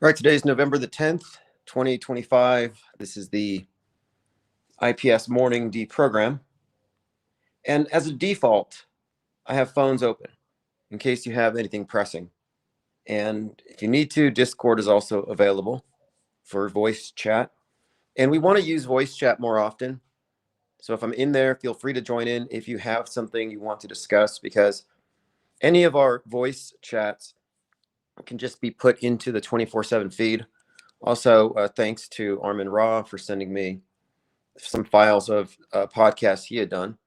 All right, today is November the 10th, 2025. This is the IPS morning deprogram. And as a default, I have phones open in case you have anything pressing. And if you need to, Discord is also available for voice chat. And we want to use voice chat more often. So if I'm in there, feel free to join in if you have something you want to discuss, because any of our voice chats can just be put into the 24/7 feed. Also, thanks to Armin Ra for sending me some files of podcasts he had done,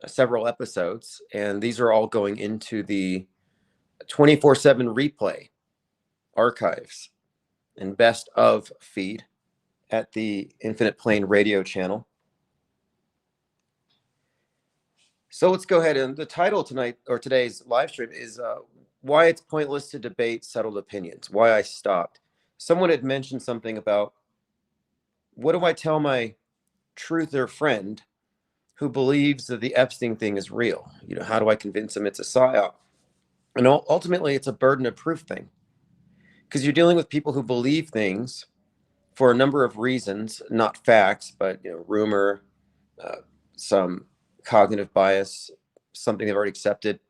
several episodes, and these are all going into the 24/7 replay archives and best of feed at the Infinite Plane radio channel. So let's go ahead, and the title tonight or today's live stream is why it's pointless to debate settled opinions, why I stopped. Someone had mentioned something about, what do I tell my truther friend who believes that the Epstein thing is real? How do I convince him it's a psyop? And ultimately, it's a burden of proof thing, because you're dealing with people who believe things for a number of reasons, not facts, but rumor, some cognitive bias, something they've already accepted.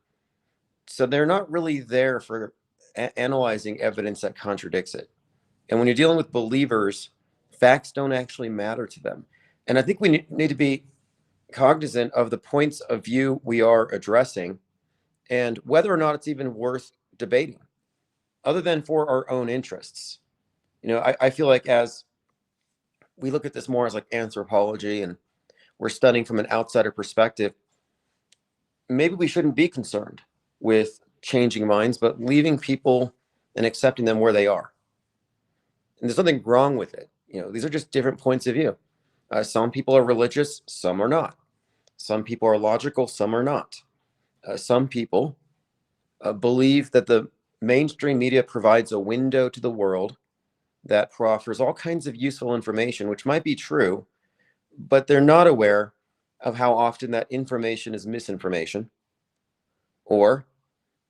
So they're not really there for analyzing evidence that contradicts it. And when you're dealing with believers, facts don't actually matter to them. And I think we need to be cognizant of the points of view we are addressing and whether or not it's even worth debating, other than for our own interests. I feel like as we look at this more as like anthropology and we're studying from an outsider perspective, maybe we shouldn't be concerned with changing minds, but leaving people and accepting them where they are. And there's nothing wrong with it. These are just different points of view. Some people are religious, some are not. Some people are logical, some are not. Some people believe that the mainstream media provides a window to the world that proffers all kinds of useful information, which might be true, but they're not aware of how often that information is misinformation, or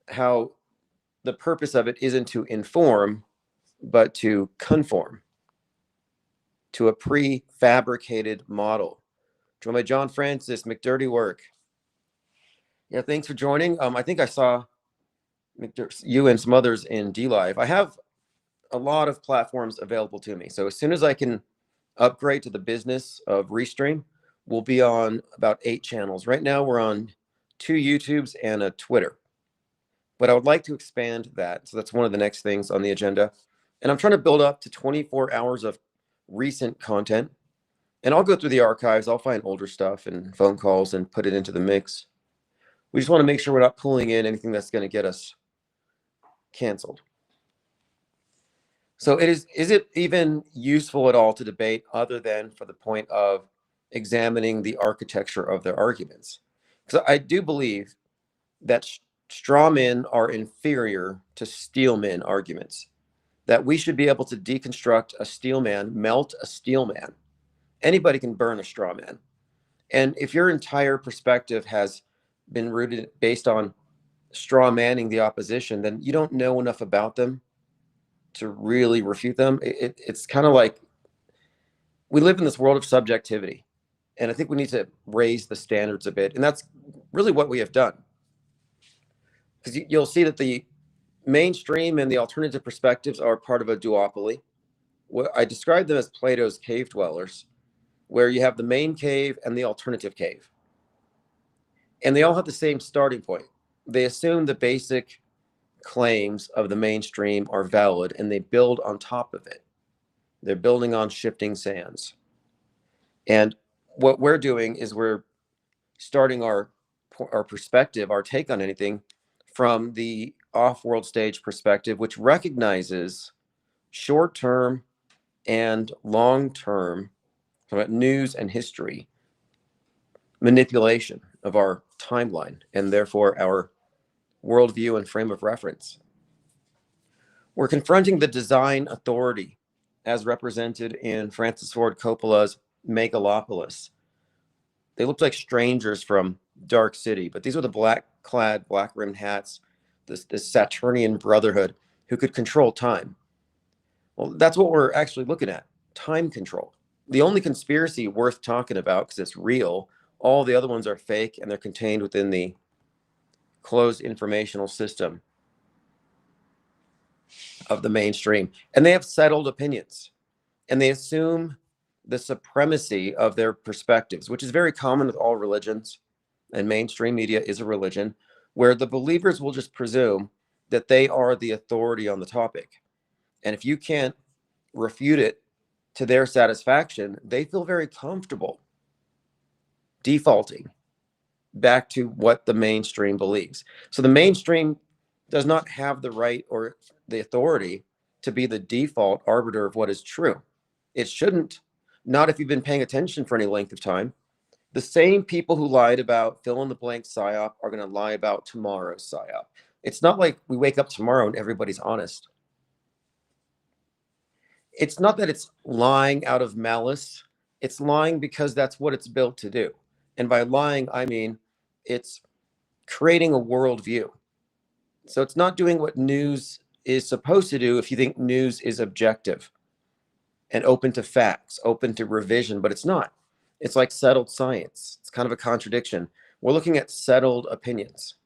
how the purpose of it isn't to inform, but to conform to a prefabricated model. Joined by John Francis, McDirty Work. Yeah, thanks for joining. I think I saw you and some others in D Live. I have a lot of platforms available to me. So as soon as I can upgrade to the business of Restream, we'll be on about 8 channels. Right now we're on 2 YouTubes and a Twitter. But I would like to expand that. So that's one of the next things on the agenda. And I'm trying to build up to 24 hours of recent content. And I'll go through the archives. I'll find older stuff and phone calls and put it into the mix. We just want to make sure we're not pulling in anything that's going to get us canceled. So is it even useful at all to debate, other than for the point of examining the architecture of their arguments? Because I do believe that straw men are inferior to steel men arguments, that we should be able to deconstruct a steel man, melt a steel man. Anybody can burn a straw man. And if your entire perspective has been rooted based on straw manning the opposition, then you don't know enough about them to really refute them. It's kind of like we live in this world of subjectivity, and I think we need to raise the standards a bit, and that's really what we have done. Because you'll see that the mainstream and the alternative perspectives are part of a duopoly. I describe them as Plato's cave dwellers, where you have the main cave and the alternative cave, and they all have the same starting point. They assume the basic claims of the mainstream are valid, and they build on top of it. They're building on shifting sands. And what we're doing is we're starting our perspective, our take on anything, from the off-world stage perspective, which recognizes short-term and long-term news and history manipulation of our timeline, and therefore our worldview and frame of reference. We're confronting the design authority as represented in Francis Ford Coppola's Megalopolis. They looked like strangers from Dark City, but these were the black-clad, black-rimmed hats, this Saturnian brotherhood who could control time. Well, that's what we're actually looking at, time control. The only conspiracy worth talking about, because it's real, all the other ones are fake and they're contained within the closed informational system of the mainstream. And they have settled opinions and they assume the supremacy of their perspectives, which is very common with all religions. And mainstream media is a religion where the believers will just presume that they are the authority on the topic. And if you can't refute it to their satisfaction, they feel very comfortable defaulting back to what the mainstream believes. So the mainstream does not have the right or the authority to be the default arbiter of what is true. It shouldn't, not if you've been paying attention for any length of time. The same people who lied about fill in the blank psyop are going to lie about tomorrow's psyop. It's not like we wake up tomorrow and everybody's honest. It's not that it's lying out of malice. It's lying because that's what it's built to do. And by lying, I mean it's creating a worldview. So it's not doing what news is supposed to do if you think news is objective and open to facts, open to revision, but it's not. It's like settled science. It's kind of a contradiction. We're looking at settled opinions,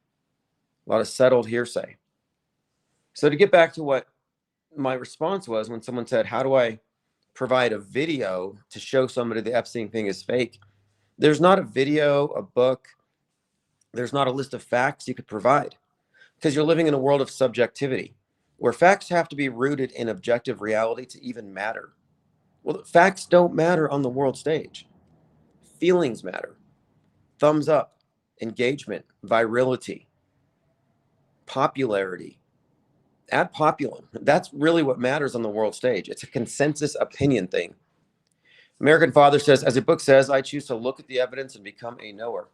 a lot of settled hearsay. So to get back to what my response was when someone said, how do I provide a video to show somebody the Epstein thing is fake? There's not a video, a book, there's not a list of facts you could provide because you're living in a world of subjectivity where facts have to be rooted in objective reality to even matter. Well, facts don't matter on the world stage. Feelings matter. Thumbs up, engagement, virility, popularity, ad populum. That's really what matters on the world stage. It's a consensus opinion thing. American Father says, as a book says, I choose to look at the evidence and become a knower.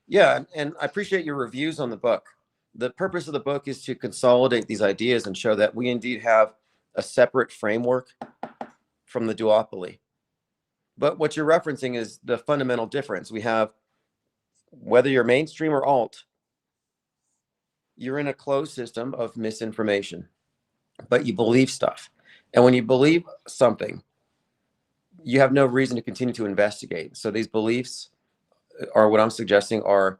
Yeah, and I appreciate your reviews on the book. The purpose of the book is to consolidate these ideas and show that we indeed have a separate framework from the duopoly. But what you're referencing is the fundamental difference. We have, whether you're mainstream or alt, you're in a closed system of misinformation, but you believe stuff. And when you believe something, you have no reason to continue to investigate. So these beliefs are, what I'm suggesting, are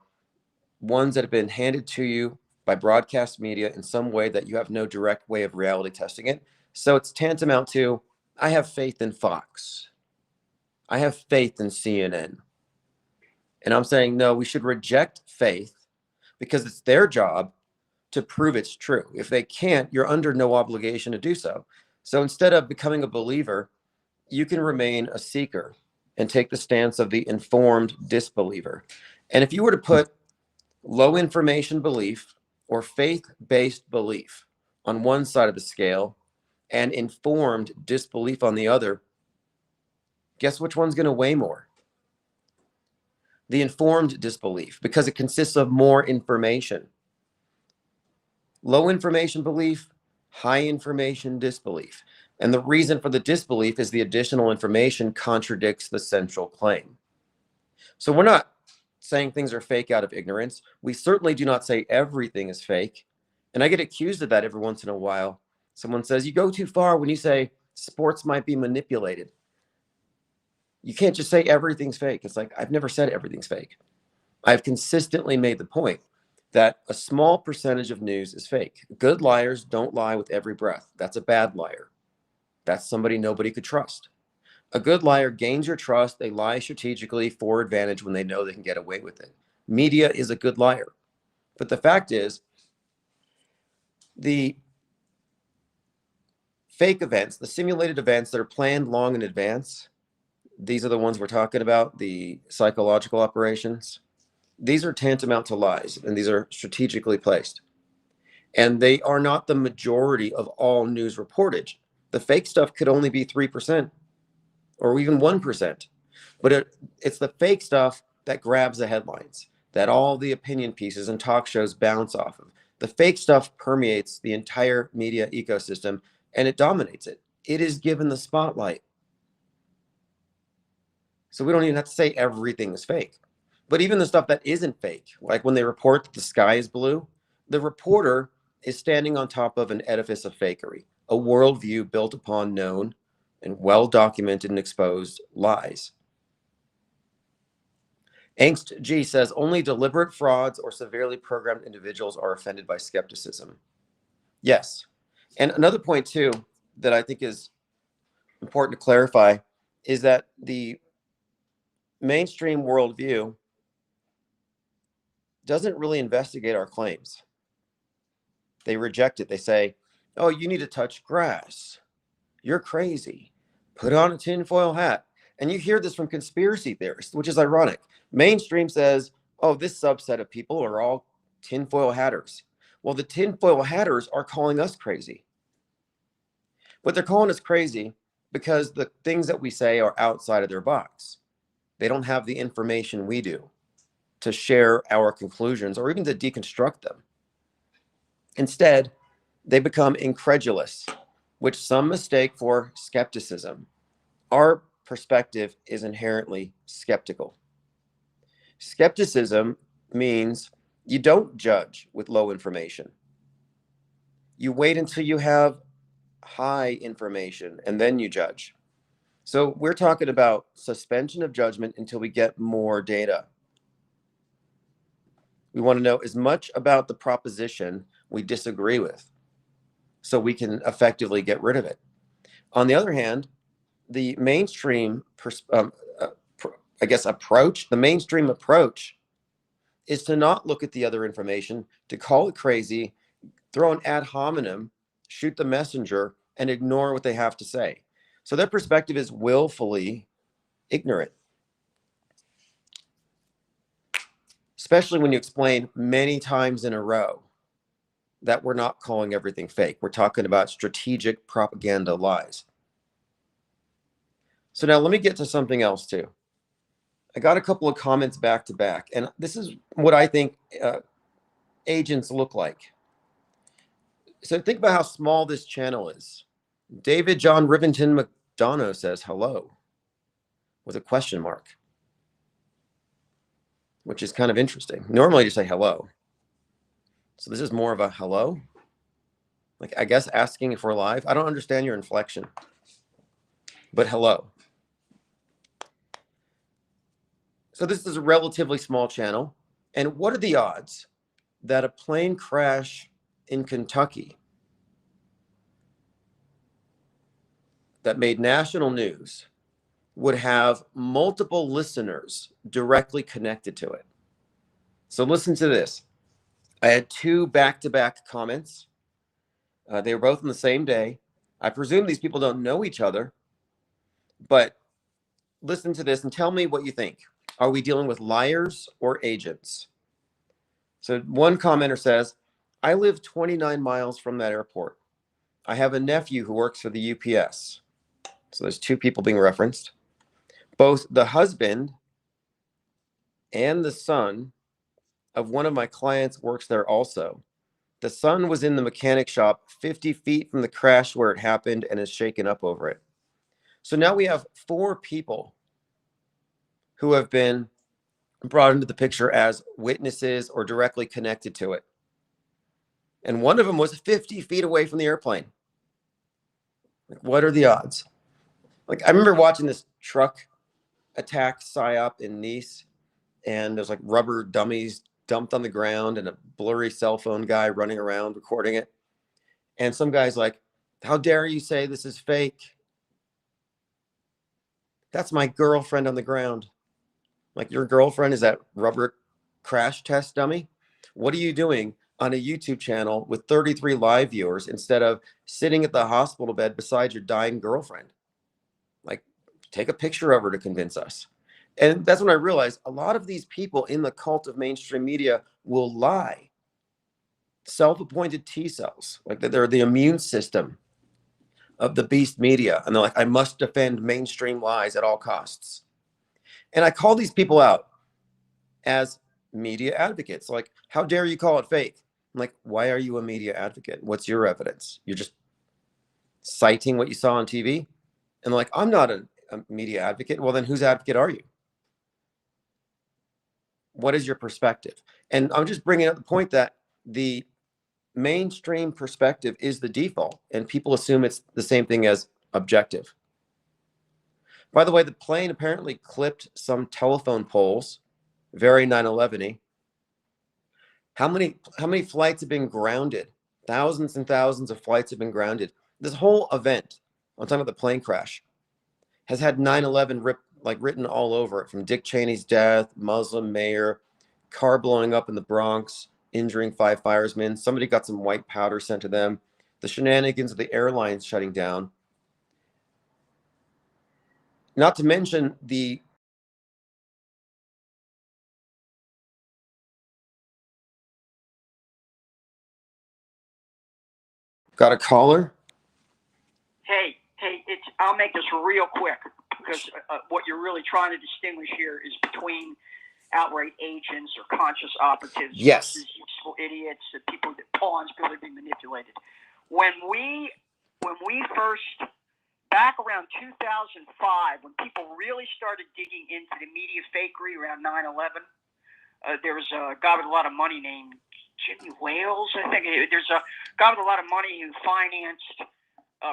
ones that have been handed to you by broadcast media in some way that you have no direct way of reality testing it. So it's tantamount to, I have faith in Fox. I have faith in CNN. And I'm saying, no, we should reject faith because it's their job to prove it's true. If they can't, you're under no obligation to do so. So instead of becoming a believer, you can remain a seeker and take the stance of the informed disbeliever. And if you were to put low information belief or faith-based belief on one side of the scale and informed disbelief on the other, guess which one's going to weigh more? The informed disbelief, because it consists of more information. Low information belief, high information disbelief. And the reason for the disbelief is the additional information contradicts the central claim. So we're not saying things are fake out of ignorance. We certainly do not say everything is fake. And I get accused of that every once in a while. Someone says, you go too far when you say sports might be manipulated. You can't just say everything's fake. It's like, I've never said everything's fake. I've consistently made the point that a small percentage of news is fake. Good liars don't lie with every breath. That's a bad liar. That's somebody nobody could trust. A good liar gains your trust. They lie strategically for advantage when they know they can get away with it. Media is a good liar. But the fact is, the fake events, the simulated events that are planned long in advance, these are the ones we're talking about, the psychological operations. These are tantamount to lies, and these are strategically placed. And they are not the majority of all news reportage. The fake stuff could only be 3% or even 1%. But it's the fake stuff that grabs the headlines, that all the opinion pieces and talk shows bounce off of. The fake stuff permeates the entire media ecosystem and it dominates it. It is given the spotlight. So we don't even have to say everything is fake. But even the stuff that isn't fake, like when they report that the sky is blue, the reporter is standing on top of an edifice of fakery. a worldview built upon known and well-documented and exposed lies. Angst G says only deliberate frauds or severely programmed individuals are offended by skepticism. Yes. And another point too that I think is important to clarify is that the mainstream worldview doesn't really investigate our claims. They reject it. They say, oh, you need to touch grass. You're crazy. Put on a tinfoil hat. And you hear this from conspiracy theorists, which is ironic. Mainstream says, oh, this subset of people are all tinfoil hatters. Well, the tinfoil hatters are calling us crazy. But they're calling us crazy because the things that we say are outside of their box. They don't have the information we do to share our conclusions or even to deconstruct them. Instead, they become incredulous, which some mistake for skepticism. Our perspective is inherently skeptical. Skepticism means you don't judge with low information. You wait until you have high information and then you judge. So we're talking about suspension of judgment until we get more data. We want to know as much about the proposition we disagree with so we can effectively get rid of it. On the other hand, the mainstream, approach, the mainstream approach is to not look at the other information, to call it crazy, throw an ad hominem, shoot the messenger, and ignore what they have to say. So their perspective is willfully ignorant, especially when you explain many times in a row that we're not calling everything fake. We're talking about strategic propaganda lies. So now let me get to something else too. I got a couple of comments back to back, and this is what I think agents look like. So think about how small this channel is. David John Rivington McDonough says hello with a question mark, which is kind of interesting. Normally you say hello. So this is more of a hello. Like, I guess asking if we're live. I don't understand your inflection, but hello. So this is a relatively small channel. And what are the odds that a plane crash in Kentucky that made national news would have multiple listeners directly connected to it? So listen to this. I had two back-to-back comments. They were both on the same day. I presume these people don't know each other, but listen to this and tell me what you think. Are we dealing with liars or agents? So one commenter says, I live 29 miles from that airport. I have a nephew who works for the UPS. So there's two people being referenced. Both the husband and the son of one of my clients works there also. The son was in the mechanic shop 50 feet from the crash where it happened and is shaken up over it. So now we have four people who have been brought into the picture as witnesses or directly connected to it. And one of them was 50 feet away from the airplane. Like, what are the odds? Like, I remember watching this truck attack psyop in Nice, and there's like rubber dummies dumped on the ground and a blurry cell phone guy running around recording it. And some guy's like, how dare you say this is fake? That's my girlfriend on the ground. Like, your girlfriend is that rubber crash test dummy? What are you doing on a YouTube channel with 33 live viewers instead of sitting at the hospital bed beside your dying girlfriend? Like, take a picture of her to convince us. And that's when I realized a lot of these people in the cult of mainstream media will lie. Self-appointed T cells, like they're the immune system of the beast media. And they're like, I must defend mainstream lies at all costs. And I call these people out as media advocates. Like, how dare you call it fake? I'm like, why are you a media advocate? What's your evidence? You're just citing what you saw on TV? And they're like, I'm not a media advocate. Well, then whose advocate are you? What is your perspective? And I'm just bringing up the point that the mainstream perspective is the default, and people assume it's the same thing as objective. By the way, the plane apparently clipped some telephone poles, very 9/11-y. How many flights have been grounded? Thousands and thousands of flights have been grounded. This whole event, I'm talking about the plane crash, has had 9/11 written all over it, from Dick Cheney's death, Muslim mayor, car blowing up in the Bronx, injuring 5 firemen. Somebody got some white powder sent to them. The shenanigans of the airlines shutting down. Not to mention the got a caller. Hey, I'll make this real quick, because what you're really trying to distinguish here is between outright agents or conscious operatives versus useful idiots, people that pawns, people that are being manipulated. When we first, back around 2005, when people really started digging into the media fakery around 9/11, there was a guy with a lot of money named Jimmy Wales, I think. There's a guy with a lot of money who financed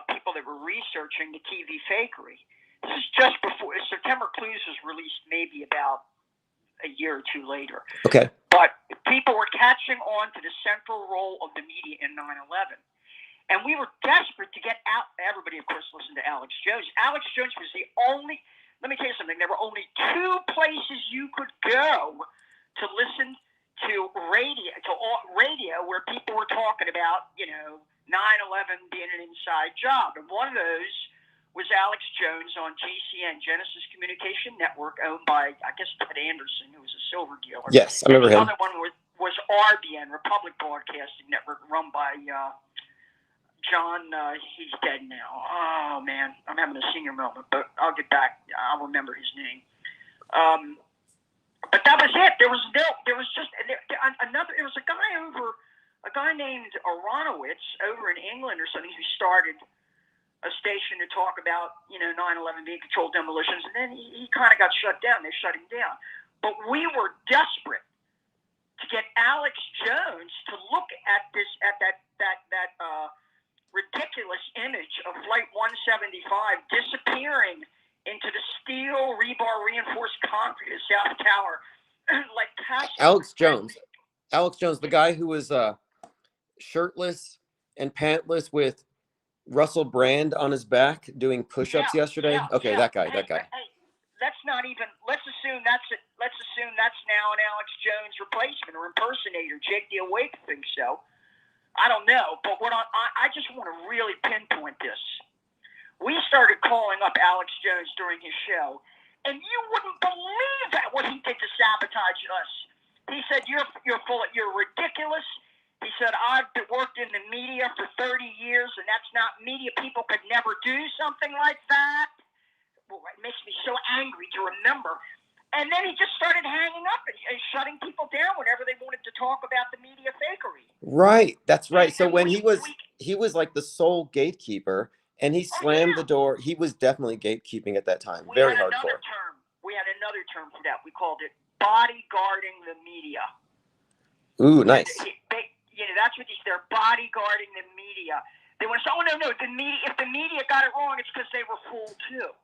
people that were researching the TV fakery. This is just before September Clues was released, maybe about a year or two later. Okay. But people were catching on to the central role of the media in 9/11. And we were desperate to get out. Everybody, of course, listened to Alex Jones. Alex Jones was the only, let me tell you something, there were only 2 places you could go to listen to radio where people were talking about, 9/11 being an inside job. And one of those was Alex Jones on GCN, Genesis Communication Network, owned by, I guess, Ted Anderson, who was a silver dealer. Yes, I remember him. The other one was RBN, Republic Broadcasting Network, run by John. He's dead now. Oh, man. I'm having a senior moment, but I'll get back. I'll remember his name. But that was it. There was just another. There was a guy named Aronowitz over in England or something, who started a station to talk about 9/11 being controlled demolitions, and then he kind of got shut down. They shut him down. But we were desperate to get Alex Jones to look at that ridiculous image of Flight 175 disappearing into the steel rebar reinforced concrete of South Tower, like Alex Jones, the guy who was shirtless and pantless with Russell Brand on his back doing push-ups yesterday. That guy. Hey, let's assume that's it. Let's assume that's now an Alex Jones replacement or impersonator. Jake the Awake thinks so. I don't know, but I just want to really pinpoint this. We started calling up Alex Jones during his show, and you wouldn't believe what he did to sabotage us. He said, "You're ridiculous." He said, "I've worked in the media for 30 years, and that's not media. People could never do something like that." Well, it makes me so angry to remember. And then he just started hanging up and shutting people down whenever they wanted to talk about the media fakery. Right, that's right. So when he was like the sole gatekeeper, and he slammed the door. He was definitely gatekeeping at that time. Very hardcore. We had another term for that. We called it bodyguarding the media. Ooh, nice. That's what they're bodyguarding the media. They want to say, "Oh no, the media. If the media got it wrong, it's because they were fooled too."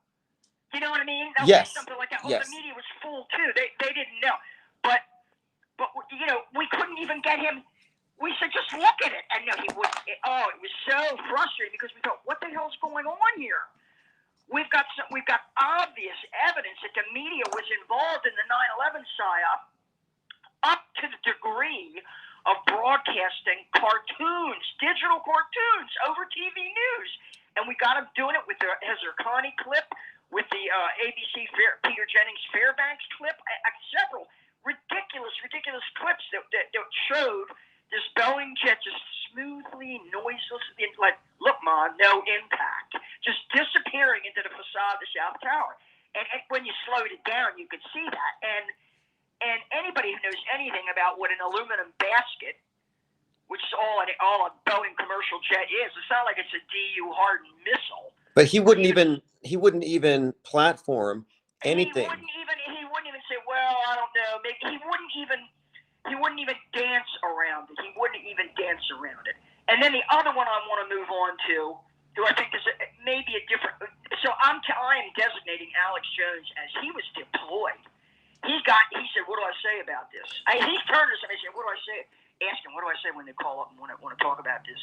You know what I mean? Yes. Something like that. The media was fooled too. They didn't know. But we couldn't even get him. We said, "Just look at it," and no, he wouldn't. It was so frustrating, because we thought, "What the hell's going on here?" We've got obvious evidence that the media was involved in the 9/11 psyop, up to the degree of broadcasting cartoons, digital cartoons, over TV news. And we got him doing it with the Hezarkhani clip, with the ABC Peter Jennings Fairbanks clip, several ridiculous clips that showed this Boeing jet just smoothly, noiselessly, like, look, Ma, no impact, just disappearing into the facade of the South Tower. And when you slowed it down, you could see that. And anybody who knows anything about what an aluminum basket, which is all a Boeing commercial jet is, it's not like it's a DU hardened missile. But he wouldn't even platform anything. He wouldn't even say, "Well, I don't know." Maybe he wouldn't even dance around it. He wouldn't even dance around it. And then the other one I want to move on to, who I think is maybe a different. So I am designating Alex Jones as he was deployed. He said, "What do I say about this?" He turned to us and he said, "What do I say?" Asked him, "What do I say when they call up and want to talk about this?"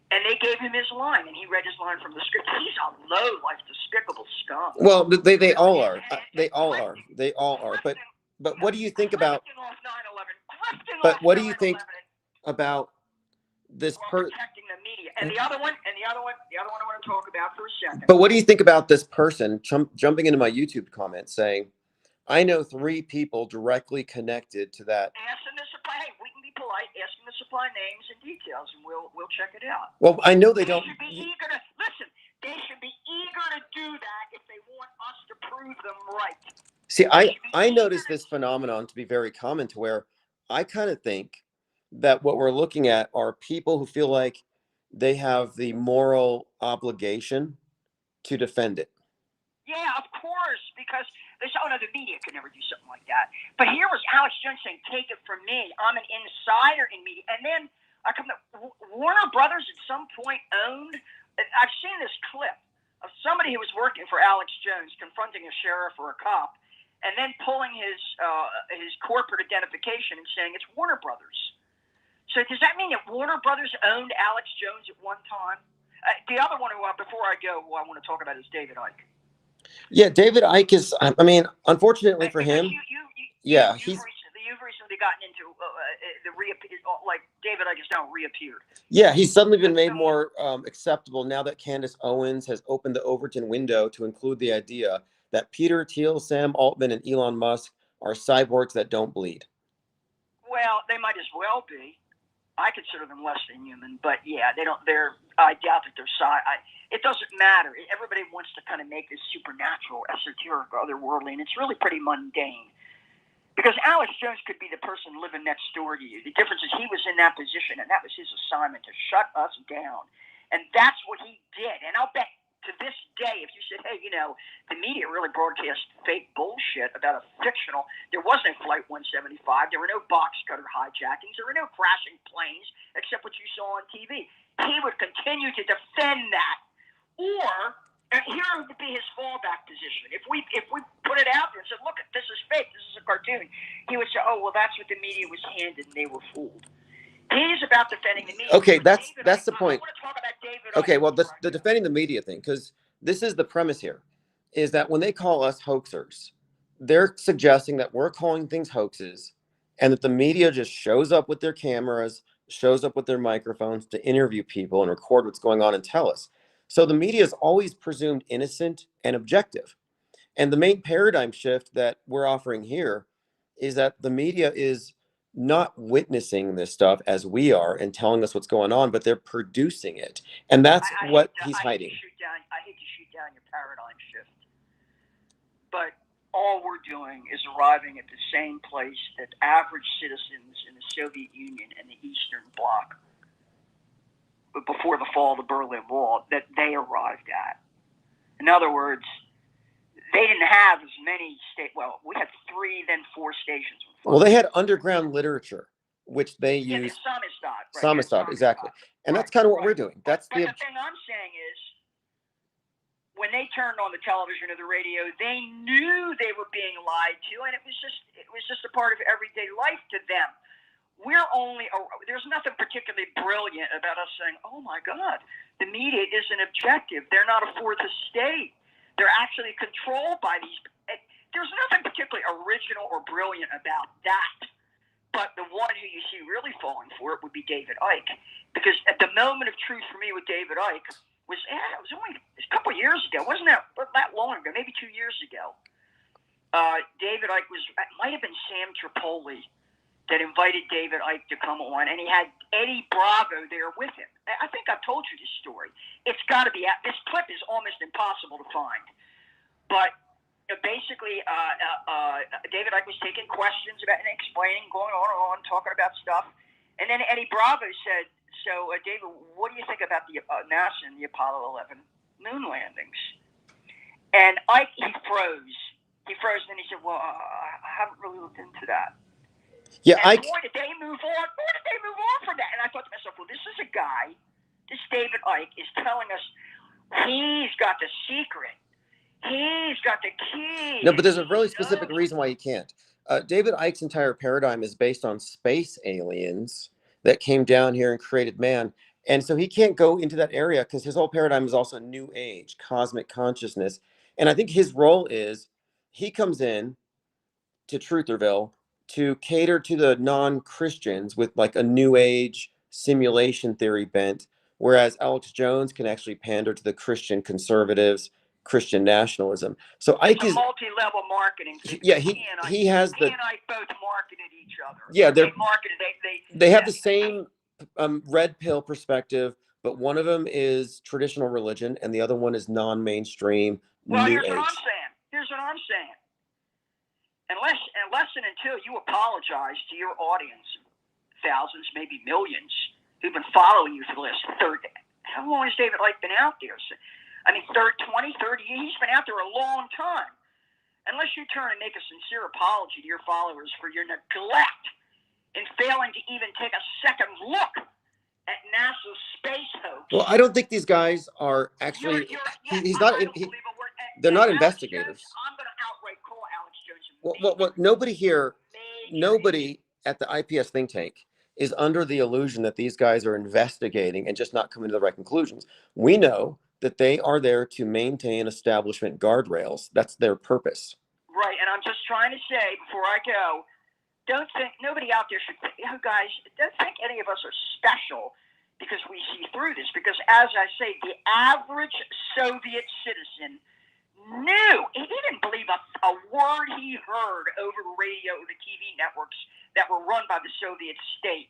And they gave him his line, and he read his line from the script. He's a low-life, despicable scum. Well, they all are. They all are. They all are. But what do you think about? But what do you think about this protecting the media? And the other one I want to talk about for a second. But what do you think about this person jumping into my YouTube comments saying, "I know 3 people directly connected to that"? Ask them to supply. Hey, we can be polite. Ask them to supply names and details, and we'll check it out. Well, I know they don't. Should be eager to listen. They should be eager to do that if they want us to prove them right. See, I noticed this phenomenon to be very common, to where I kind of think that what we're looking at are people who feel like they have the moral obligation to defend it. Yeah, of course, because they say, "Oh no, the media could never do something like that." But here was Alex Jones saying, "Take it from me. I'm an insider in media." And then I come to Warner Brothers at some point owned. I've seen this clip of somebody who was working for Alex Jones confronting a sheriff or a cop, and then pulling his corporate identification and saying it's Warner Brothers. So does that mean that Warner Brothers owned Alex Jones at one time? The other one before I go, who I want to talk about is David Icke. Yeah, David Icke is. I mean, unfortunately for him, you've recently gotten into like David Icke has now reappeared. Yeah, he's suddenly been made more acceptable now that Candace Owens has opened the Overton window to include the idea that Peter Thiel, Sam Altman, and Elon Musk are cyborgs that don't bleed. Well, they might as well be. I consider them less than human, but yeah, they don't. I doubt that they're it doesn't matter. Everybody wants to kind of make this supernatural, esoteric, otherworldly, and it's really pretty mundane. Because Alex Jones could be the person living next door to you. The difference is he was in that position, and that was his assignment, to shut us down. And that's what he did. And I'll bet to this day, if you said, "Hey, the media really broadcast fake bullshit about a fictional," there was no Flight 175, there were no box cutter hijackings, there were no crashing planes, except what you saw on TV. He would continue to defend that. Or here would be his fallback position. If we put it out there and said, "Look, this is fake, this is a cartoon," he would say, "Oh, well, that's what the media was handed, and they were fooled." He's about defending the media. Okay, that's the point. I want to talk about David. Okay, well, the defending the media thing, because this is the premise here, is that when they call us hoaxers, they're suggesting that we're calling things hoaxes, and that the media just shows up with their cameras, shows up with their microphones to interview people and record what's going on and tell us. So the media is always presumed innocent and objective. And the main paradigm shift that we're offering here is that the media is not witnessing this stuff as we are and telling us what's going on, but they're producing it. And that's what he's hiding. I hate to shoot down your paradigm shift, but all we're doing is arriving at the same place that average citizens in the Soviet Union and the Eastern Bloc, before the fall of the Berlin Wall, that they arrived at. In other words, they didn't have as many we had 3, then 4 stations. Well, they had underground literature, which they used. Samizdat, exactly. And that's kind of what we're doing. But the thing I'm saying is, when they turned on the television or the radio, they knew they were being lied to, and it was just a part of everyday life to them. There's nothing particularly brilliant about us saying, "Oh my God, the media isn't objective. They're not a fourth estate. They're actually controlled by these." There's nothing particularly original or brilliant about that. But the one who you see really falling for it would be David Icke. Because at the moment of truth for me with David Icke it was only a couple of years ago. It wasn't that long ago, maybe 2 years ago. David Icke might have been Sam Tripoli that invited David Icke to come on, and he had Eddie Bravo there with him. I think I've told you this story. It's got to be this clip is almost impossible to find. But basically, David Icke was taking questions about and explaining, going on, talking about stuff. And then Eddie Bravo said, "So, David, what do you think about the NASA and the Apollo 11 moon landings?" And Icke, he froze. And then he said, "Well, I haven't really looked into that." Yeah, And boy, did they move on. Boy, did they move on from that. And I thought to myself, well, this is a guy, this David Icke is telling us he's got the secret. He's got the key. No, but there's a really specific reason why you can't. David Icke's entire paradigm is based on space aliens that came down here and created man. And so he can't go into that area because his whole paradigm is also new age, cosmic consciousness. And I think his role is he comes in to Trutherville to cater to the non-Christians with like a new age simulation theory bent, whereas Alex Jones can actually pander to the Christian conservatives, Christian nationalism. So Ike it's is a multi-level marketing thing. yeah, he has he and I both marketed each other. Yeah, they marketed they have the same red pill perspective, but one of them is traditional religion and the other one is non-mainstream well, new here's age. Here's what I'm saying. Unless and until you apologize to your audience, thousands, maybe millions, who've been following you for the last 30. How long has David Icke been out there? I mean, 20, 30 years. He's been out there a long time. Unless you turn and make a sincere apology to your followers for your neglect in failing to even take a second look at NASA's space hoax. Well, I don't think these guys are actually. He's not. They're not investigators. I'm going to outright call Alex Jones. Well, nobody here, nobody at the IPS think tank is under the illusion that these guys are investigating and just not coming to the right conclusions. We know that they are there to maintain establishment guardrails. That's their purpose. Right, and I'm just trying to say before I go, don't think nobody out there should think, guys, don't think any of us are special because we see through this. Because as I say, the average Soviet citizen knew. He didn't believe a word he heard over the radio or the TV networks that were run by the Soviet state.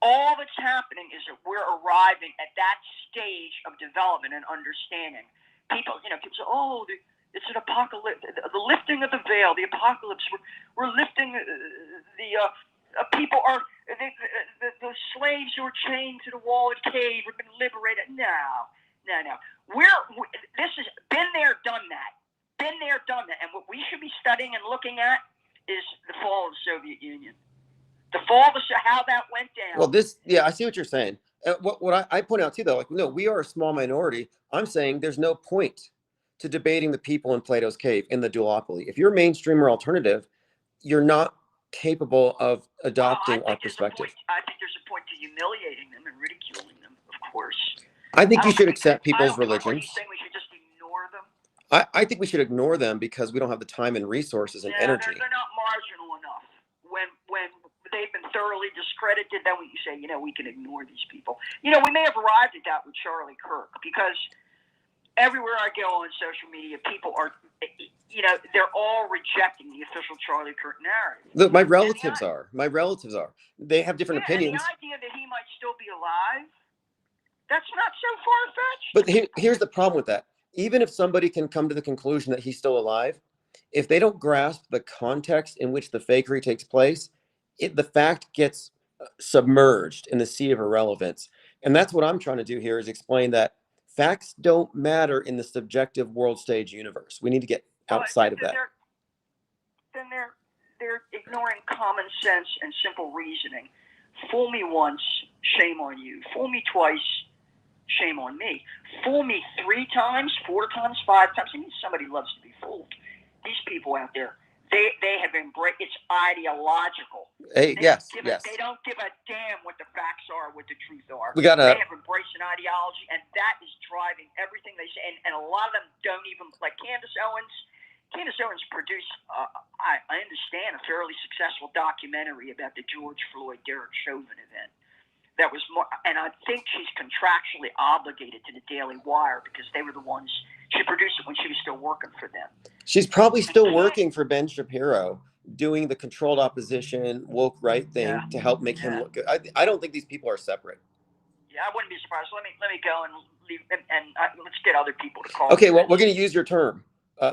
All that's happening is that we're arriving at that stage of development and understanding. People say, oh, it's an apocalypse, the lifting of the veil, the apocalypse. We're lifting people are the slaves who were chained to the wall of the cave have been liberated. No. This has been there, done that. Been there, done that. And what we should be studying and looking at is the fall of the Soviet Union. The fall of how that went down. Well, I see what you're saying. What I point out too, though, like, no, we are a small minority. I'm saying there's no point to debating the people in Plato's cave in the duopoly. If you're mainstream or alternative, you're not capable of adopting our perspective. I think there's a point to humiliating them and ridiculing them, of course. I think you should accept people's religions. Are you saying we should just ignore them? I think we should ignore them because we don't have the time and resources and energy. They're not marginal enough. When they've been thoroughly discredited, then we say, we can ignore these people. We may have arrived at that with Charlie Kirk because everywhere I go on social media, people are, they're all rejecting the official Charlie Kirk narrative. Look, my relatives are. They have different opinions. And the idea that he might still be alive, that's not so far-fetched. But here's the problem with that. Even if somebody can come to the conclusion that he's still alive, if they don't grasp the context in which the fakery takes place, the fact gets submerged in the sea of irrelevance. And that's what I'm trying to do here is explain that facts don't matter in the subjective world stage universe. We need to get outside of that. Then they're ignoring common sense and simple reasoning. Fool me once, shame on you. Fool me twice, shame on me. Fool me 3 times, 4 times, 5 times. I mean, somebody loves to be fooled. These people out there, they have embraced. It's ideological. Hey, yes. They don't give a damn what the facts are, what the truth are. They have embraced an ideology, and that is driving everything they say. And a lot of them don't even, like Candace Owens. Candace Owens produced, I understand, a fairly successful documentary about the George Floyd Derek Chauvin event. That was more, and I think she's contractually obligated to the Daily Wire because they were the ones. She produced it when she was still working for them. She's probably still working for Ben Shapiro, doing the controlled opposition, woke right thing to help make him look good. I don't think these people are separate. Yeah, I wouldn't be surprised. Let me go and leave, and let's get other people to call. Okay, well, we're going to use your term,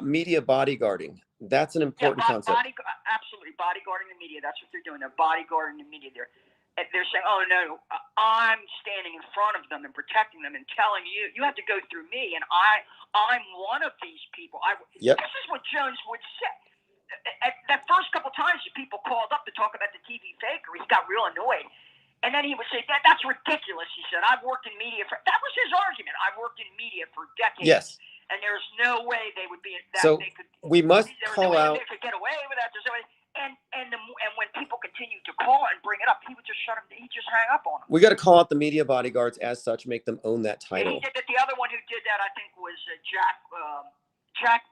media bodyguarding. That's an important concept. Absolutely, bodyguarding the media. That's what they're doing. They're bodyguarding the media. They're saying, oh, no, I'm standing in front of them and protecting them and telling you, you have to go through me, and I'm one of these people. Yep. This is what Jones would say. that first couple times people called up to talk about the TV faker, he got real annoyed. And then he would say, that's ridiculous. He said, I've worked in media that was his argument. I've worked in media for decades. Yes. And there's no way they would be that so they could. We must call out. They could get away with that. And when people continued to call and bring it up, he would just shut him. He just hang up on them. We got to call out the media bodyguards as such, make them own that title. He did that. The other one who did that, I think, was Jack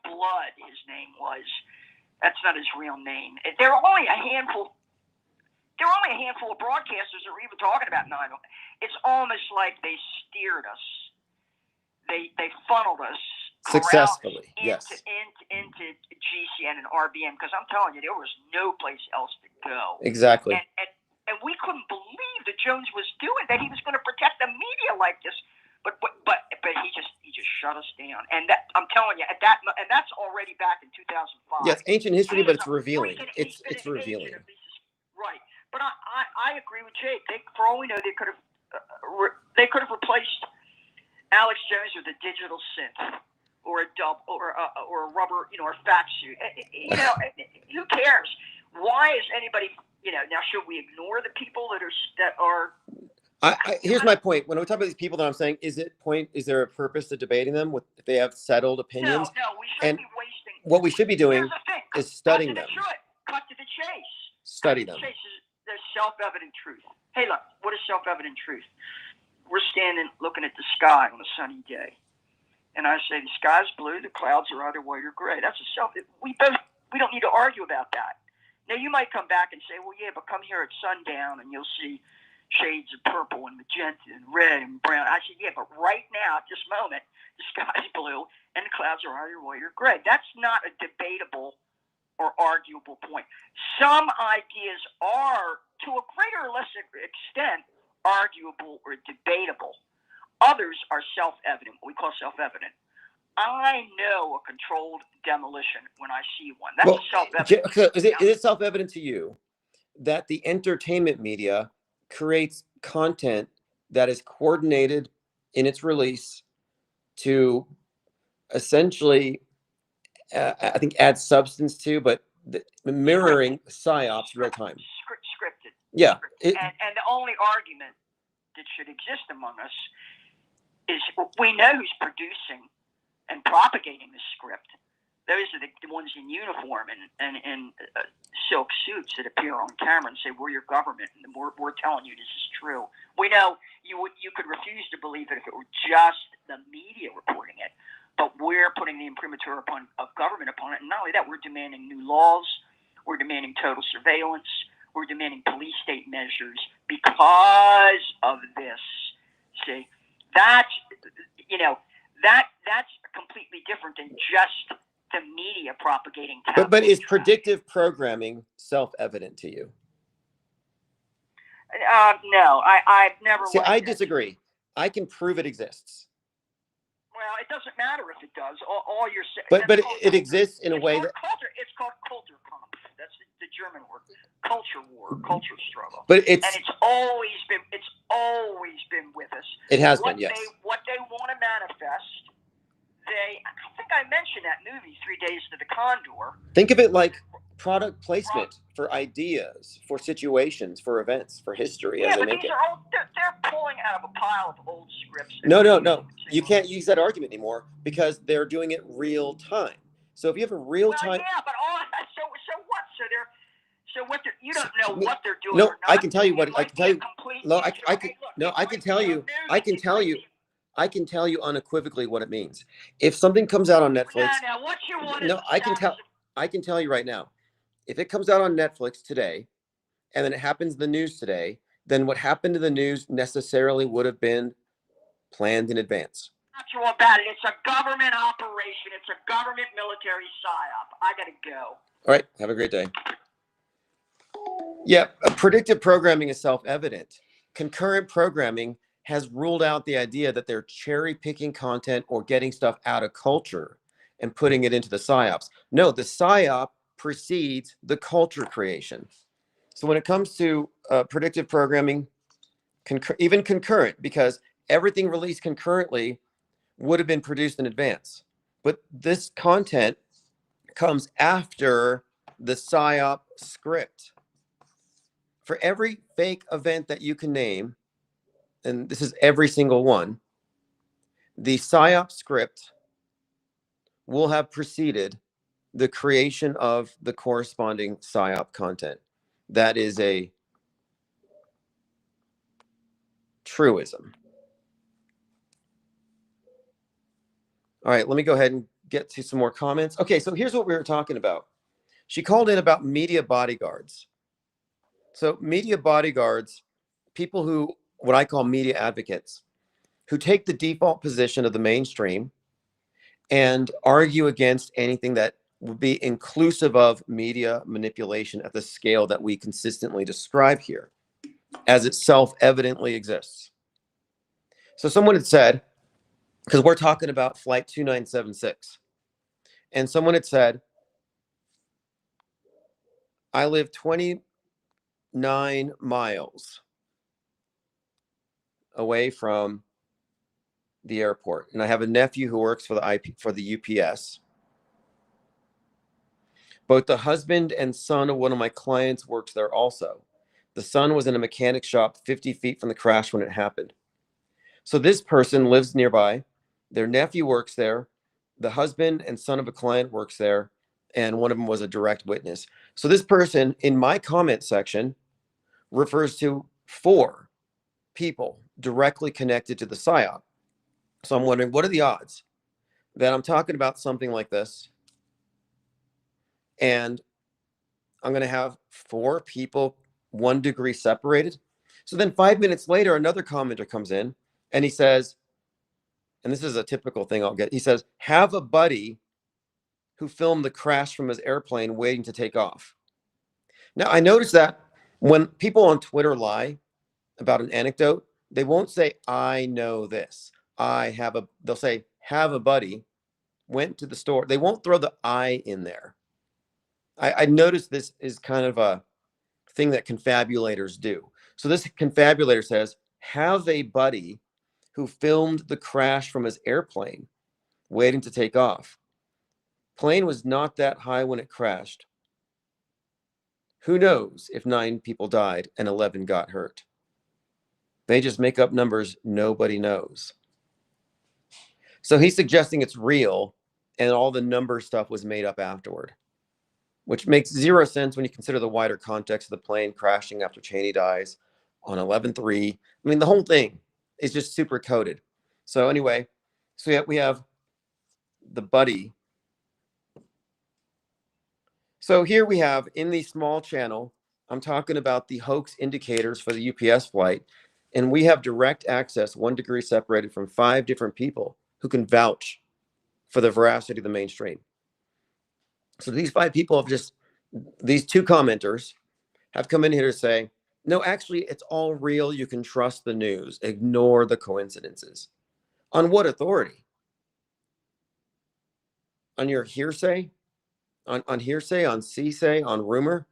Blood. His name was. That's not his real name. There were only a handful. There were only a handful of broadcasters that were even talking about 9/11. It's almost like they steered us. They funneled us successfully, into GCN and RBN, because I'm telling you, there was no place else to go. Exactly. And we couldn't believe that Jones was doing that. He was going to protect the media like this, but he just shut us down. And that, I'm telling you, and that's already back in 2005. Yes, ancient history, but it's revealing. It's revealing. Right. But I agree with Jake. For all we know, they could have replaced Alex Jones with a digital synth or a or a rubber, or fax suit. Who cares? Why is anybody? Now should we ignore the people that are? Here's my point. When we talk about these people that I'm saying, is there a purpose to debating them if they have settled opinions? No, we shouldn't be wasting. What we should be doing is studying them. Cut to the chase. Study them. There's self-evident truth. Hey, look, what is self-evident truth? We're standing looking at the sky on a sunny day, and I say the sky's blue, the clouds are either white or gray. That's we don't need to argue about that. Now you might come back and say, well, yeah, but come here at sundown and you'll see shades of purple and magenta and red and brown. I said, yeah, but right now at this moment, the sky's blue and the clouds are either white or gray. That's not a debatable or arguable point. Some ideas are, to a greater or lesser extent, arguable or debatable. Others are self-evident, what we call self-evident. I know a controlled demolition when I see one. That's self-evident. Is it self-evident to you that the entertainment media creates content that is coordinated in its release to essentially, I think, add substance to, but mirroring psyops real time? Scripted. Yeah. And the only argument that should exist among us is we know who's producing and propagating the script. Those are the ones in uniform and silk suits that appear on camera and say, we're your government, and we're telling you this is true. We know you could refuse to believe it if it were just the media reporting it, but we're putting the imprimatur of government upon it. And not only that, we're demanding new laws, we're demanding total surveillance, we're demanding police state measures because of this. See, that's completely different than just the media propagating. But is predictive programming self-evident to you? No, I've never. See, I disagree. I can prove it exists. Well, it doesn't matter if it does. All you're saying. But it exists in a way that. It's called Kulturkampf. That's the German word. Culture war, culture struggle. But it's always been with us. It has been, yes. What they want to manifest. I think I mentioned that movie, 3 Days to the Condor. Think of it like product placement for ideas, for situations, for events, for history. Yeah, but these are all, they're pulling out of a pile of old scripts. No. You can't use that argument anymore because they're doing it real time. So if you have a real time. Yeah, but so what? You don't know what they're doing. No, or not. I can tell you what I can tell you. No, I can tell you. I can tell you unequivocally what it means. If something comes out on Netflix, what you want I can tell you right now. If it comes out on Netflix today, and then it happens in the news today, then what happened to the news necessarily would have been planned in advance. Not sure about it. It's a government operation. It's a government military psyop. I gotta go. All right. Have a great day. Yeah, predictive programming is self-evident. Concurrent programming has ruled out the idea that they're cherry picking content or getting stuff out of culture and putting it into the psyops. No, the psyop precedes the culture creation. So when it comes to predictive programming, even concurrent, because everything released concurrently would have been produced in advance. But this content comes after the PSYOP script. For every fake event that you can name, and this is every single one, the PSYOP script will have preceded the creation of the corresponding PSYOP content. That is a truism. All right, let me go ahead and get to some more comments. Okay, so here's what we were talking about. She called in about media bodyguards. So media bodyguards, people who, what I call media advocates, who take the default position of the mainstream and argue against anything that would be inclusive of media manipulation at the scale that we consistently describe here, as it self-evidently exists. So someone had said, because we're talking about flight 2976, and someone had said, I live 29 miles away from the airport, and I have a nephew who works for the UPS. Both the husband and son of one of my clients works there also. The son was in a mechanic shop 50 feet from the crash when it happened. So this person lives nearby. Their nephew works there. The husband and son of a client works there. And one of them was a direct witness. So this person in my comment section refers to 4 people directly connected to the PSYOP. So I'm wondering, what are the odds that I'm talking about something like this and I'm going to have 4 people 1 degree separated? So then 5 minutes later, another commenter comes in and he says, and this is a typical thing I'll get, he says, have a buddy who filmed the crash from his airplane waiting to take off. Now, I noticed that when people on Twitter lie about an anecdote, they won't say, I know this. They'll say, have a buddy went to the store. They won't throw the I in there. I noticed this is kind of a thing that confabulators do. So this confabulator says, have a buddy who filmed the crash from his airplane waiting to take off. Plane was not that high when it crashed. Who knows if 9 people died and 11 got hurt? They just make up numbers nobody knows. So he's suggesting it's real and all the number stuff was made up afterward, which makes 0 sense when you consider the wider context of the plane crashing after Cheney dies on 11/3. I mean, the whole thing is just super coded. So anyway, so we have the buddy. So here we have in the small channel, I'm talking about the hoax indicators for the UPS flight. And we have direct access, 1 degree separated, from 5 different people who can vouch for the veracity of the mainstream. So these 5 people have just, these 2 commenters have come in here to say, no, actually, it's all real. You can trust the news. Ignore the coincidences. On what authority? On your hearsay? On hearsay? On say? On rumor?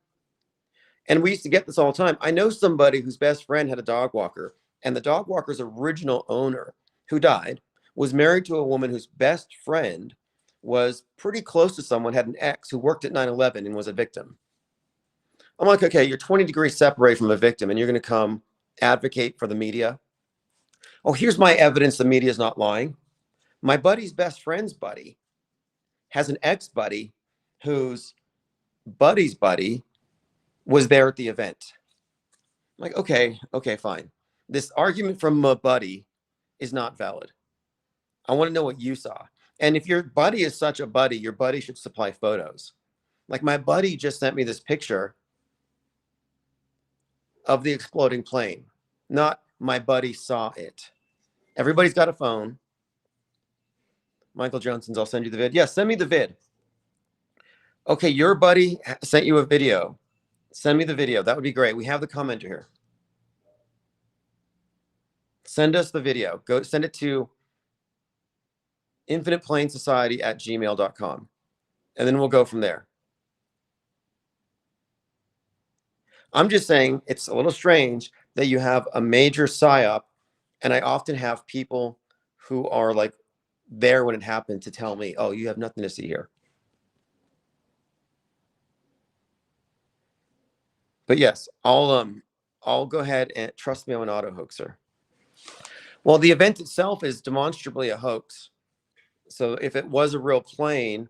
And we used to get this all the time. I know somebody whose best friend had a dog walker, and the dog walker's original owner, who died, was married to a woman whose best friend was pretty close to someone, had an ex who worked at 9/11 and was a victim. I'm like, okay, you're 20 degrees separated from a victim, and you're going to come advocate for the media. Oh, here's my evidence the media is not lying. My buddy's best friend's buddy has an ex-buddy whose buddy's buddy was there at the event. I'm like, okay, fine. This argument from my buddy is not valid. I want to know what you saw. And if your buddy is such a buddy, your buddy should supply photos. Like my buddy just sent me this picture of the exploding plane, not my buddy saw it. Everybody's got a phone. Michael Johnson's, I'll send you the vid. Yeah, send me the vid. Okay, your buddy sent you a video. Send me the video. That would be great. We have the commenter here. Send us the video. Go send it to infiniteplanesociety@gmail.com. And then we'll go from there. I'm just saying it's a little strange that you have a major psyop, and I often have people who are like there when it happened to tell me, oh, you have nothing to see here. But yes, I'll go ahead and trust me, I'm an auto hoaxer. Well, the event itself is demonstrably a hoax. So if it was a real plane,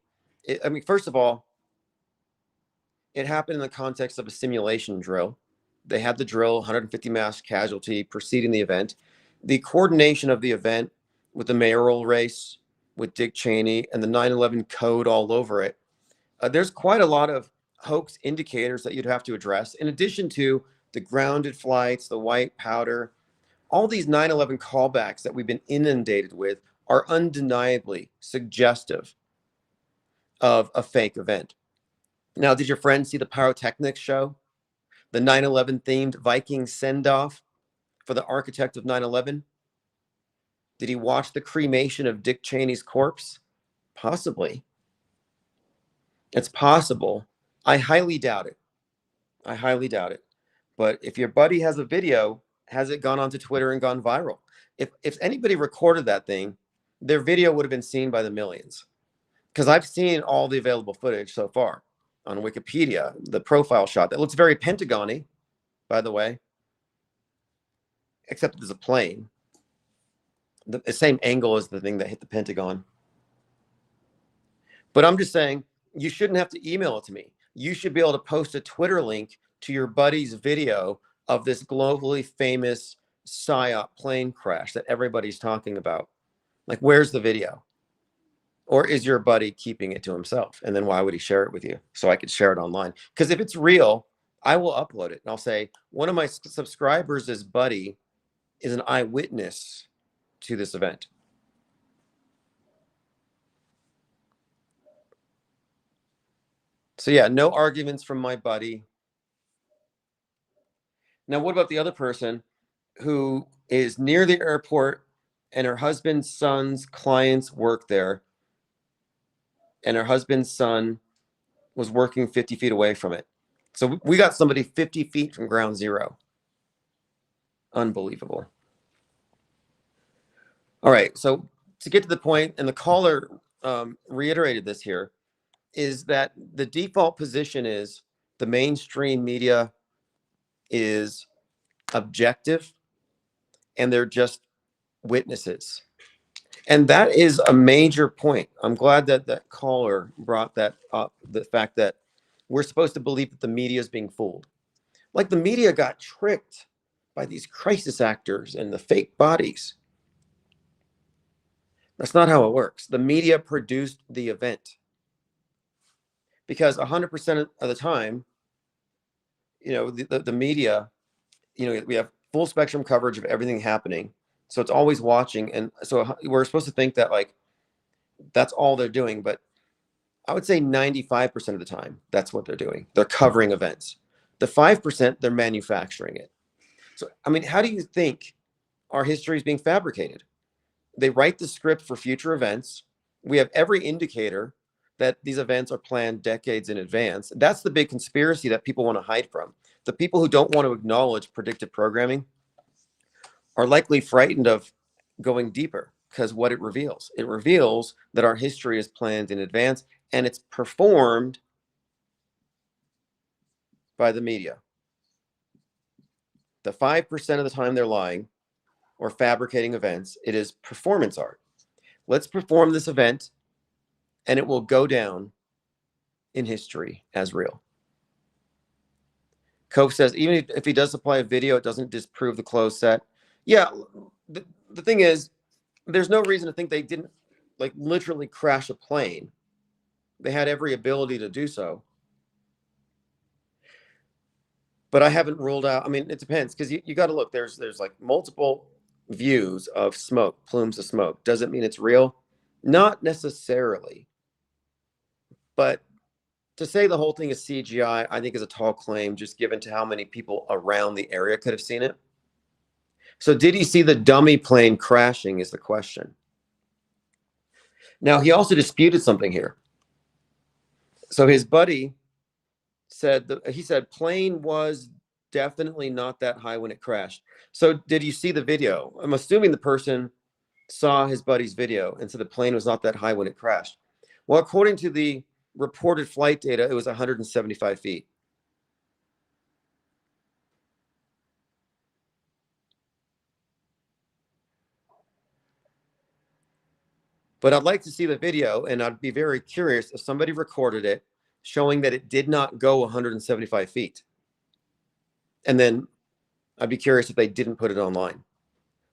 I mean, first of all, it happened in the context of a simulation drill. They had the drill, 150 mass casualty preceding the event. The coordination of the event with the mayoral race, with Dick Cheney, and the 9/11 code all over it, there's quite a lot of hoax indicators that you'd have to address, in addition to the grounded flights, the white powder. All these 9/11 callbacks that we've been inundated with are undeniably suggestive of a fake event. Now, did your friend see the pyrotechnics show? The 9/11 themed Viking send off for the architect of 9/11? Did he watch the cremation of Dick Cheney's corpse? Possibly. It's possible. I highly doubt it. I highly doubt it. But if your buddy has a video, has it gone onto Twitter and gone viral? If anybody recorded that thing, their video would have been seen by the millions. Because I've seen all the available footage so far on Wikipedia, the profile shot that looks very Pentagon-y, by the way, except there's a plane. The same angle as the thing that hit the Pentagon. But I'm just saying, you shouldn't have to email it to me. You should be able to post a Twitter link to your buddy's video of this globally famous PSYOP plane crash that everybody's talking about. Like, where's the video? Or is your buddy keeping it to himself? And then why would he share it with you? So I could share it online. Because if it's real, I will upload it. And I'll say, one of my subscribers' buddy is an eyewitness to this event. So yeah, no arguments from my buddy. Now, what about the other person who is near the airport and her husband's son's clients work there, and her husband's son was working 50 feet away from it? So we got somebody 50 feet from ground zero. Unbelievable. All right, so to get to the point, and the caller reiterated this here, is that the default position is the mainstream media is objective and they're just witnesses. And that is a major point. I'm glad that that caller brought that up, the fact that we're supposed to believe that the media is being fooled. Like the media got tricked by these crisis actors and the fake bodies. That's not how it works. The media produced the event. Because 100% of the time, the media, we have full spectrum coverage of everything happening. So it's always watching. And so we're supposed to think that like, that's all they're doing. But I would say 95% of the time, that's what they're doing. They're covering events. The 5%, they're manufacturing it. So, I mean, how do you think our history is being fabricated? They write the script for future events. We have every indicator that these events are planned decades in advance. That's the big conspiracy that people want to hide from. The people who don't want to acknowledge predictive programming are likely frightened of going deeper, because what it reveals that our history is planned in advance and it's performed by the media. The 5% of the time they're lying or fabricating events, it is performance art. Let's perform this event and it will go down in history as real. Cope says, even if he does supply a video, it doesn't disprove the closed set. Yeah, the thing is, there's no reason to think they didn't like literally crash a plane. They had every ability to do so. But I haven't ruled out, I mean, it depends, because you got to look, there's like multiple views of smoke, plumes of smoke. Does it mean it's real? Not necessarily. But to say the whole thing is CGI, I think is a tall claim, just given to how many people around the area could have seen it. So did he see the dummy plane crashing is the question. Now, he also disputed something here. So his buddy said, he said plane was definitely not that high when it crashed. So did you see the video? I'm assuming the person saw his buddy's video and said the plane was not that high when it crashed. Well, according to the reported flight data, it was 175 feet. But I'd like to see the video, and I'd be very curious if somebody recorded it showing that it did not go 175 feet. And then I'd be curious if they didn't put it online.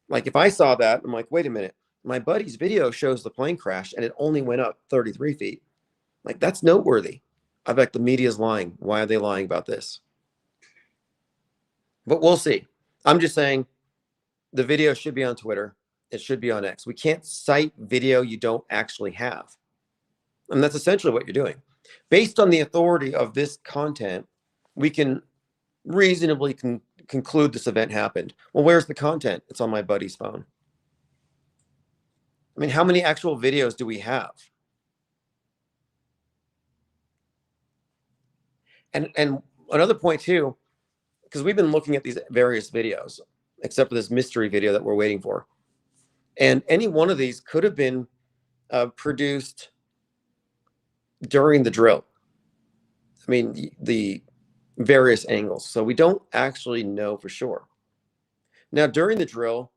Like if I saw that, I'm like, wait a minute, my buddy's video shows the plane crash and it only went up 33 feet. Like that's noteworthy. I bet the media's lying. Why are they lying about this? But we'll see. I'm just saying the video should be on Twitter. It should be on X. We can't cite video you don't actually have. And that's essentially what you're doing. Based on the authority of this content, we can reasonably conclude this event happened. Well, where's the content? It's on my buddy's phone. I mean, how many actual videos do we have? And another point too, because we've been looking at these various videos, except for this mystery video that we're waiting for. And any one of these could have been produced during the drill. I mean, the various angles. So we don't actually know for sure. Now, during the drill,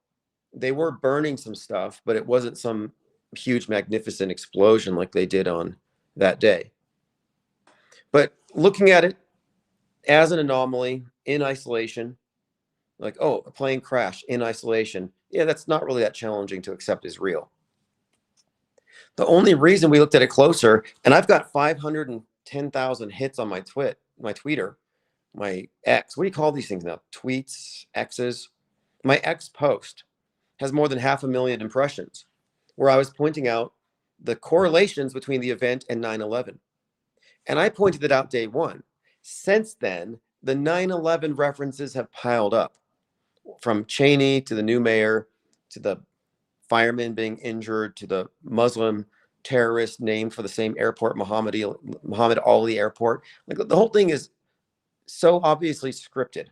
they were burning some stuff, but it wasn't some huge, magnificent explosion like they did on that day. But looking at it as an anomaly in isolation, like, oh, a plane crash in isolation, yeah, that's not really that challenging to accept as real. The only reason we looked at it closer, and I've got 510,000 hits on my Twitter, my X. What do you call these things now? Tweets, X's. My X post has more than 500,000 impressions, where I was pointing out the correlations between the event and 9/11. And I pointed it out day one. Since then, the 9/11 references have piled up, from Cheney to the new mayor to the fireman being injured to the Muslim terrorist named for the same airport, Muhammad Ali Airport. Like the whole thing is so obviously scripted.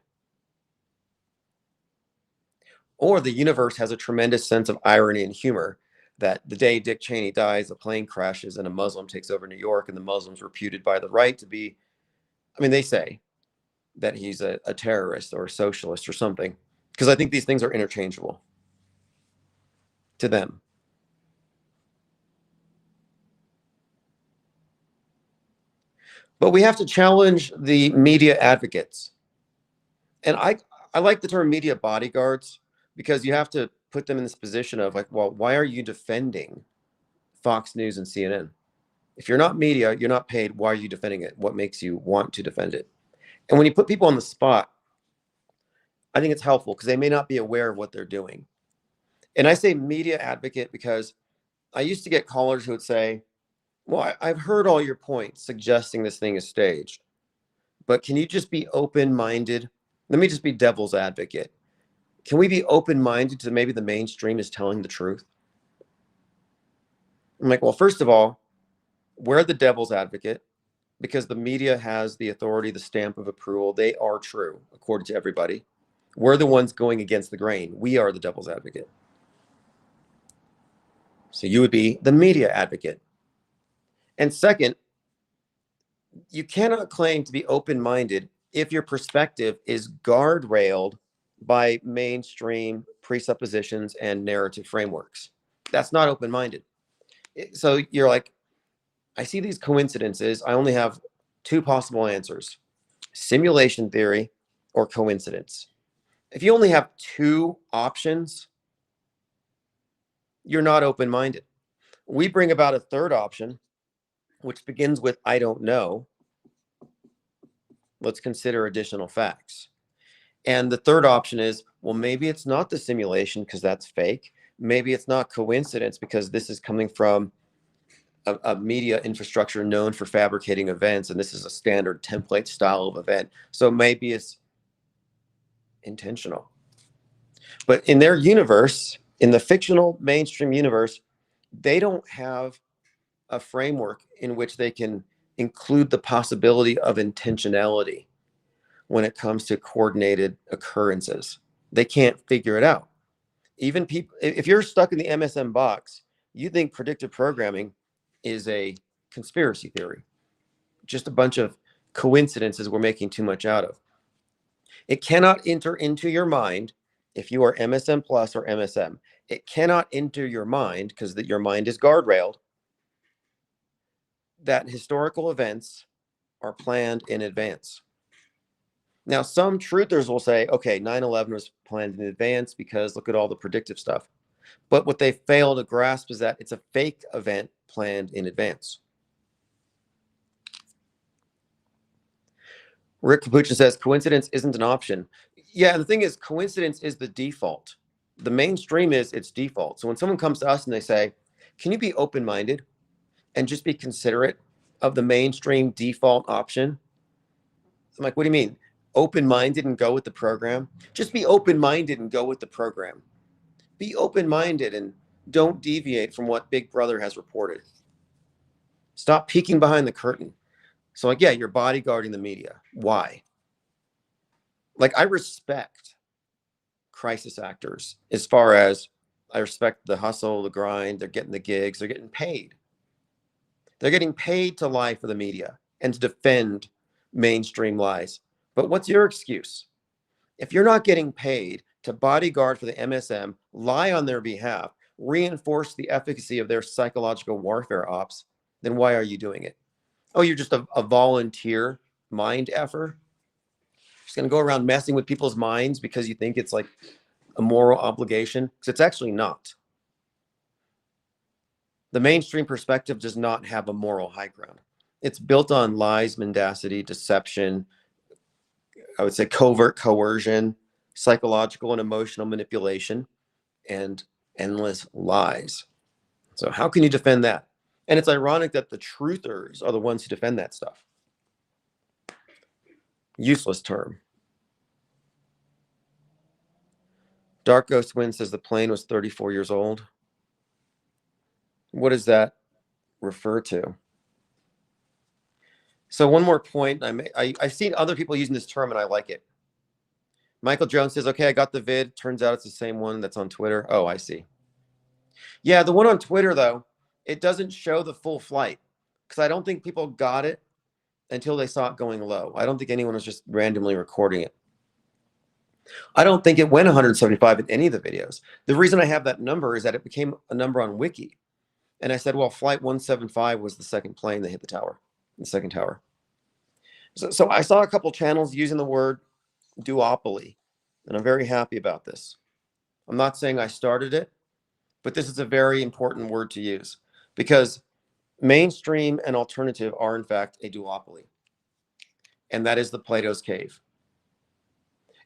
Or the universe has a tremendous sense of irony and humor that the day Dick Cheney dies, a plane crashes and a Muslim takes over New York, and the Muslims reputed by the right to be, I mean, they say that he's a terrorist or a socialist or something, because I think these things are interchangeable to them. But we have to challenge the media advocates. And I like the term media bodyguards, because you have to put them in this position of like, well, why are you defending Fox News and CNN? If you're not media, you're not paid. Why are you defending it? What makes you want to defend it? And when you put people on the spot, I think it's helpful because they may not be aware of what they're doing. And I say media advocate because I used to get callers who would say, well, I've heard all your points suggesting this thing is staged, but can you just be open-minded? Let me just be devil's advocate. Can we be open-minded to maybe the mainstream is telling the truth? I'm like, well, first of all, we're the devil's advocate because the media has the authority, the stamp of approval. They are true, according to everybody. We're the ones going against the grain. We are the devil's advocate. So you would be the media advocate. And second, you cannot claim to be open-minded if your perspective is guardrailed by mainstream presuppositions and narrative frameworks. That's not open-minded. So you're like, I see these coincidences. I only have two possible answers: simulation theory or coincidence. If you only have two options, you're not open-minded. We bring about a third option, which begins with I don't know. Let's consider additional facts. And the third option is, well, maybe it's not the simulation because that's fake. Maybe it's not coincidence because this is coming from a media infrastructure known for fabricating events, and this is a standard template style of event. So maybe it's intentional. But in their universe, in the fictional mainstream universe, they don't have a framework in which they can include the possibility of intentionality when it comes to coordinated occurrences. They can't figure it out. Even people, if you're stuck in the MSM box, you think predictive programming is a conspiracy theory, just a bunch of coincidences we're making too much out of. It cannot enter into your mind if you are MSM plus or MSM. it cannot enter your mind, because your mind is guardrailed, that historical events are planned in advance. Now, some truthers will say, okay, 9/11 was planned in advance because look at all the predictive stuff. But what they fail to grasp is that it's a fake event planned in advance. Rick Capuchin says coincidence isn't an option. Yeah, the thing is, coincidence is the default. The mainstream is its default. So when someone comes to us and they say, can you be open-minded and just be considerate of the mainstream default option? I'm like, what do you mean? Open-minded and go with the program? Just be open-minded and go with the program. Be open-minded and don't deviate from what Big Brother has reported. Stop peeking behind the curtain. So like, yeah, you're bodyguarding the media. Why? Like, I respect crisis actors as far as I respect the hustle, the grind, they're getting the gigs, they're getting paid. They're getting paid to lie for the media and to defend mainstream lies. But what's your excuse? If you're not getting paid to bodyguard for the MSM, lie on their behalf, reinforce the efficacy of their psychological warfare ops, then why are you doing it? Oh, you're just a volunteer mind effer? Just going to go around messing with people's minds because you think it's like a moral obligation? Because it's actually not. The mainstream perspective does not have a moral high ground. It's built on lies, mendacity, deception, I would say covert coercion, psychological and emotional manipulation, and endless lies. So how can you defend that? And it's ironic that the truthers are the ones who defend that stuff. Useless term. Dark Ghost Wind says the plane was 34 years old. What does that refer to? So one more point. I've seen other people using this term and I like it. Michael Jones says, okay, I got the vid. Turns out it's the same one that's on Twitter. Oh, I see. Yeah, the one on Twitter, though, it doesn't show the full flight because I don't think people got it until they saw it going low. I don't think anyone was just randomly recording it. I don't think it went 175 in any of the videos. The reason I have that number is that it became a number on Wiki. And I said, well, flight 175 was the second plane that hit the tower, the second tower. So I saw a couple channels using the word duopoly, and I'm very happy about this. I'm not saying I started it, but this is a very important word to use because mainstream and alternative are, in fact, a duopoly. And that is the Plato's Cave.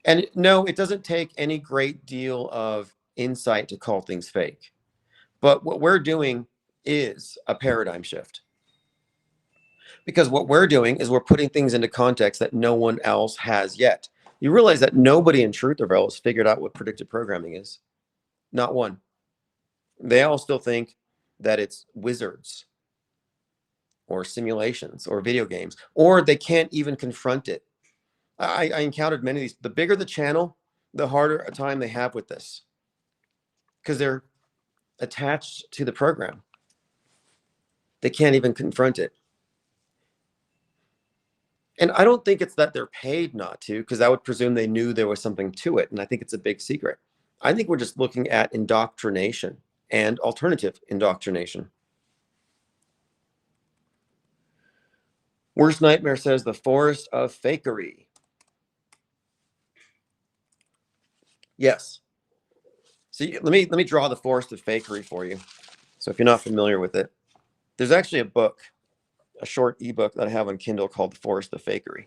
And no, it doesn't take any great deal of insight to call things fake. But what we're doing is a paradigm shift. Because what we're doing is we're putting things into context that no one else has yet. You realize that nobody in Trutherville has figured out what predictive programming is. Not one. They all still think that it's wizards or simulations or video games, or they can't even confront it. I encountered many of these. The bigger the channel, the harder a time they have with this because they're attached to the program. They can't even confront it. And I don't think it's that they're paid not to, because I would presume they knew there was something to it. And I think it's a big secret. I think we're just looking at indoctrination and alternative indoctrination. Worst Nightmare says the forest of fakery. Yes. See, let me draw the forest of fakery for you. So if you're not familiar with it, there's actually a book, a short ebook that I have on Kindle called The Forest of Fakery.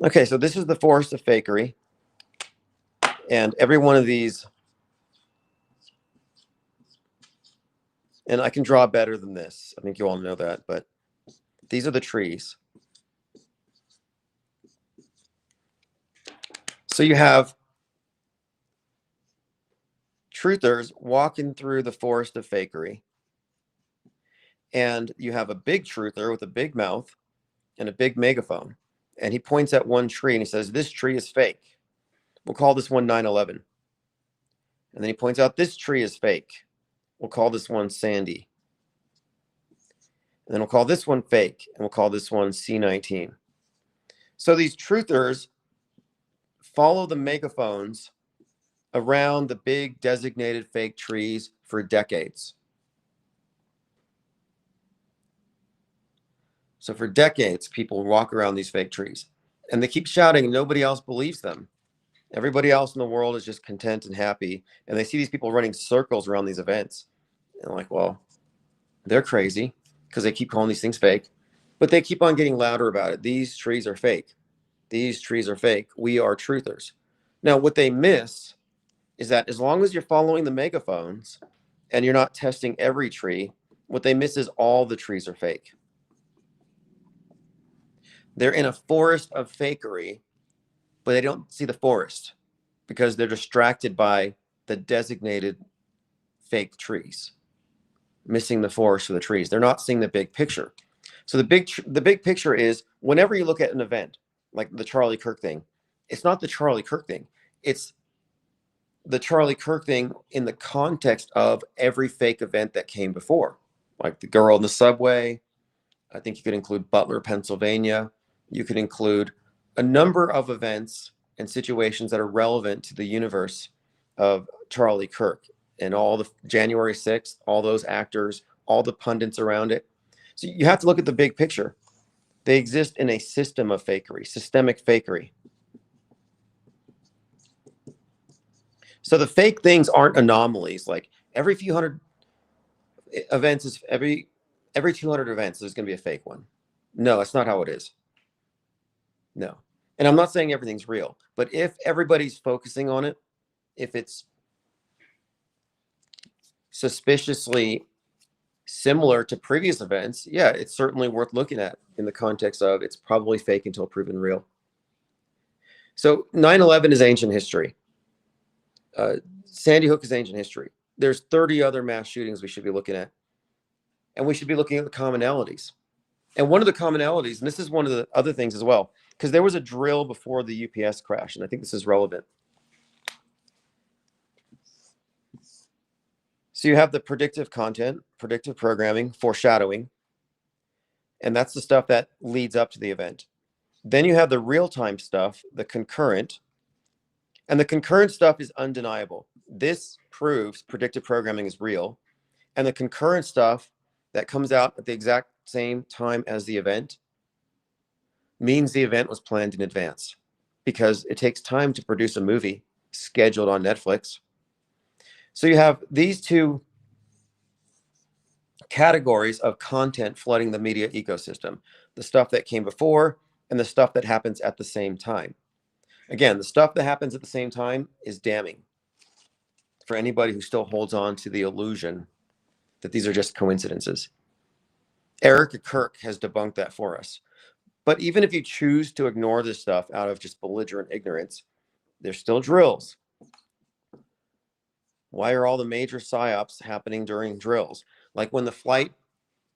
Okay, so this is the forest of fakery. And every one of these, and I can draw better than this. I think you all know that, but these are the trees. So you have truthers walking through the forest of fakery. And you have a big truther with a big mouth and a big megaphone. And he points at one tree and he says, this tree is fake. We'll call this one 9/11. And then he points out this tree is fake. We'll call this one Sandy. And then we'll call this one fake. And we'll call this one C19. So these truthers follow the megaphones around the big designated fake trees for decades. So for decades, people walk around these fake trees and they keep shouting and nobody else believes them. Everybody else in the world is just content and happy. And they see these people running circles around these events. And like, well, they're crazy because they keep calling these things fake, but they keep on getting louder about it. These trees are fake. These trees are fake. We are truthers. Now, what they miss is that as long as you're following the megaphones and you're not testing every tree, what they miss is all the trees are fake. They're in a forest of fakery, but they don't see the forest because they're distracted by the designated fake trees, missing the forest for the trees. They're not seeing the big picture. So the big picture is whenever you look at an event like the Charlie Kirk thing, it's not the Charlie Kirk thing. It's the Charlie Kirk thing in the context of every fake event that came before, like the girl in the subway. I think you could include Butler, Pennsylvania. You could include a number of events and situations that are relevant to the universe of Charlie Kirk and all the January 6th, all those actors, all the pundits around it. So you have to look at the big picture. They exist in a system of fakery, systemic fakery. So the fake things aren't anomalies. Like every few hundred events is every 200 events there's going to be a fake one. No, that's not how it is. No. And I'm not saying everything's real, but if everybody's focusing on it, if it's suspiciously similar to previous events, yeah, it's certainly worth looking at in the context of it's probably fake until proven real. So 9/11 is ancient history. Sandy Hook is ancient history. There's 30 other mass shootings we should be looking at. And we should be looking at the commonalities. And one of the commonalities, and this is one of the other things as well, because there was a drill before the UPS crash, and I think this is relevant. So you have the predictive content, predictive programming, foreshadowing, and that's the stuff that leads up to the event. Then you have the real-time stuff, the concurrent, and the concurrent stuff is undeniable. This proves predictive programming is real, and the concurrent stuff that comes out at the exact same time as the event means the event was planned in advance, because it takes time to produce a movie scheduled on Netflix. So you have these two categories of content flooding the media ecosystem, the stuff that came before and the stuff that happens at the same time. Again, the stuff that happens at the same time is damning for anybody who still holds on to the illusion that these are just coincidences. Erica Kirk has debunked that for us. But even if you choose to ignore this stuff out of just belligerent ignorance, there's still drills. Why are all the major psyops happening during drills? Like when the flight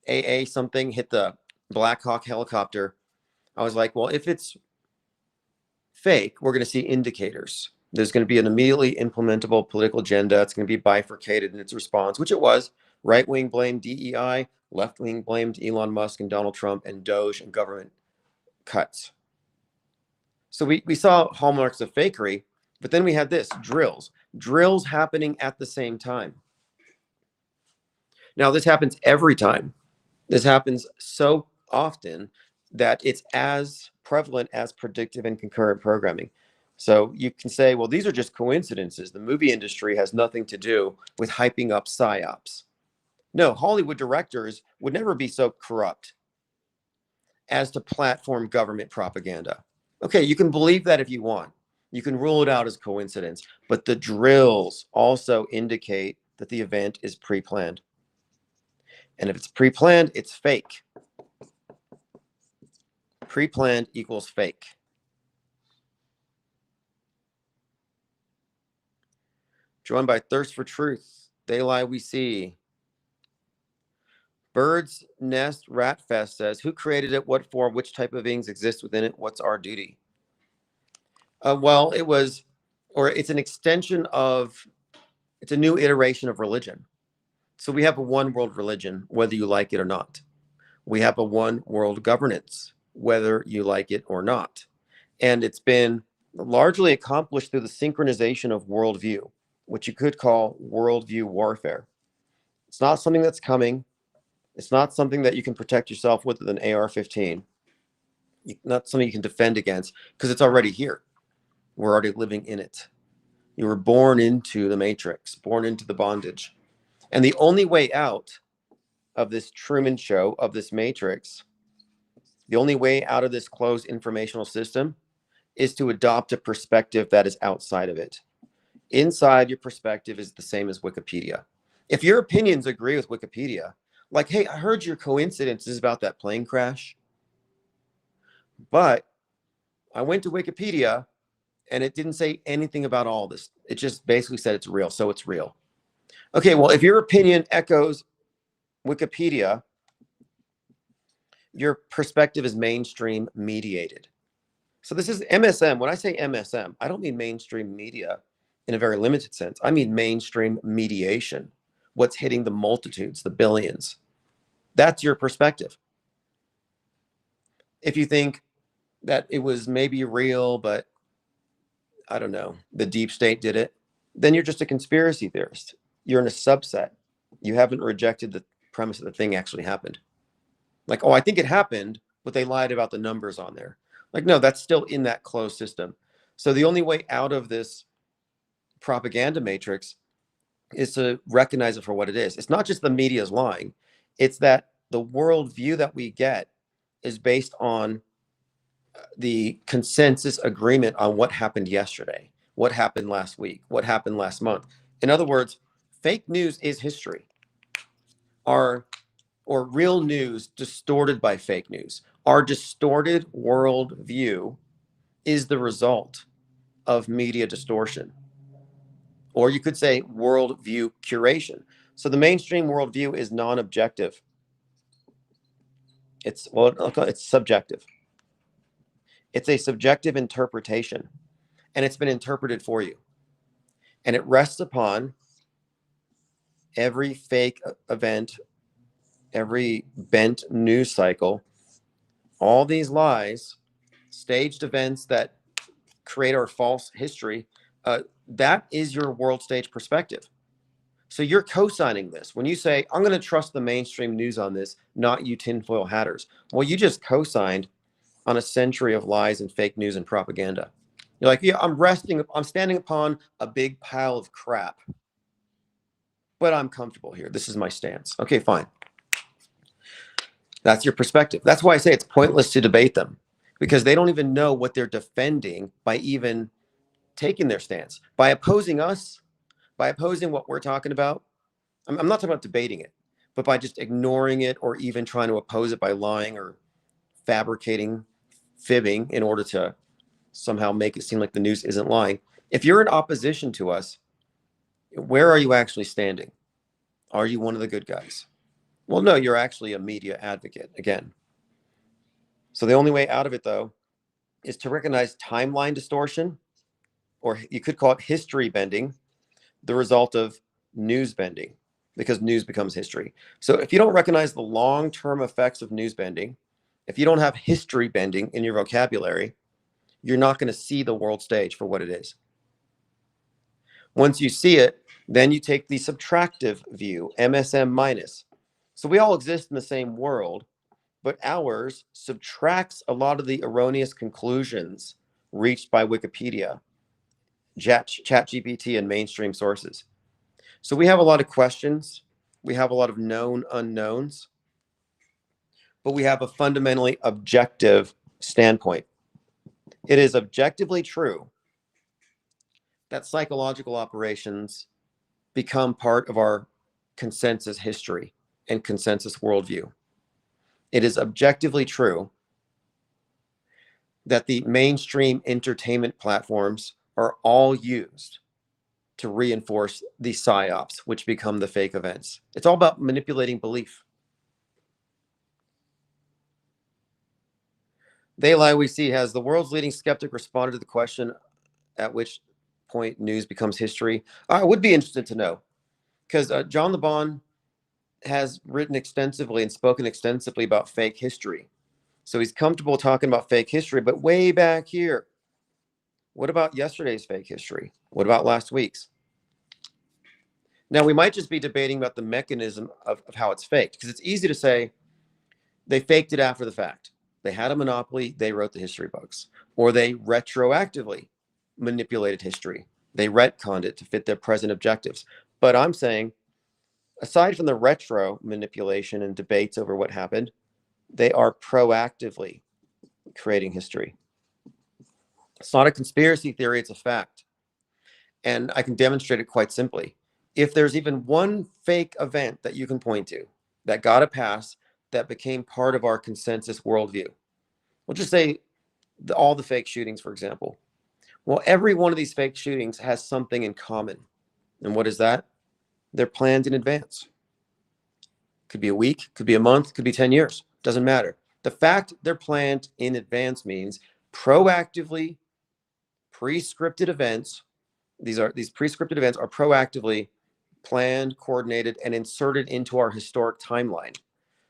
AA something hit the Black Hawk helicopter, I was like, well, if it's fake, we're going to see indicators. There's going to be an immediately implementable political agenda. It's going to be bifurcated in its response, which it was. Right wing blamed DEI, left wing blamed Elon Musk and Donald Trump and Doge and government cuts. So we saw hallmarks of fakery, but then we had this drills happening at the same time. Now, this happens every time. This happens so often that it's as prevalent as predictive and concurrent programming. So you can say, well, these are just coincidences. The movie industry has nothing to do with hyping up psyops. No, Hollywood directors would never be so corrupt as to platform government propaganda. Okay, you can believe that if you want. You can rule it out as coincidence, but the drills also indicate that the event is pre-planned. And if it's pre-planned, it's fake. Pre-planned equals fake. Joined by Thirst for Truth, They Lie We See. Bird's Nest Rat Fest says, who created it, what for, which type of beings exist within it, what's our duty? Well, it's an extension of, it's a new iteration of religion. So we have a one world religion, whether you like it or not. We have a one world governance, whether you like it or not. And it's been largely accomplished through the synchronization of worldview, which you could call worldview warfare. It's not something that's coming. It's not something that you can protect yourself with an AR-15. Not something you can defend against because it's already here. We're already living in it. You were born into the matrix, born into the bondage. And the only way out of this Truman Show, of this matrix, the only way out of this closed informational system is to adopt a perspective that is outside of it. Inside your perspective is the same as Wikipedia. If your opinions agree with Wikipedia, like, hey, I heard your coincidence is about that plane crash, but I went to Wikipedia and it didn't say anything about all this. It just basically said it's real, so it's real. Okay, well, if your opinion echoes Wikipedia, your perspective is mainstream mediated. So this is MSM. When I say MSM, I don't mean mainstream media in a very limited sense. I mean mainstream mediation. What's hitting the multitudes, the billions. That's your perspective. If you think that it was maybe real, but I don't know, the deep state did it, then you're just a conspiracy theorist. You're in a subset. You haven't rejected the premise that the thing actually happened. Like, oh, I think it happened, but they lied about the numbers on there. Like, no, that's still in that closed system. So the only way out of this propaganda matrix is to recognize it for what it is. It's not just the media's lying. It's that the worldview that we get is based on the consensus agreement on what happened yesterday, what happened last week, what happened last month. In other words, fake news is history. Our or real news distorted by fake news. Our distorted worldview is the result of media distortion. Or you could say worldview curation. So the mainstream worldview is non-objective. It's subjective. It's a subjective interpretation, and it's been interpreted for you. And it rests upon every fake event, every bent news cycle, all these lies, staged events that create our false history. That is your world stage perspective. So you're co-signing this. When you say, I'm going to trust the mainstream news on this, not you tinfoil hatters. Well, you just co-signed on a century of lies and fake news and propaganda. You're like, yeah, I'm standing upon a big pile of crap, but I'm comfortable here. This is my stance. Okay, fine. That's your perspective. That's why I say it's pointless to debate them, because they don't even know what they're defending by even taking their stance. By opposing us, by opposing what we're talking about, I'm not talking about debating it, but by just ignoring it or even trying to oppose it by lying or fabricating, fibbing in order to somehow make it seem like the news isn't lying. If you're in opposition to us, where are you actually standing? Are you one of the good guys? Well, no, you're actually a media advocate again. So the only way out of it, though, is to recognize timeline distortion, or you could call it history bending, the result of news bending, because news becomes history. So if you don't recognize the long-term effects of news bending, if you don't have history bending in your vocabulary, you're not going to see the world stage for what it is. Once you see it, then you take the subtractive view, MSM minus. So we all exist in the same world, but ours subtracts a lot of the erroneous conclusions reached by Wikipedia, ChatGPT, and mainstream sources. So we have a lot of questions. We have a lot of known unknowns, but we have a fundamentally objective standpoint. It is objectively true that psychological operations become part of our consensus history and consensus worldview. It is objectively true that the mainstream entertainment platforms are all used to reinforce the psyops, which become the fake events. It's all about manipulating belief. They Lie We See has the world's leading skeptic responded to the question at which point news becomes history. I would be interested to know, because John LeBon has written extensively and spoken extensively about fake history. So he's comfortable talking about fake history, but way back here, What about yesterday's fake history? What about last week's? Now, we might just be debating about the mechanism of how it's faked, because it's easy to say they faked it after the fact. They had a monopoly, they wrote the history books, or they retroactively manipulated history. They retconned it to fit their present objectives. But I'm saying, aside from the retro manipulation and debates over what happened, they are proactively creating history. It's not a conspiracy theory, it's a fact. And I can demonstrate it quite simply. If there's even one fake event that you can point to that got a pass that became part of our consensus worldview, we'll just say all the fake shootings, for example. Well, every one of these fake shootings has something in common. And what is that? They're planned in advance. Could be a week, could be a month, could be 10 years. Doesn't matter. The fact they're planned in advance means proactively pre-scripted events. These pre-scripted events are proactively planned, coordinated, and inserted into our historic timeline.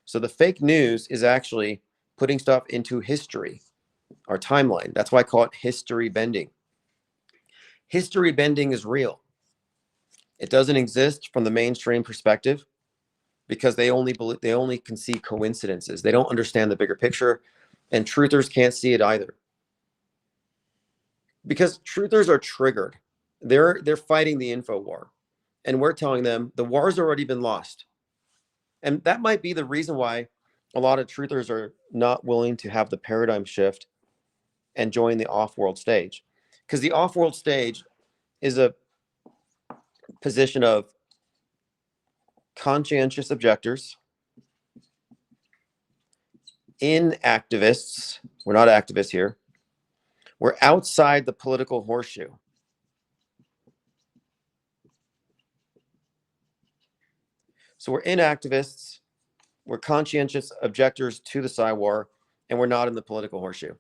So the fake news is actually putting stuff into history, our timeline. That's why I call it history bending. History bending is real. It doesn't exist from the mainstream perspective because they only can see coincidences. They don't understand the bigger picture, and truthers can't see it either. Because truthers are triggered. They're fighting the info war, and we're telling them the war's already been lost. And that might be the reason why a lot of truthers are not willing to have the paradigm shift and join the off-world stage. Because the off-world stage is a position of conscientious objectors, inactivists. We're not activists here. We're outside the political horseshoe. So we're inactivists, we're conscientious objectors to the Psy War, and we're not in the political horseshoe.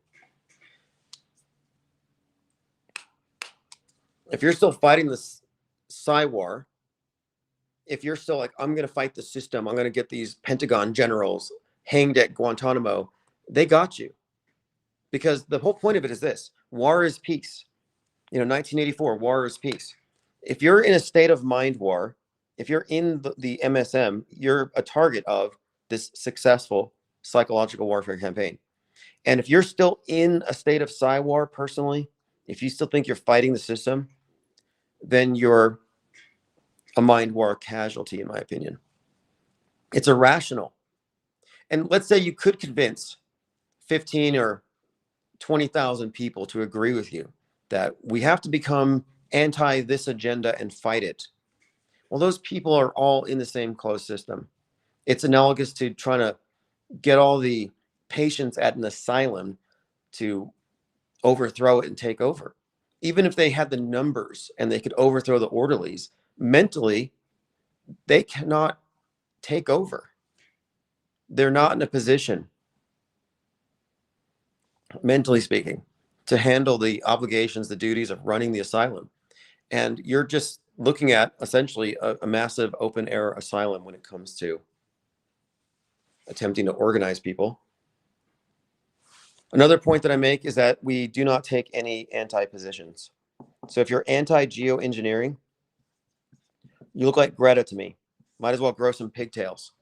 If you're still fighting this Psy War, if you're still like, I'm going to fight the system, I'm going to get these Pentagon generals hanged at Guantanamo, they got you. Because the whole point of it is this: war is peace. 1984, war is peace. If you're in a state of mind war, if you're in the MSM, you're a target of this successful psychological warfare campaign. And if you're still in a state of Psy war personally, if you still think you're fighting the system, then you're a mind war casualty, in my opinion. It's irrational. And let's say you could convince 15 or 20,000 people to agree with you that we have to become anti this agenda and fight it. Well, those people are all in the same closed system. It's analogous to trying to get all the patients at an asylum to overthrow it and take over. Even if they had the numbers and they could overthrow the orderlies, mentally, they cannot take over. They're not in a position, mentally speaking, to handle the obligations, the duties of running the asylum. And you're just looking at essentially a massive open air asylum when it comes to attempting to organize people. Another point that I make is that we do not take any anti-positions. So if you're anti-geoengineering, you look like Greta to me. Might as well grow some pigtails.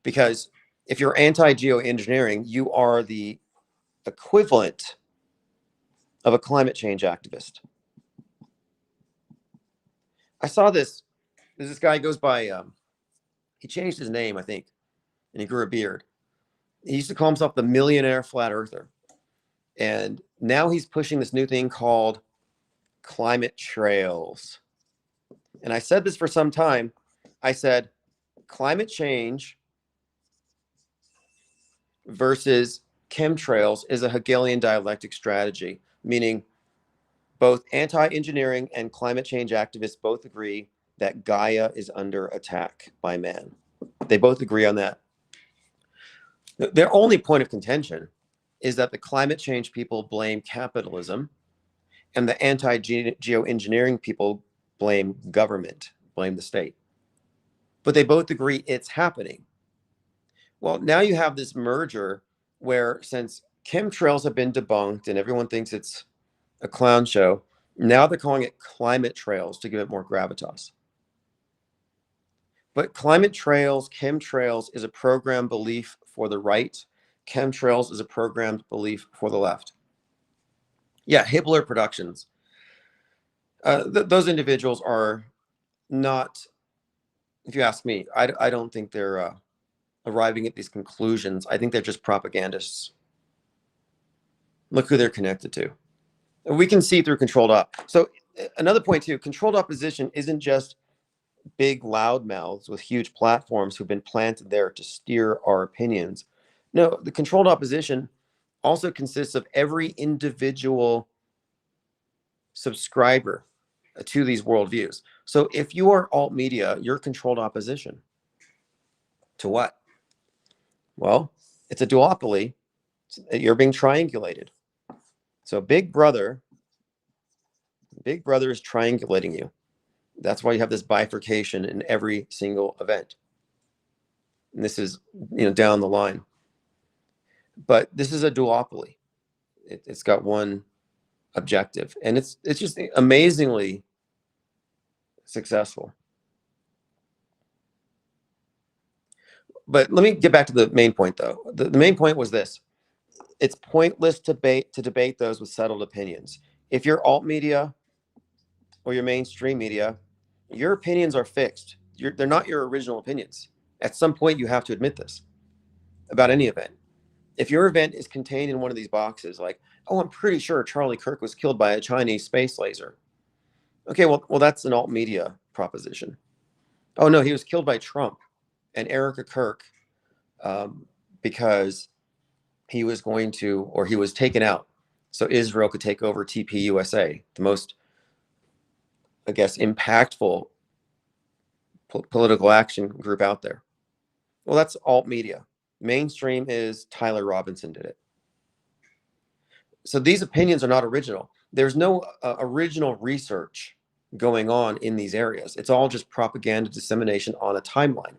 Because if you're anti-geoengineering, you are the equivalent of a climate change activist. I saw this. There's this guy goes by, he changed his name, I think, and he grew a beard. He used to call himself the millionaire flat earther. And now he's pushing this new thing called climate trails. And I said this for some time. I said, climate change versus chemtrails is a Hegelian dialectic strategy, meaning both anti-engineering and climate change activists both agree that Gaia is under attack by man. They both agree on that. Their only point of contention is that the climate change people blame capitalism and the anti-geoengineering people blame government, blame the state. But they both agree it's happening. Well, now you have this merger where, since Chemtrails have been debunked and everyone thinks it's a clown show. Now they're calling it climate trails to give it more gravitas. But climate trails, chemtrails is a programmed belief for the right. Chemtrails is a programmed belief for the left. Yeah, Hibbler Productions. Those individuals are not, if you ask me, I don't think they're arriving at these conclusions. I think they're just propagandists. Look who they're connected to. We can see through controlled op. So another point too, controlled opposition isn't just big loudmouths with huge platforms who've been planted there to steer our opinions. No, the controlled opposition also consists of every individual subscriber to these worldviews. So if you are alt media, you're controlled opposition. To what? Well, it's a duopoly. You're being triangulated. So Big Brother is triangulating you. That's why you have this bifurcation in every single event. And this is, down the line. But this is a duopoly. It's got one objective, and it's just amazingly successful. But let me get back to the main point, though. The main point was this: it's pointless to debate those with settled opinions. If you're alt media or your mainstream media, your opinions are fixed. They're not your original opinions. At some point, you have to admit this about any event. If your event is contained in one of these boxes, like, oh, I'm pretty sure Charlie Kirk was killed by a Chinese space laser. Okay, well, that's an alt media proposition. Oh no, he was killed by Trump and Erica Kirk because he was taken out so Israel could take over TPUSA, the most, I guess, impactful political action group out there. Well, that's alt media. Mainstream is Tyler Robinson did it. So these opinions are not original. There's no original research going on in these areas. It's all just propaganda dissemination on a timeline.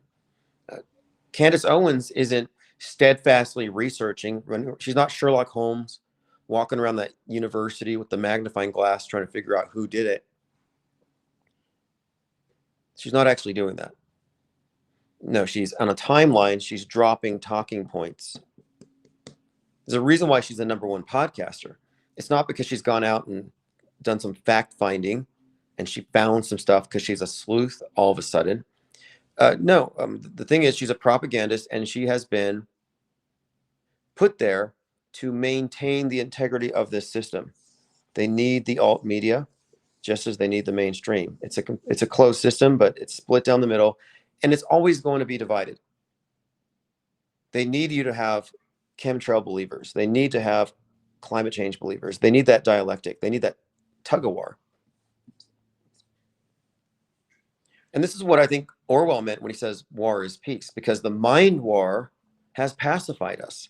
Candace Owens isn't steadfastly researching. She's not Sherlock Holmes walking around that university with the magnifying glass trying to figure out who did it. She's not actually doing that. No, she's on a timeline. She's dropping talking points. There's a reason why she's the #1 podcaster. It's not because she's gone out and done some fact finding and she found some stuff because she's a sleuth all of a sudden. No, the thing is, she's a propagandist and she has been put there to maintain the integrity of this system. They need the alt media just as they need the mainstream. It's a closed system, but it's split down the middle, and it's always going to be divided. They need you to have chemtrail believers. They need to have climate change believers. They need that dialectic. They need that tug of war. And this is what I think Orwell meant when he says war is peace, because the mind war has pacified us.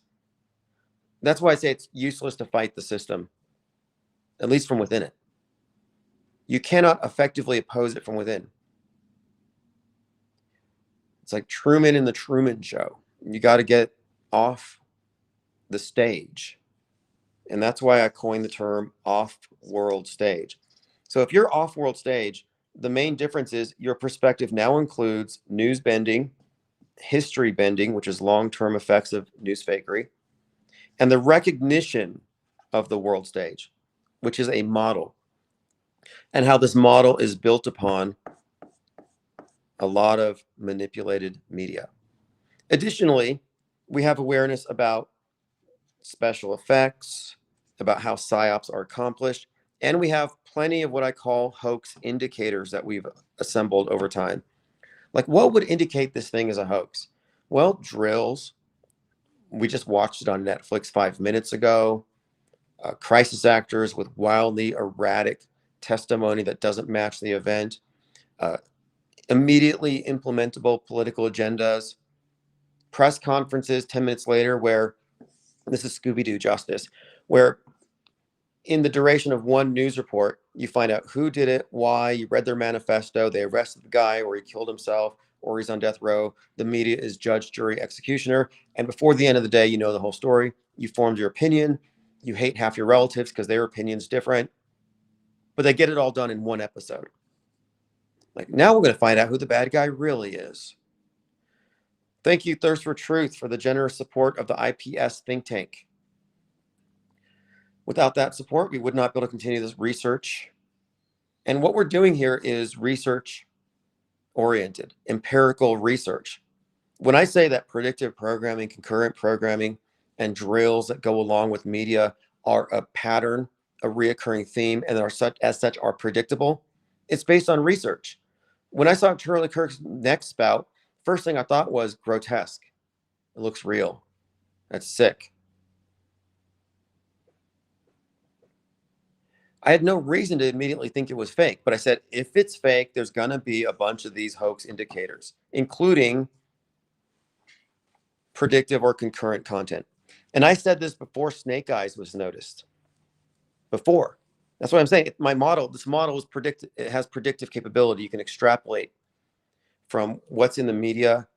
That's why I say it's useless to fight the system, at least from within it. You cannot effectively oppose it from within. It's like Truman in the Truman Show. You got to get off the stage. And that's why I coined the term off-world stage. So if you're off-world stage, the main difference is your perspective now includes news bending, history bending, which is long-term effects of news fakery, and the recognition of the world stage, which is a model, and how this model is built upon a lot of manipulated media. Additionally, we have awareness about special effects, about how psyops are accomplished, and we have plenty of what I call hoax indicators that we've assembled over time. Like, what would indicate this thing is a hoax? Well, drills. We just watched it on Netflix 5 minutes ago. Crisis actors with wildly erratic testimony that doesn't match the event. Immediately implementable political agendas. Press conferences 10 minutes later where this is Scooby-Doo justice, where in the duration of one news report, you find out who did it, why, you read their manifesto, they arrested the guy or he killed himself, or he's on death row. The media is judge, jury, executioner. And before the end of the day, you know the whole story. You formed your opinion. You hate half your relatives because their opinion's different. But they get it all done in one episode. Like, now we're going to find out who the bad guy really is. Thank you, Thirst for Truth, for the generous support of the IPS think tank. Without that support, we would not be able to continue this research. And what we're doing here is research oriented, empirical research. When I say that predictive programming, concurrent programming, and drills that go along with media are a pattern, a reoccurring theme, and are such as such are predictable, it's based on research. When I saw Charlie Kirk's neck spout, first thing I thought was grotesque. It looks real. That's sick. I had no reason to immediately think it was fake, but I said, if it's fake, there's going to be a bunch of these hoax indicators, including predictive or concurrent content. And I said this before Snake Eyes was noticed. Before. That's what I'm saying. My model, this model is predictive. It has predictive capability. You can extrapolate from what's in the media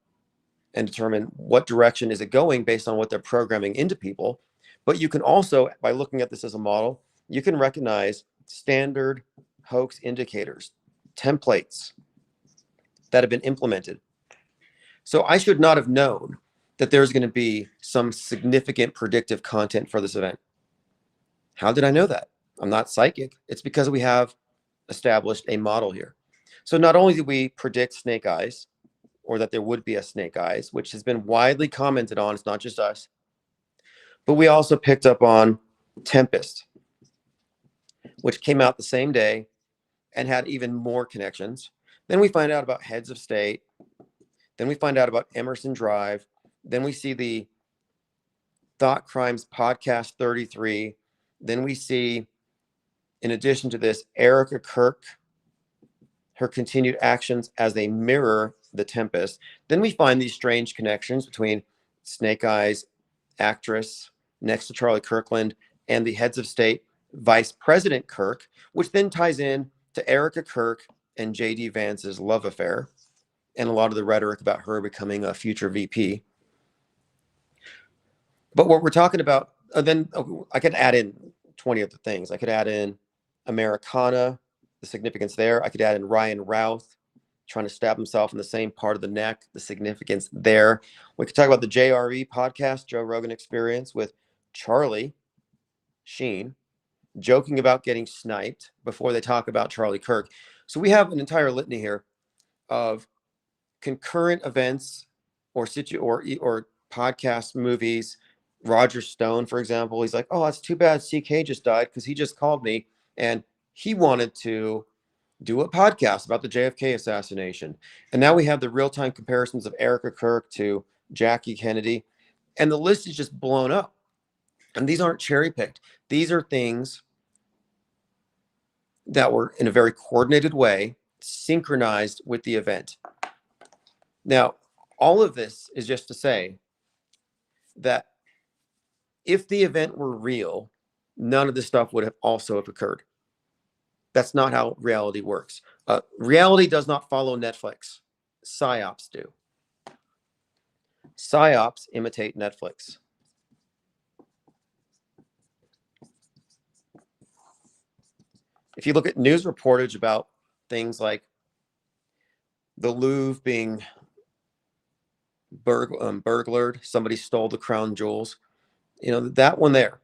and determine what direction is it going based on what they're programming into people. But you can also, by looking at this as a model, you can recognize standard hoax indicators, templates that have been implemented. So I should not have known that there's going to be some significant predictive content for this event. How did I know that? I'm not psychic. It's because we have established a model here. So not only did we predict Snake Eyes, or that there would be a Snake Eyes, which has been widely commented on, it's not just us, but we also picked up on Tempest, which came out the same day and had even more connections. Then we find out about Heads of State. Then we find out about Emerson Drive. Then we see the Thought Crimes Podcast 33. Then we see, in addition to this, Erica Kirk, her continued actions as they mirror the Tempest. Then we find these strange connections between Snake Eyes, actress, next to Charlie Kirkland, and the Heads of State, Vice President Kirk, which then ties in to Erica Kirk and J.D. Vance's love affair, and a lot of the rhetoric about her becoming a future VP. But what we're talking about, then I could add in 20 other things. I could add in Americana, the significance there. I could add in Ryan Routh trying to stab himself in the same part of the neck, the significance there. We could talk about the JRE podcast, Joe Rogan Experience, with Charlie Sheen joking about getting sniped before they talk about Charlie Kirk. So we have an entire litany here of concurrent events or podcast movies. Roger Stone, for example, he's like, oh, it's too bad CK just died because he just called me and he wanted to do a podcast about the JFK assassination. And now we have the real-time comparisons of Erica Kirk to Jackie Kennedy. And the list is just blown up. And these aren't cherry-picked. These are things that were in a very coordinated way, synchronized with the event. Now, all of this is just to say that if the event were real, none of this stuff would have also have occurred. That's not how reality works. Reality does not follow Netflix. PSYOPs do. PSYOPs imitate Netflix. If you look at news reportage about things like the Louvre being burglared, somebody stole the crown jewels, you know, that one there,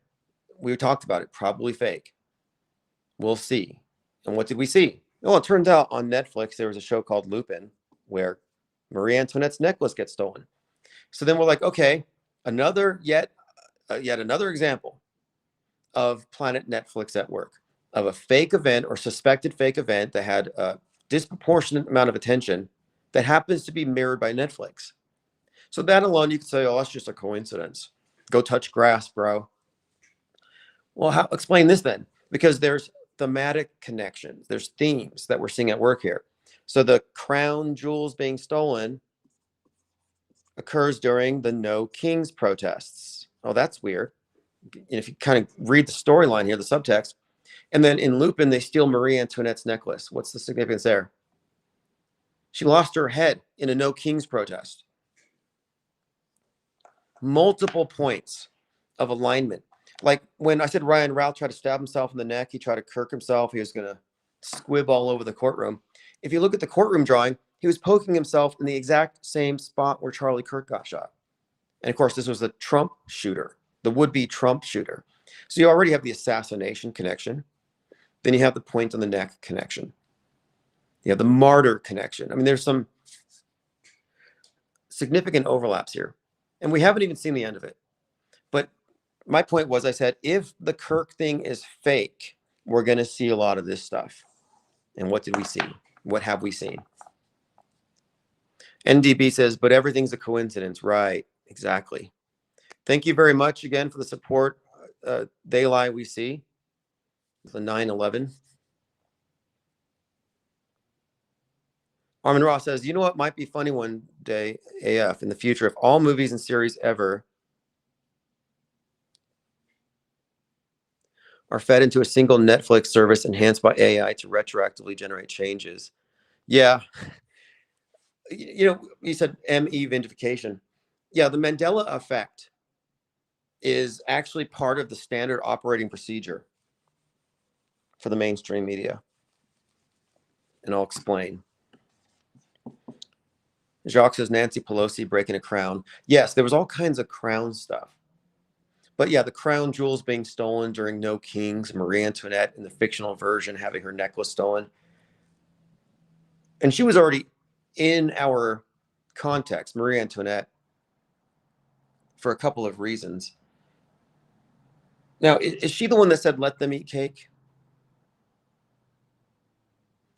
we talked about it, probably fake. We'll see. And what did we see? Well, it turns out on Netflix, there was a show called Lupin where Marie Antoinette's necklace gets stolen. So then we're like, okay, yet another example of Planet Netflix at work, of a fake event or suspected fake event that had a disproportionate amount of attention that happens to be mirrored by Netflix. So that alone, you could say, oh, that's just a coincidence. Go touch grass, bro. Well, explain this then? Because there's thematic connections. There's themes that we're seeing at work here. So the crown jewels being stolen occurs during the No Kings protests. Oh, that's weird. And if you kind of read the storyline here, the subtext, and then in Lupin, they steal Marie Antoinette's necklace. What's the significance there? She lost her head in a No Kings protest. Multiple points of alignment. Like when I said Ryan Ralph tried to stab himself in the neck, he tried to Kirk himself, he was going to squib all over the courtroom. If you look at the courtroom drawing, he was poking himself in the exact same spot where Charlie Kirk got shot. And of course, this was the Trump shooter, the would-be Trump shooter. So you already have the assassination connection. Then you have the point on the neck connection. You have the martyr connection. I mean, there's some significant overlaps here. And we haven't even seen the end of it. But my point was, I said, if the Kirk thing is fake, we're going to see a lot of this stuff. And what did we see? What have we seen? NDB says, but everything's a coincidence. Right, exactly. Thank you very much again for the support. They lie, we see. The 9/11. Armin Ross says, you know what might be funny one day, AF, in the future, if all movies and series ever are fed into a single Netflix service enhanced by AI to retroactively generate changes. Yeah. You know, you said ME vindication. Yeah, the Mandela effect is actually part of the standard operating procedure for the mainstream media. And I'll explain. Jacques says Nancy Pelosi breaking a crown. Yes, there was all kinds of crown stuff. But yeah, the crown jewels being stolen during No Kings, Marie Antoinette in the fictional version having her necklace stolen. And she was already in our context, Marie Antoinette, for a couple of reasons. Now, is she the one that said, let them eat cake?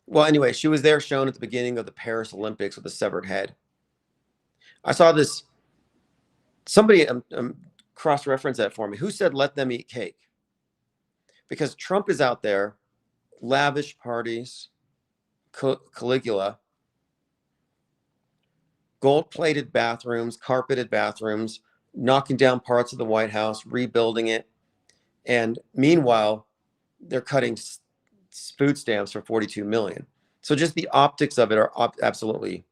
Well, anyway, she was there shown at the beginning of the Paris Olympics with a severed head. I saw this, somebody cross-reference that for me. Who said, let them eat cake? Because Trump is out there, lavish parties, Caligula, gold-plated bathrooms, carpeted bathrooms, knocking down parts of the White House, rebuilding it. And meanwhile, they're cutting food stamps for 42 million. So just the optics of it are absolutely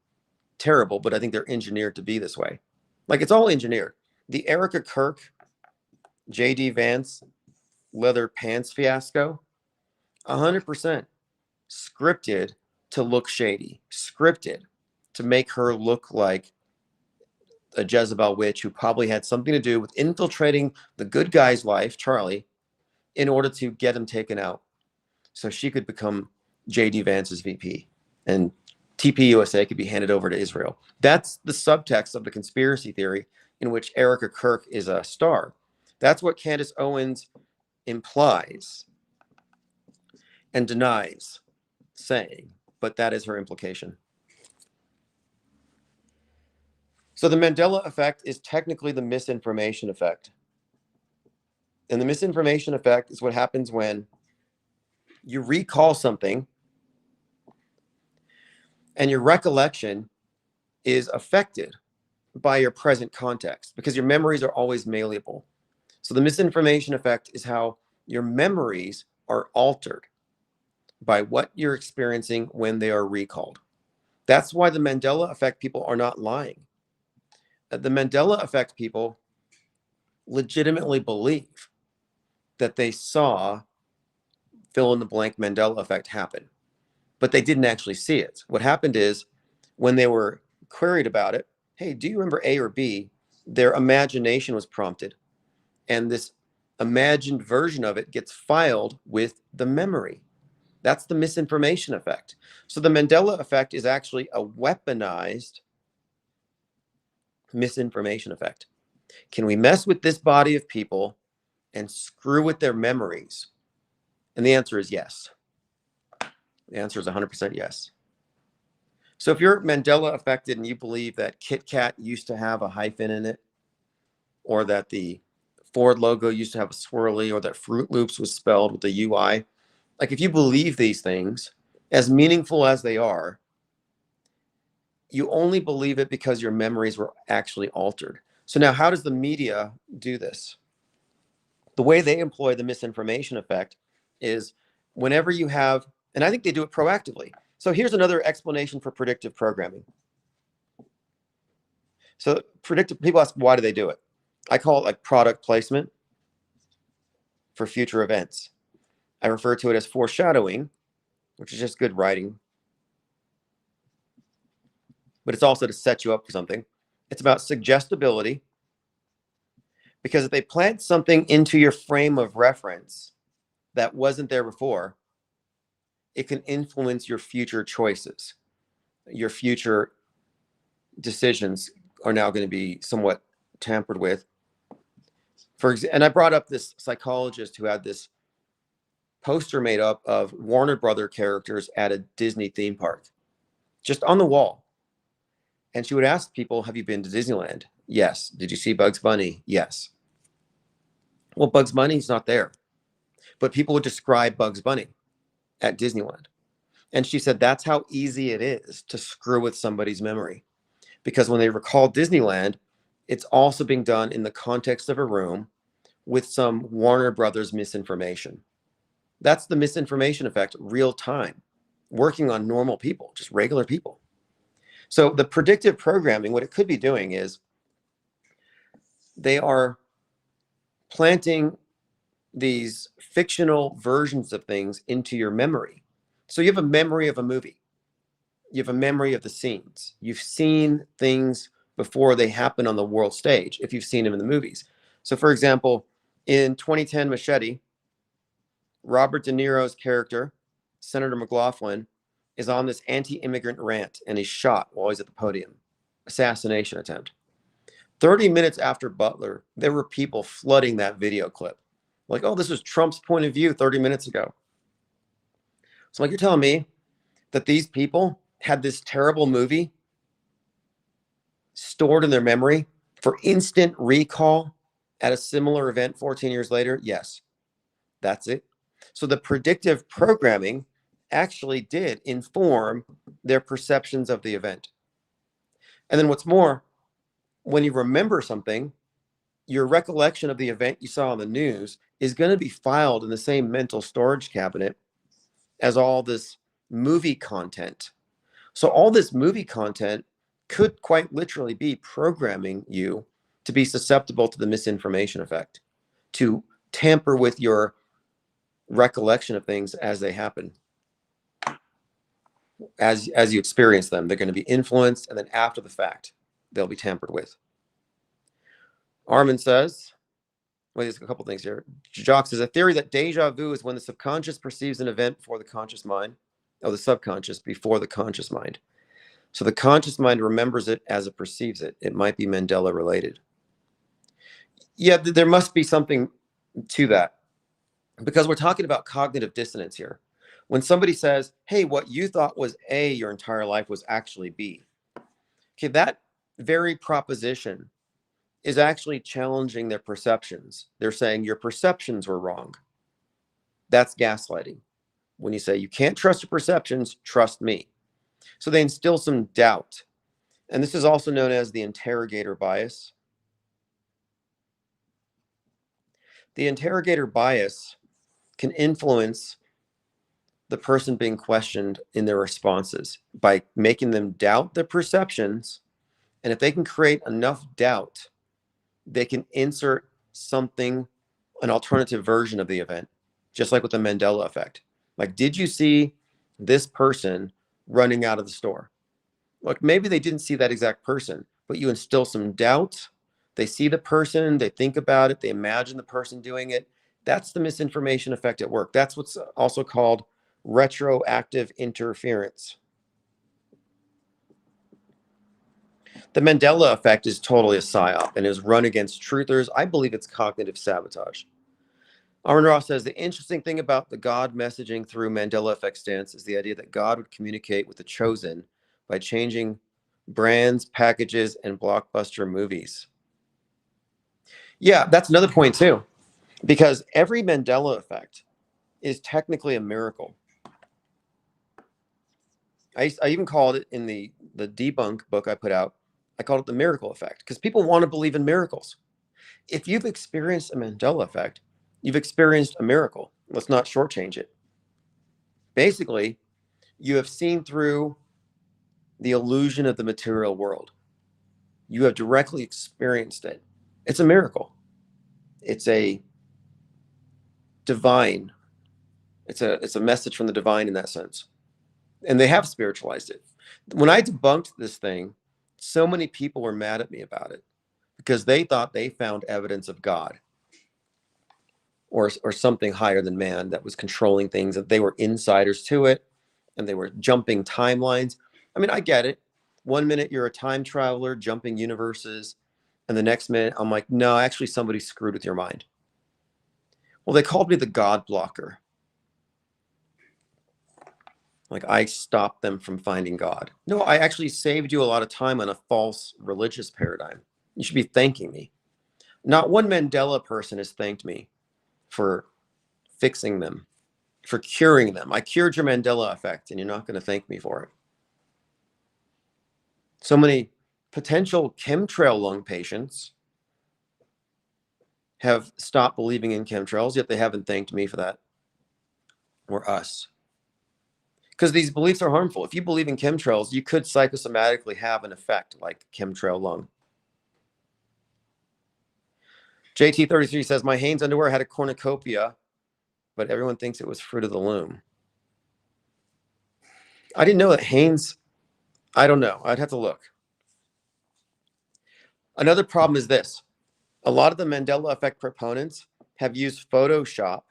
terrible, but I think they're engineered to be this way. Like it's all engineered. The Erica Kirk, J.D. Vance, leather pants fiasco, 100% scripted to look shady, scripted to make her look like a Jezebel witch who probably had something to do with infiltrating the good guy's life, Charlie, in order to get him taken out so she could become J.D. Vance's VP and TP USA could be handed over to Israel. That's the subtext of the conspiracy theory in which Erica Kirk is a star. That's what Candace Owens implies and denies saying, but that is her implication. So the Mandela effect is technically the misinformation effect. And the misinformation effect is what happens when you recall something and your recollection is affected by your present context because your memories are always malleable. So the misinformation effect is how your memories are altered by what you're experiencing when they are recalled. That's why the Mandela effect people are not lying. The Mandela effect people legitimately believe that they saw fill in the blank Mandela effect happen, but they didn't actually see it. What happened is when they were queried about it, hey, do you remember A or B? Their imagination was prompted. And this imagined version of it gets filed with the memory. That's the misinformation effect. So the Mandela effect is actually a weaponized misinformation effect. Can we mess with this body of people and screw with their memories? And the answer is yes. The answer is 100% yes. So if you're Mandela affected and you believe that Kit Kat used to have a hyphen in it, or that the Ford logo used to have a swirly, or that Fruit Loops was spelled with a UI, like if you believe these things, as meaningful as they are, you only believe it because your memories were actually altered. So now how does the media do this? The way they employ the misinformation effect is whenever you have, and I think they do it proactively. So here's another explanation for predictive programming. So predictive, people ask, why do they do it? I call it like product placement for future events. I refer to it as foreshadowing, which is just good writing, but it's also to set you up for something. It's about suggestibility, because if they plant something into your frame of reference that wasn't there before, it can influence your future choices. Your future decisions are now going to be somewhat tampered with. And I brought up this psychologist who had this poster made up of Warner Brother characters at a Disney theme park, just on the wall. And she would ask people, have you been to Disneyland? Yes. Did you see Bugs Bunny? Yes. Well, Bugs Bunny's not there, but people would describe Bugs Bunny at Disneyland. And she said that's how easy it is to screw with somebody's memory, because when they recall Disneyland, it's also being done in the context of a room with some Warner Brothers misinformation. That's the misinformation effect, real time, working on normal people, just regular people. So the predictive programming, what it could be doing is they are planting these fictional versions of things into your memory. So you have a memory of a movie. You have a memory of the scenes. You've seen things before they happen on the world stage, if you've seen them in the movies. So for example, in 2010 Machete, Robert De Niro's character, Senator McLaughlin, is on this anti-immigrant rant and he's shot while he's at the podium. Assassination attempt. 30 minutes after Butler, there were people flooding that video clip. Like, oh, this was Trump's point of view 30 minutes ago. So like, you're telling me that these people had this terrible movie stored in their memory for instant recall at a similar event 14 years later? Yes, that's it. So the predictive programming actually did inform their perceptions of the event. And then what's more, when you remember something, your recollection of the event you saw on the news is going to be filed in the same mental storage cabinet as all this movie content. So all this movie content could quite literally be programming you to be susceptible to the misinformation effect, to tamper with your recollection of things as they happen. As you experience them, they're going to be influenced, and then after the fact, they'll be tampered with. Armin says, well, there's a couple things here. Jock says, a theory that deja vu is when the subconscious perceives an event before the conscious mind, the subconscious before the conscious mind. So the conscious mind remembers it as it perceives it. It might be Mandela related. Yeah, there must be something to that, because we're talking about cognitive dissonance here. When somebody says, hey, what you thought was A your entire life was actually B. Okay, that very proposition is actually challenging their perceptions. They're saying your perceptions were wrong. That's gaslighting. When you say you can't trust your perceptions, trust me. So they instill some doubt. And this is also known as the interrogator bias. The interrogator bias can influence the person being questioned in their responses by making them doubt their perceptions. And if they can create enough doubt, they can insert something, an alternative version of the event, just like with the Mandela effect. Like, did you see this person running out of the store? Like, maybe they didn't see that exact person, but you instill some doubt. They see the person, they think about it, they imagine the person doing it. That's the misinformation effect at work. That's what's also called retroactive interference. The Mandela effect is totally a psyop and is run against truthers. I believe it's cognitive sabotage. Armin Ross says, the interesting thing about the God messaging through Mandela effect stance is the idea that God would communicate with the chosen by changing brands, packages, and blockbuster movies. Yeah, that's another point too, because every Mandela effect is technically a miracle. I even called it in the debunk book I put out, I called it the miracle effect, because people want to believe in miracles. If you've experienced a Mandela effect, you've experienced a miracle. Let's not shortchange it. Basically, You have seen through the illusion of the material world. You have directly experienced it. It's a miracle. It's a divine. It's a message from the divine in that sense. And they have spiritualized it. When I debunked this thing, so many people were mad at me about it because they thought they found evidence of God or something higher than man that was controlling things, that they were insiders to it and they were jumping timelines. I mean, I get it. One minute you're a time traveler jumping universes, and the next minute I'm like, no, actually somebody screwed with your mind. Well, they called me the God blocker. Like I stopped them from finding God. No, I actually saved you a lot of time on a false religious paradigm. You should be thanking me. Not one Mandela person has thanked me for fixing them, for curing them. I cured your Mandela effect, and you're not going to thank me for it. So many potential chemtrail lung patients have stopped believing in chemtrails, yet they haven't thanked me for that or us. Because these beliefs are harmful. If you believe in chemtrails, you could psychosomatically have an effect like chemtrail lung. JT33 says, my Hanes underwear had a cornucopia, but everyone thinks it was Fruit of the Loom. I didn't know that Hanes, I don't know. I'd have to look. Another problem is this. A lot of the Mandela effect proponents have used Photoshop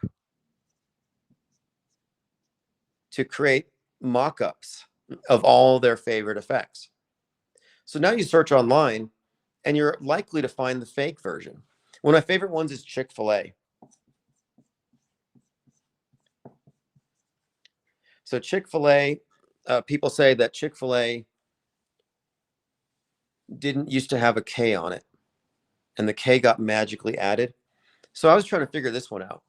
to create mock-ups of all their favorite effects. So now you search online and you're likely to find the fake version. One of my favorite ones is Chick-fil-A. So Chick-fil-A, people say that Chick-fil-A didn't used to have a K on it, and the K got magically added. So I was trying to figure this one out.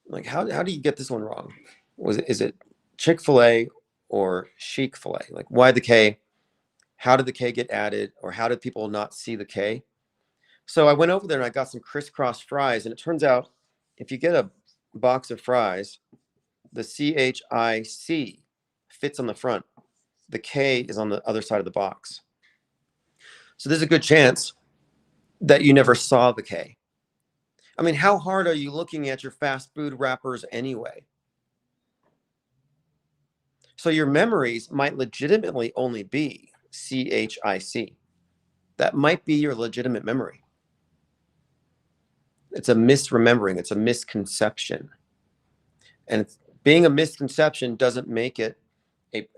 Like, how do you get this one wrong? Is it Chick-fil-A or Chic-fil-A? Like, why the K? How did the K get added? Or how did people not see the K? So I went over there and I got some crisscross fries, and it turns out if you get a box of fries, the CHIC fits on the front. The K is on the other side of the box. So there's a good chance that you never saw the K. I mean, how hard are you looking at your fast food wrappers anyway? So your memories might legitimately only be CHIC. That might be your legitimate memory. It's a misremembering. It's a misconception. And being a misconception doesn't make it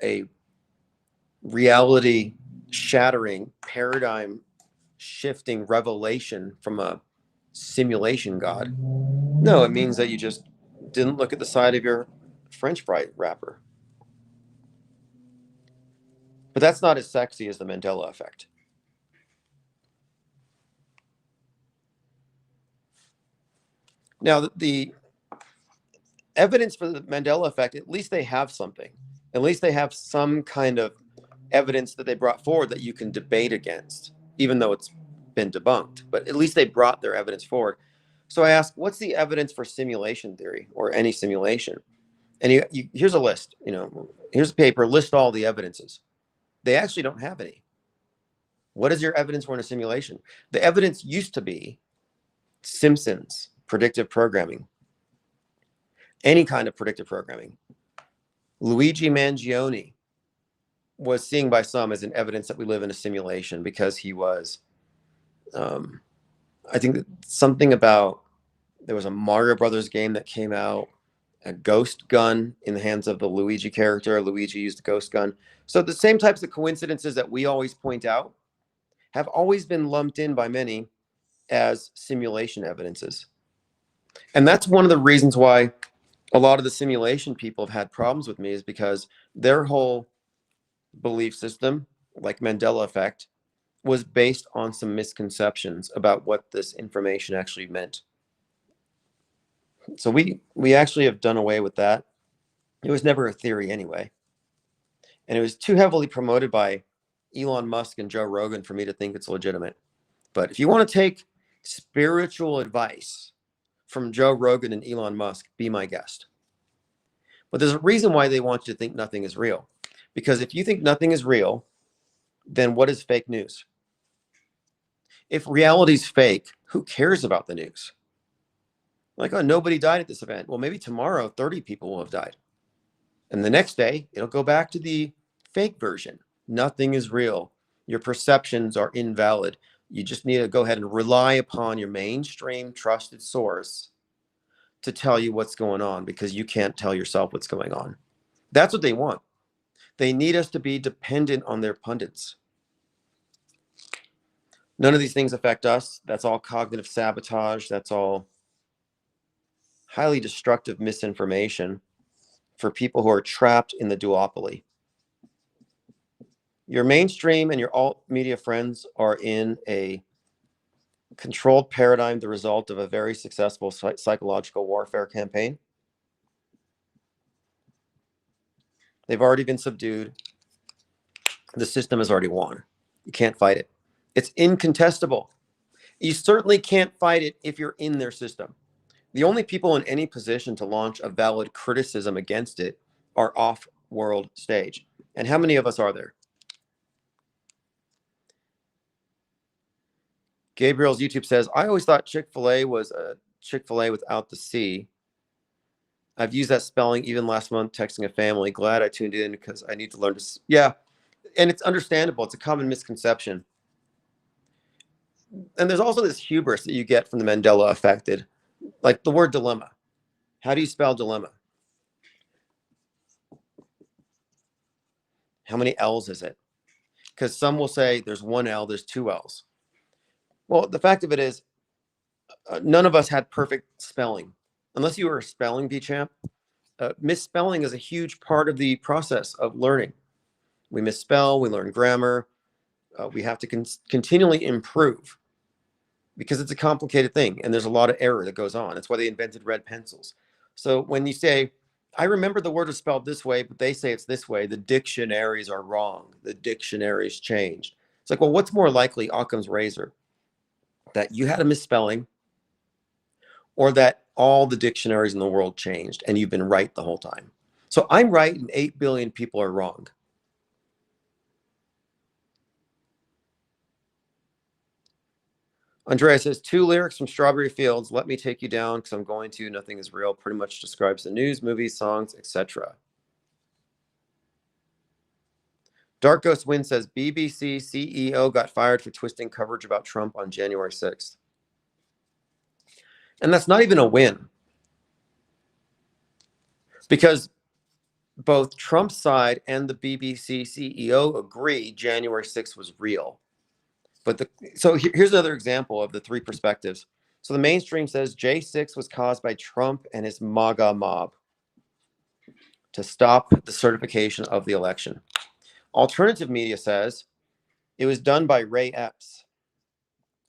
a reality shattering, paradigm shifting revelation from a simulation god. No, it means that you just didn't look at the side of your French fry wrapper. But that's not as sexy as the Mandela effect. Now, the evidence for the Mandela effect, at least they have something. At least they have some kind of evidence that they brought forward that you can debate against, even though it's been debunked. But at least they brought their evidence forward. So I asked, what's the evidence for simulation theory or any simulation? And here's a list. Here's a paper. List all the evidences. They actually don't have any. What is your evidence for in a simulation? The evidence used to be Simpsons, predictive programming, any kind of predictive programming. Luigi Mangione was seen by some as an evidence that we live in a simulation because he was, I think that something about, there was a Mario Brothers game that came out, a ghost gun in the hands of the Luigi character. Luigi used a ghost gun. So the same types of coincidences that we always point out have always been lumped in by many as simulation evidences. And that's one of the reasons why a lot of the simulation people have had problems with me, is because their whole belief system, like Mandela effect, was based on some misconceptions about what this information actually meant. So we actually have done away with that. It was never a theory anyway. And it was too heavily promoted by Elon Musk and Joe Rogan for me to think it's legitimate. But if you want to take spiritual advice from Joe Rogan and Elon Musk, be my guest. But there's a reason why they want you to think nothing is real. Because if you think nothing is real, then what is fake news? If reality's fake, who cares about the news? Like, oh, nobody died at this event. Well, maybe tomorrow 30 people will have died. And the next day, it'll go back to the fake version. Nothing is real. Your perceptions are invalid. You just need to go ahead and rely upon your mainstream trusted source to tell you what's going on, because you can't tell yourself what's going on. That's what they want. They need us to be dependent on their pundits. None of these things affect us. That's all cognitive sabotage. That's all highly destructive misinformation for people who are trapped in the duopoly. Your mainstream and your alt media friends are in a controlled paradigm, the result of a very successful psychological warfare campaign. They've already been subdued. The system has already won. You can't fight it. It's incontestable. You certainly can't fight it if you're in their system. The only people in any position to launch a valid criticism against it are off-world stage. And how many of us are there? Gabriel's YouTube says, I always thought Chick-fil-A was a Chick-fil-A without the C. I've used that spelling even last month texting a family. Glad I tuned in because I need to learn to. Yeah, and it's understandable. It's a common misconception. And there's also this hubris that you get from the Mandela effect, like the word dilemma. How do you spell dilemma? How many L's is it? Because some will say there's one L, there's two L's. Well, the fact of it is, none of us had perfect spelling. Unless you were a spelling bee champ, misspelling is a huge part of the process of learning. We misspell, we learn grammar, we have to continually improve because it's a complicated thing and there's a lot of error that goes on. That's why they invented red pencils. So when you say, I remember the word is spelled this way, but they say it's this way, the dictionaries are wrong. The dictionaries changed. It's like, well, what's more likely, Occam's razor? That you had a misspelling, or that all the dictionaries in the world changed and you've been right the whole time? So I'm right and 8 billion people are wrong. Andrea says, 2 lyrics from Strawberry Fields, let me take you down because I'm going to, nothing is real, pretty much describes the news, movies, songs, etc. Dark Ghost Win says, BBC CEO got fired for twisting coverage about Trump on January 6th. And that's not even a win. Because both Trump's side and the BBC CEO agree January 6th was real. But here's another example of the 3 perspectives. So the mainstream says J6 was caused by Trump and his MAGA mob to stop the certification of the election. Alternative media says it was done by Ray Epps,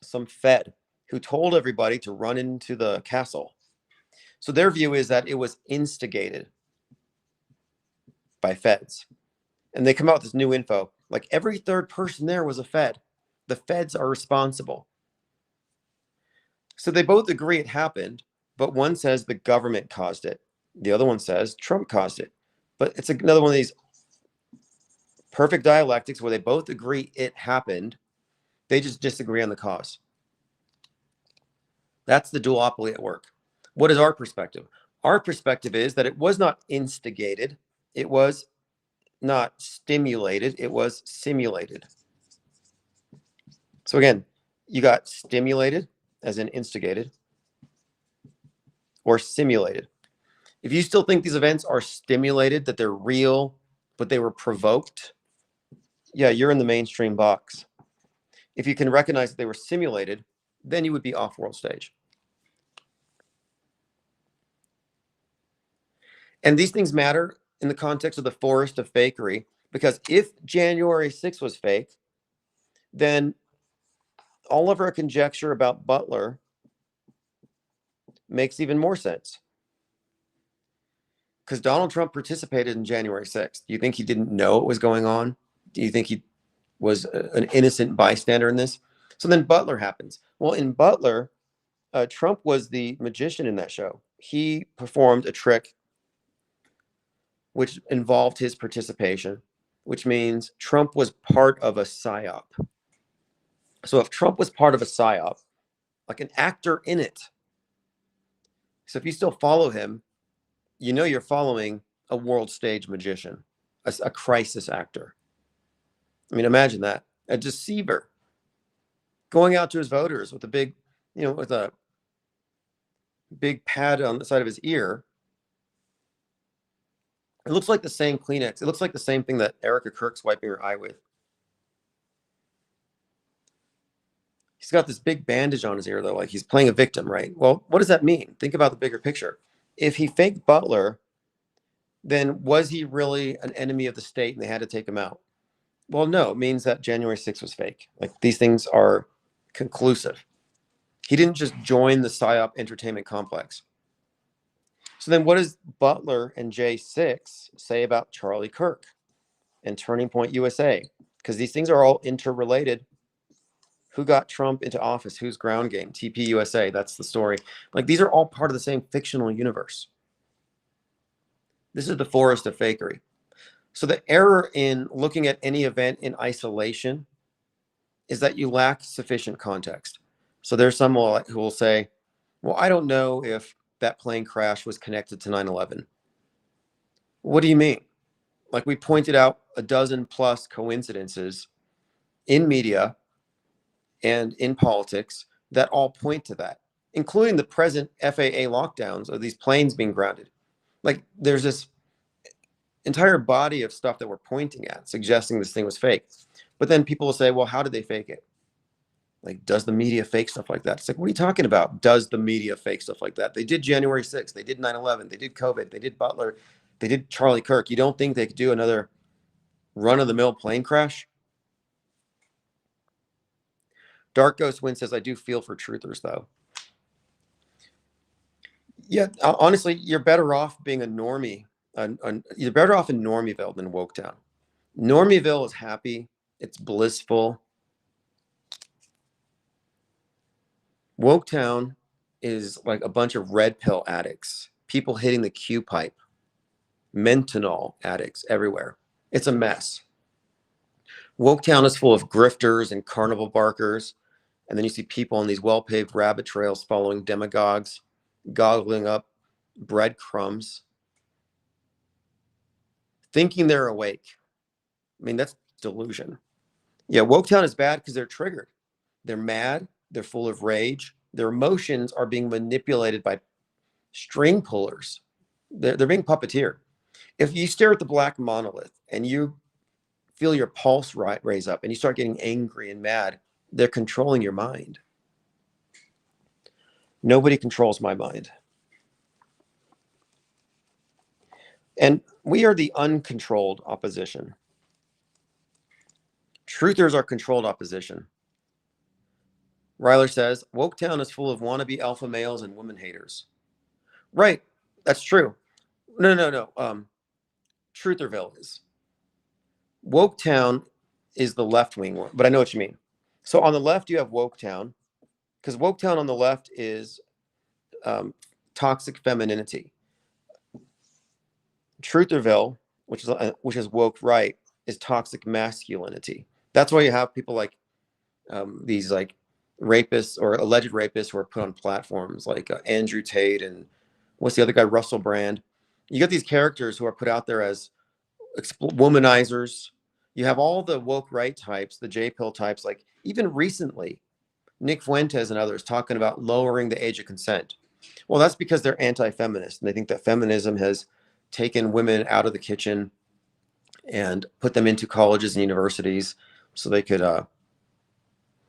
some Fed, who told everybody to run into the castle. So their view is that it was instigated by Feds. And they come out with this new info. Like every third person there was a Fed. The Feds are responsible. So they both agree it happened, but one says the government caused it. The other one says Trump caused it. But it's another one of these perfect dialectics where they both agree it happened. They just disagree on the cause. That's the duopoly at work. What is our perspective? Our perspective is that it was not instigated. It was not stimulated. It was simulated. So again, you got stimulated as in instigated or simulated. If you still think these events are stimulated, that they're real, but they were provoked, yeah, you're in the mainstream box. If you can recognize that they were simulated, then you would be off-world stage. And these things matter in the context of the forest of fakery, because if January 6th was fake, then all of our conjecture about Butler makes even more sense. Because Donald Trump participated in January 6th. Do you think he didn't know what was going on? Do you think he was an innocent bystander in this? So then Butler happens. Well, in Butler, Trump was the magician in that show. He performed a trick which involved his participation. which means Trump was part of a psyop. So if Trump was part of a psyop, like an actor in it, so if you still follow him, you know you're following a world stage magician, a crisis actor. I mean, imagine that. A deceiver going out to his voters with a big, with a big pad on the side of his ear. It looks like the same Kleenex. It looks like the same thing that Erica Kirk's wiping her eye with. He's got this big bandage on his ear, though, like he's playing a victim, right? Well, what does that mean? Think about the bigger picture. If he faked Butler, then was he really an enemy of the state and they had to take him out? Well, no, it means that January 6th was fake. Like these things are conclusive. He didn't just join the PSYOP entertainment complex. So then what does Butler and J6 say about Charlie Kirk and Turning Point USA? Because these things are all interrelated. Who got Trump into office? Who's ground game? TP USA, that's the story. Like these are all part of the same fictional universe. This is the forest of fakery. So the error in looking at any event in isolation is that you lack sufficient context. So there's some who will say, well, I don't know if that plane crash was connected to 9/11. What do you mean? Like we pointed out a dozen plus coincidences in media and in politics that all point to that, including the present FAA lockdowns of these planes being grounded. Like there's this entire body of stuff that we're pointing at suggesting this thing was fake. But then people will say, well, how did they fake it? Like, does the media fake stuff like that? It's like, what are you talking about? Does the media fake stuff like that? They did January 6th. They did 9/11. They did COVID. They did Butler. They did Charlie Kirk. You don't think they could do another run-of-the-mill plane crash? Dark Ghost Win says, I do feel for truthers, though. Yeah, honestly, you're better off being a normie. You're better off in Normieville than Woketown. Normieville is happy. It's blissful. Woketown is like a bunch of red pill addicts, people hitting the Q pipe, Mentanol addicts everywhere. It's a mess. Woketown is full of grifters and carnival barkers. And then you see people on these well-paved rabbit trails following demagogues, gobbling up breadcrumbs, thinking they're awake. I mean, that's delusion. Yeah, Woketown is bad because they're triggered. They're mad. They're full of rage. Their emotions are being manipulated by string pullers. They're being puppeteered. If you stare at the black monolith and you feel your pulse raise up and you start getting angry and mad, they're controlling your mind. Nobody controls my mind. And we are the uncontrolled opposition. Truthers are controlled opposition. Ryler says, Woketown is full of wannabe alpha males and women haters. Right. That's true. No. Trutherville is. Woketown is the left-wing one, but I know what you mean. So on the left, you have Woketown, because Woketown on the left is toxic femininity. Trutherville, which is woke right, is toxic masculinity. That's why you have people like these like rapists or alleged rapists who are put on platforms like Andrew Tate and what's the other guy, Russell Brand. You get these characters who are put out there as womanizers. You have all the woke right types, the J pill types, like even recently, Nick Fuentes and others talking about lowering the age of consent. Well, that's because they're anti-feminist and they think that feminism has taken women out of the kitchen and put them into colleges and universities so they could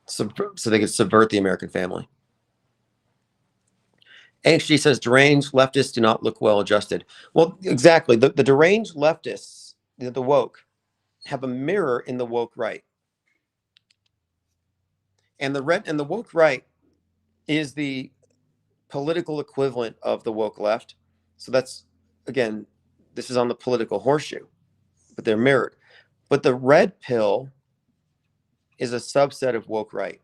subvert the American family. HD says deranged leftists do not look well adjusted. Well, exactly. The deranged leftists, the woke, have a mirror in the woke right. And the woke right is the political equivalent of the woke left. So that's, again, this is on the political horseshoe, but they're mirrored. But the red pill is a subset of woke right.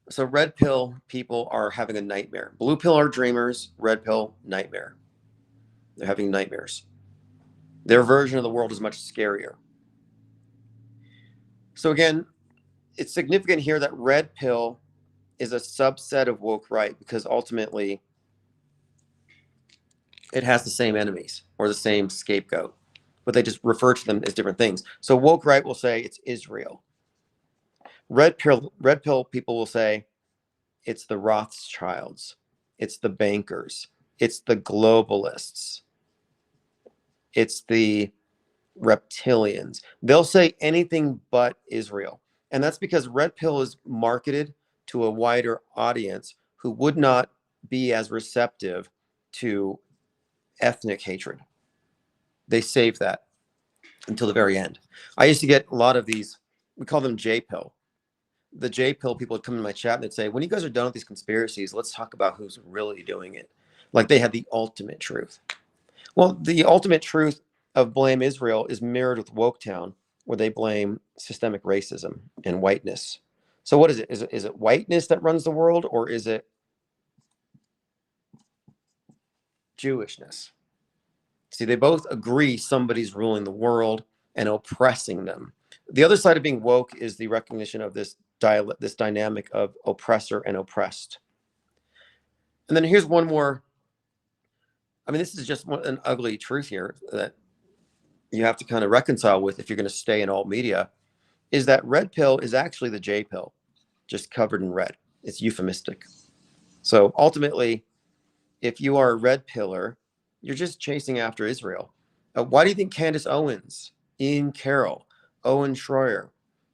So red pill people are having a nightmare. Blue pill are dreamers, red pill, nightmare. They're having nightmares. Their version of the world is much scarier. So again, it's significant here that red pill is a subset of woke right because ultimately it has the same enemies or the same scapegoat, but they just refer to them as different things. So woke right will say it's Israel. Red pill people will say it's the Rothschilds, it's the bankers, it's the globalists, it's the reptilians. They'll say anything but Israel. And that's because red pill is marketed to a wider audience who would not be as receptive to ethnic hatred. They save that until the very end. I used to get a lot of these, we call them J pill. The J pill people would come in my chat and they'd say, when you guys are done with these conspiracies, let's talk about who's really doing it. Like they had the ultimate truth. Well, the ultimate truth of blame Israel is mirrored with Woketown, where they blame systemic racism and whiteness. So what is it? Is it whiteness that runs the world, or is it Jewishness? See, they both agree somebody's ruling the world and oppressing them. The other side of being woke is the recognition of this dynamic of oppressor and oppressed. And then here's one more. I mean, this is just an ugly truth here that you have to kind of reconcile with if you're going to stay in alt media, is that red pill is actually the J pill, just covered in red. It's euphemistic. So ultimately, if you are a red pillar, you're just chasing after Israel. Why do you think Candace Owens, Ian Carroll, Owen Schroyer,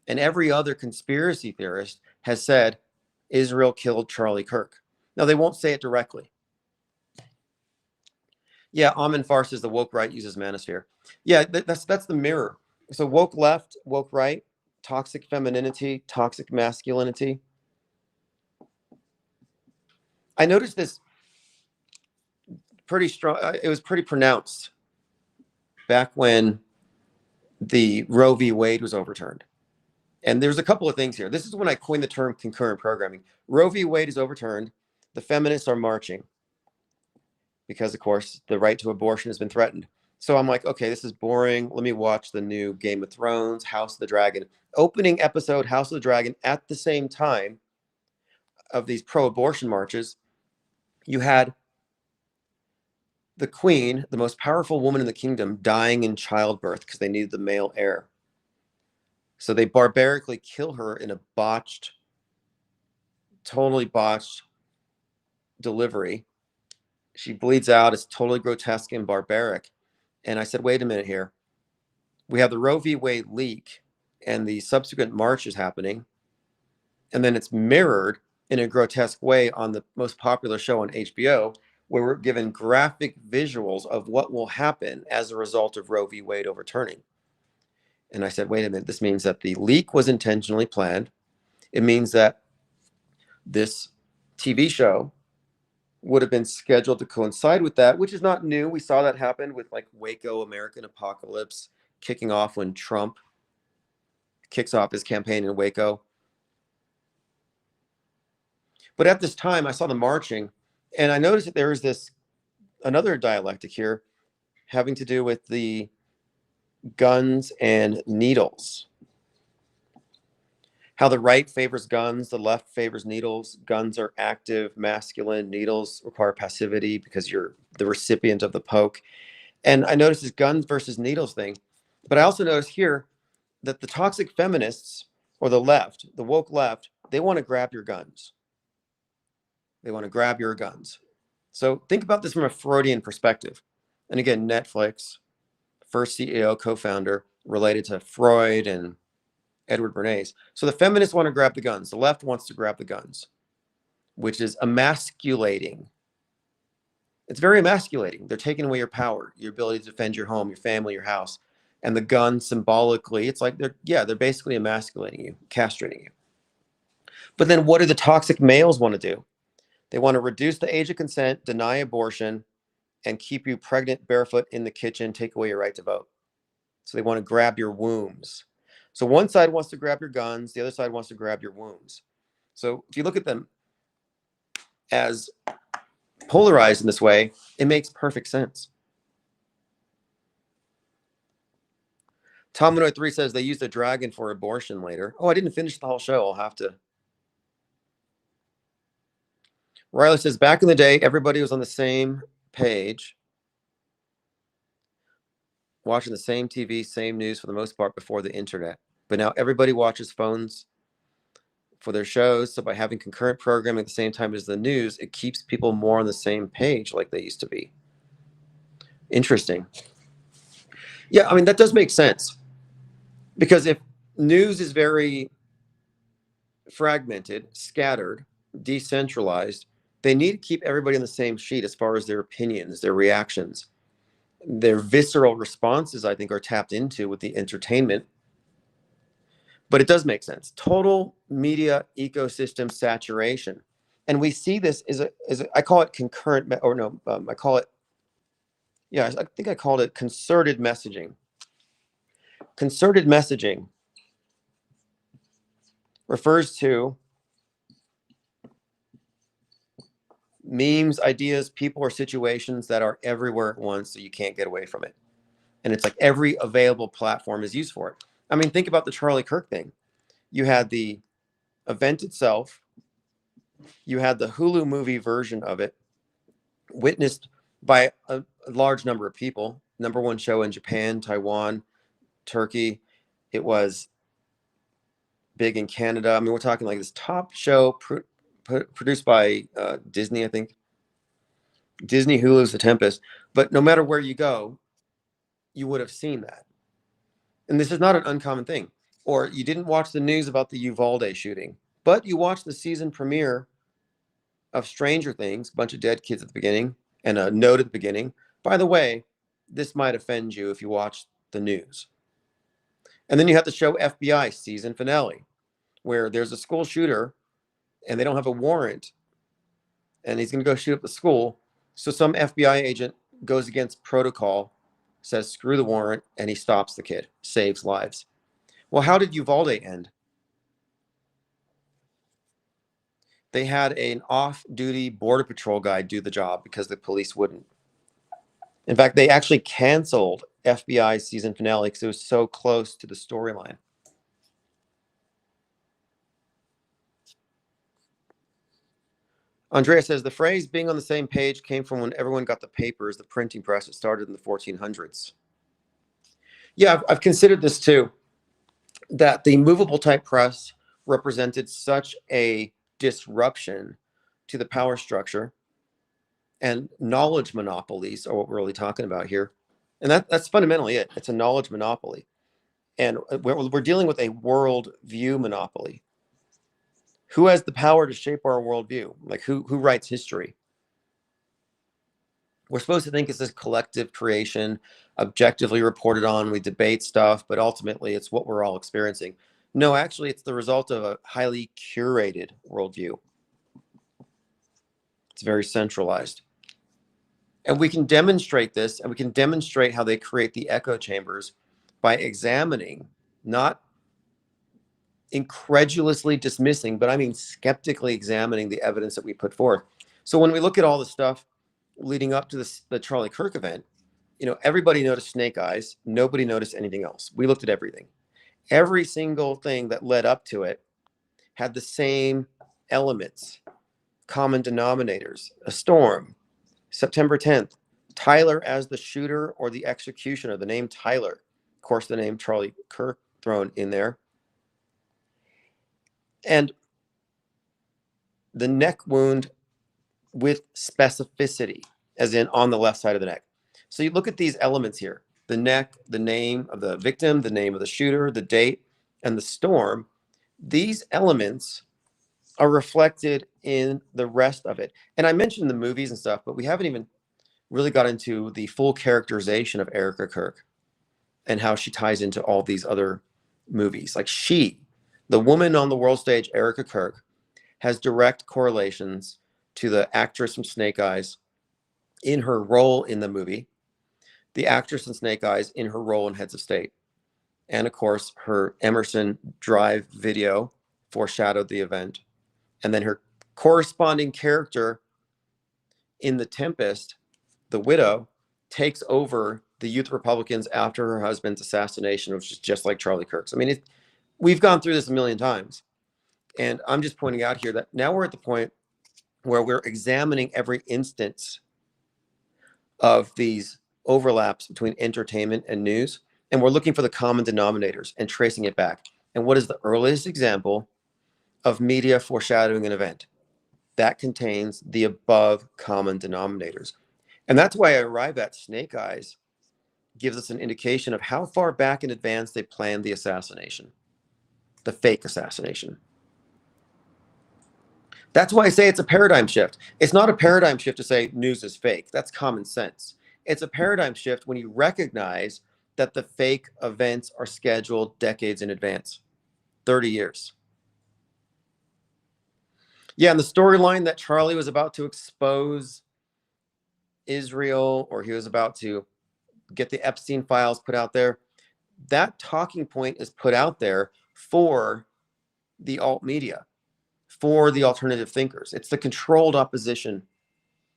and every other conspiracy theorist has said Israel killed Charlie Kirk? Now, they won't say it directly. Yeah, Amin Farr says the woke right uses manosphere. Yeah, that's the mirror. So woke left, woke right, toxic femininity, toxic masculinity. I noticed this pretty strong. It was pretty pronounced back when the Roe v. Wade was overturned. And there's a couple of things here. This is when I coined the term concurrent programming. Roe v. Wade is overturned. The feminists are marching because, of course, the right to abortion has been threatened. So I'm like, okay, this is boring. Let me watch the new Game of Thrones, House of the Dragon. Opening episode, House of the Dragon, at the same time of these pro-abortion marches, you had the queen, the most powerful woman in the kingdom, dying in childbirth because they needed the male heir. So they barbarically kill her in a totally botched delivery. She bleeds out. It's totally grotesque and barbaric. And I said, wait a minute here. We have the Roe v. Wade leak and the subsequent marches happening. And then it's mirrored in a grotesque way on the most popular show on HBO, where we're given graphic visuals of what will happen as a result of Roe v. Wade overturning. And I said, wait a minute, this means that the leak was intentionally planned. It means that this TV show would have been scheduled to coincide with that, which is not new. We saw that happen with like Waco American Apocalypse kicking off when Trump kicks off his campaign in Waco. But at this time, I saw the marching, and I noticed that there is another dialectic here having to do with the guns and needles. How the right favors guns, the left favors needles. Guns are active, masculine. Needles require passivity because you're the recipient of the poke. And I noticed this guns versus needles thing. But I also noticed here that the toxic feminists or the left, the woke left, they want to grab your guns. They want to grab your guns. So think about this from a Freudian perspective. And again, Netflix, first CEO, co-founder, related to Freud and Edward Bernays. So the feminists want to grab the guns. The left wants to grab the guns, which is emasculating. It's very emasculating. They're taking away your power, your ability to defend your home, your family, your house. And the gun symbolically, it's like they're basically emasculating you, castrating you. But then what do the toxic males want to do? They want to reduce the age of consent, deny abortion, and keep you pregnant barefoot in the kitchen, take away your right to vote. So they want to grab your wombs. So one side wants to grab your guns, the other side wants to grab your wombs. So if you look at them as polarized in this way, it makes perfect sense. Tominoid3 says they used a dragon for abortion later. Oh, I didn't finish the whole show. I'll have to. Riley says, back in the day, everybody was on the same page, watching the same TV, same news for the most part before the internet. But now everybody watches phones for their shows. So by having concurrent programming at the same time as the news, it keeps people more on the same page like they used to be. Interesting. Yeah, I mean, that does make sense. Because if news is very fragmented, scattered, decentralized, they need to keep everybody on the same sheet as far as their opinions, their reactions. Their visceral responses, I think, are tapped into with the entertainment. But it does make sense. Total media ecosystem saturation. And we see this I call it concurrent, or no, I call it, yeah, I think I called it concerted messaging. Concerted messaging refers to memes, ideas, people, or situations that are everywhere at once, so you can't get away from it. And it's like every available platform is used for it. I mean, think about the Charlie Kirk thing. You had the event itself, you had the Hulu movie version of it, witnessed by a large number of people. Number one show in Japan, Taiwan, Turkey. It was big in Canada. I mean, we're talking like this top show produced by Disney, I think. Disney, Hulu's The Tempest. But no matter where you go, you would have seen that. And this is not an uncommon thing. Or you didn't watch the news about the Uvalde shooting, but you watched the season premiere of Stranger Things, a bunch of dead kids at the beginning, and a note at the beginning. By the way, this might offend you if you watch the news. And then you have the show FBI season finale, where there's a school shooter and they don't have a warrant and he's going to go shoot up the school. So some FBI agent goes against protocol, says screw the warrant, and he stops the kid, saves lives. Well, how did Uvalde end? They had an off-duty border patrol guy do the job because the police wouldn't. In fact, they actually canceled FBI season finale because it was so close to the storyline. Andrea says the phrase being on the same page came from when everyone got the papers, the printing press. It started in the 1400s. Yeah, I've considered this too, that the movable type press represented such a disruption to the power structure, and knowledge monopolies are what we're really talking about here. And that's fundamentally it. It's a knowledge monopoly. And we're dealing with a world view monopoly. Who has the power to shape our worldview? Like who writes history? We're supposed to think it's this collective creation, objectively reported on. We debate stuff, but ultimately it's what we're all experiencing. No, actually, it's the result of a highly curated worldview. It's very centralized. And we can demonstrate this, and we can demonstrate how they create the echo chambers by examining, not incredulously dismissing, but I mean skeptically examining the evidence that we put forth. So when we look at all the stuff leading up to the Charlie Kirk event, everybody noticed snake eyes. Nobody noticed anything else. We looked at everything. Every single thing that led up to it had the same elements, common denominators: a storm, September 10th, Tyler as the shooter or the executioner, the name Tyler, of course, the name Charlie Kirk thrown in there, and the neck wound with specificity, as in on the left side of the neck. So you look at these elements here: the neck, the name of the victim, the name of the shooter, the date, and the storm. These elements are reflected in the rest of it. And I mentioned the movies and stuff, but we haven't even really got into the full characterization of Erica Kirk and how she ties into all these other movies. Like the woman on the world stage, Erica Kirk, has direct correlations to the actress from Snake Eyes in her role in the movie, the actress in Snake Eyes in her role in Heads of State. And of course, her Emerson Drive video foreshadowed the event. And then her corresponding character in The Tempest, the widow, takes over the youth Republicans after her husband's assassination, which is just like Charlie Kirk's. I mean, we've gone through this a million times. And I'm just pointing out here that now we're at the point where we're examining every instance of these overlaps between entertainment and news. And we're looking for the common denominators and tracing it back. And what is the earliest example of media foreshadowing an event? That contains the above common denominators. And that's why I arrive at Snake Eyes gives us an indication of how far back in advance they planned the assassination, the fake assassination. That's why I say it's a paradigm shift. It's not a paradigm shift to say news is fake. That's common sense. It's a paradigm shift when you recognize that the fake events are scheduled decades in advance, 30 years. Yeah, and the storyline that Charlie was about to expose Israel, or he was about to get the Epstein files put out there, that talking point is put out there for the alt media, for the alternative thinkers. It's the controlled opposition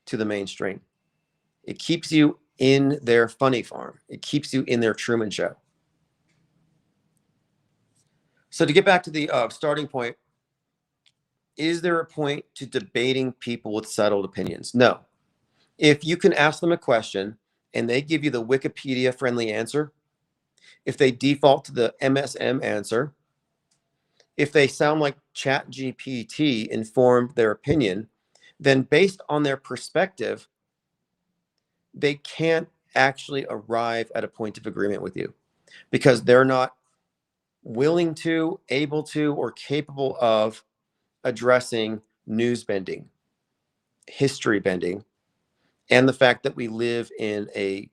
to the mainstream. It keeps you in their funny farm. It keeps you in their Truman Show. So to get back to the starting point, is there a point to debating people with settled opinions? No. If you can ask them a question and they give you the Wikipedia friendly answer, if they default to the MSM answer, if they sound like ChatGPT informed their opinion, then based on their perspective, they can't actually arrive at a point of agreement with you because they're not willing to, able to, or capable of addressing news bending, history bending, and the fact that we live in a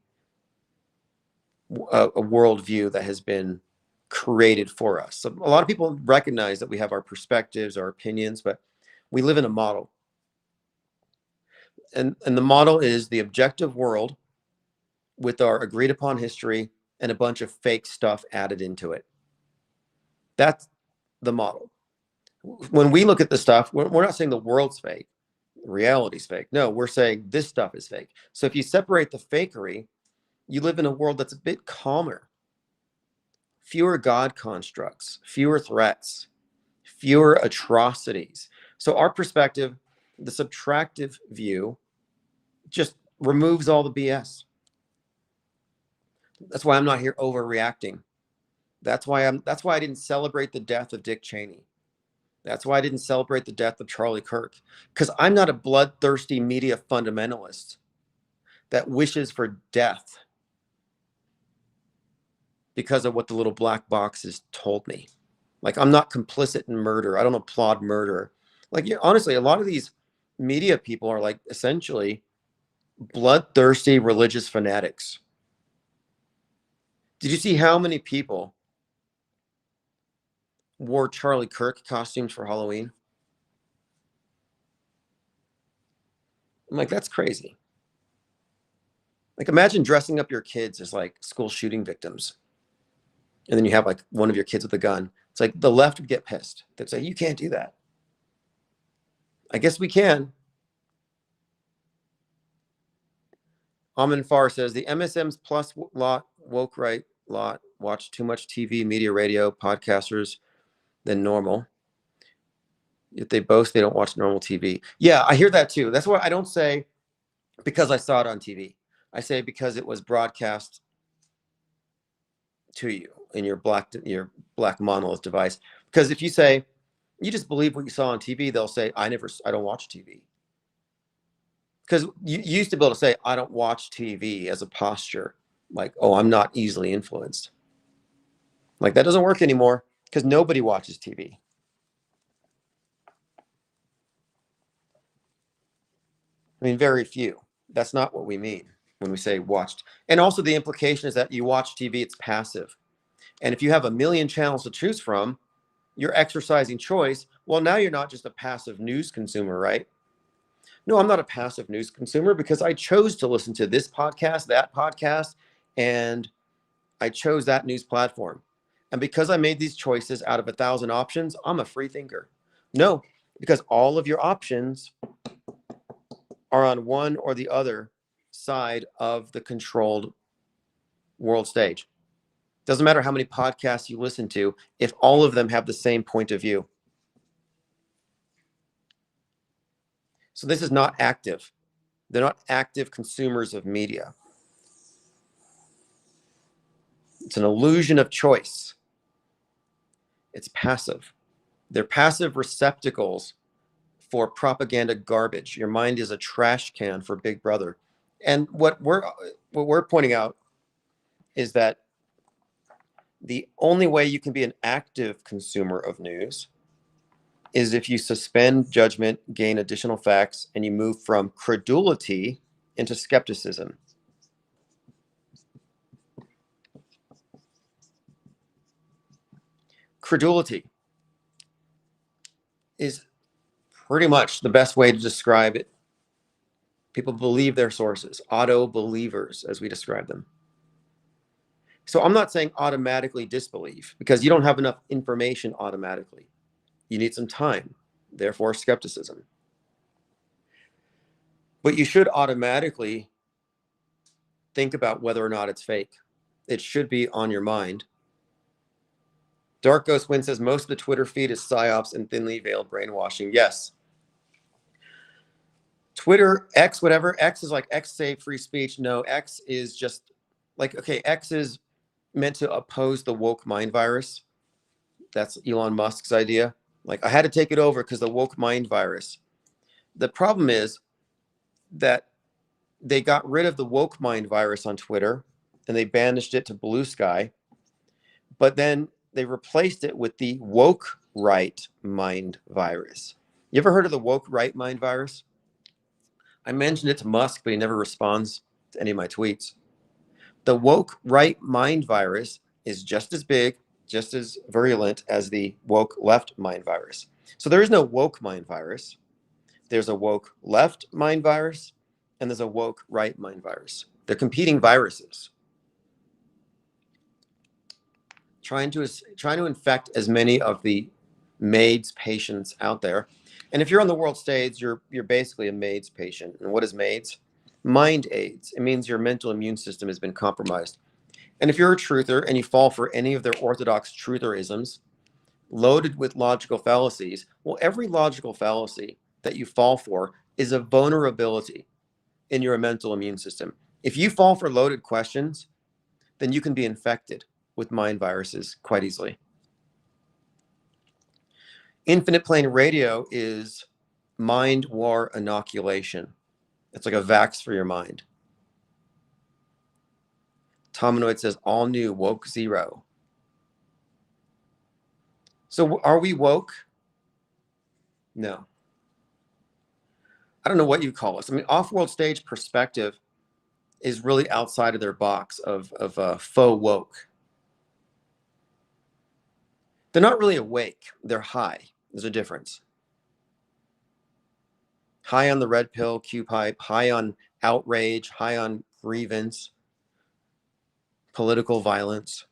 worldview that has been created for us. So a lot of people recognize that we have our perspectives, our opinions, but we live in a model. And the model is the objective world with our agreed upon history and a bunch of fake stuff added into it. That's the model. When we look at the stuff, we're not saying the world's fake, reality's fake. No, we're saying this stuff is fake. So if you separate the fakery, you live in a world that's a bit calmer. Fewer God constructs, fewer threats, fewer atrocities. So our perspective, the subtractive view, just removes all the BS. That's why I'm not here overreacting. That's why I didn't celebrate the death of Dick Cheney. That's why I didn't celebrate the death of Charlie Kirk, because I'm not a bloodthirsty media fundamentalist that wishes for death because of what the little black boxes told me. Like, I'm not complicit in murder. I don't applaud murder. Like, honestly, a lot of these media people are like essentially bloodthirsty religious fanatics. Did you see how many people wore Charlie Kirk costumes for Halloween? I'm like, that's crazy. Like, imagine dressing up your kids as like school shooting victims. And then you have like one of your kids with a gun. It's like the left would get pissed. They'd say, you can't do that. I guess we can. Amin Farr says the MSM's plus lot, woke right lot, watch too much TV, media, radio, podcasters than normal. If they boast, they don't watch normal TV. Yeah, I hear that too. That's why I don't say because I saw it on TV. I say because it was broadcast to you in your black monolith device. Because if you say you just believe what you saw on TV, they'll say I don't watch TV. Because you used to be able to say I don't watch TV as a posture, like, oh, I'm not easily influenced. Like, that doesn't work anymore because nobody watches TV. I mean, very few. That's not what we mean when we say watched. And also the implication is that you watch TV, it's passive. And if you have a million channels to choose from, you're exercising choice. Well, now you're not just a passive news consumer, right? No, I'm not a passive news consumer because I chose to listen to this podcast, that podcast, and I chose that news platform. And because I made these choices out of 1,000 options, I'm a free thinker. No, because all of your options are on one or the other side of the controlled world stage. Doesn't matter how many podcasts you listen to, if all of them have the same point of view. So this is not active. They're not active consumers of media. It's an illusion of choice. It's passive. They're passive receptacles for propaganda garbage. Your mind is a trash can for Big Brother. And what we're pointing out is that the only way you can be an active consumer of news is if you suspend judgment, gain additional facts, and you move from credulity into skepticism. Credulity is pretty much the best way to describe it. People believe their sources, auto believers, as we describe them. So I'm not saying automatically disbelieve, because you don't have enough information automatically. You need some time, therefore skepticism. But you should automatically think about whether or not it's fake. It should be on your mind. Dark Ghost Wind says most of the Twitter feed is psyops and thinly veiled brainwashing. Yes. Twitter, X, whatever. X is like X say free speech. No, X is just like, okay, X is meant to oppose the woke mind virus. That's Elon Musk's idea. Like, I had to take it over because the woke mind virus. The problem is that they got rid of the woke mind virus on Twitter and they banished it to Blue Sky. But then they replaced it with the woke right mind virus. You ever heard of the woke right mind virus? I mentioned it to Musk, but he never responds to any of my tweets. The woke right mind virus is just as big, just as virulent as the woke left mind virus. So there is no woke mind virus. There's a woke left mind virus, and there's a woke right mind virus. They're competing viruses, trying to infect as many of the MAIDS patients out there. And if you're on the world stage, you're basically a MAIDS patient. And what is MAIDS? Mind AIDS. It means your mental immune system has been compromised. And if you're a truther and you fall for any of their orthodox trutherisms, loaded with logical fallacies, well, every logical fallacy that you fall for is a vulnerability in your mental immune system. If you fall for loaded questions, then you can be infected with mind viruses quite easily. Infinite plane radio is mind war inoculation. It's like a vax for your mind. Tominoid says all new woke zero. So are we woke? No. I don't know what you call us. I mean, off-world stage perspective is really outside of their box of faux woke. They're not really awake. They're high. There's a difference. High on the red pill, Q-pipe, high on outrage, high on grievance, political violence.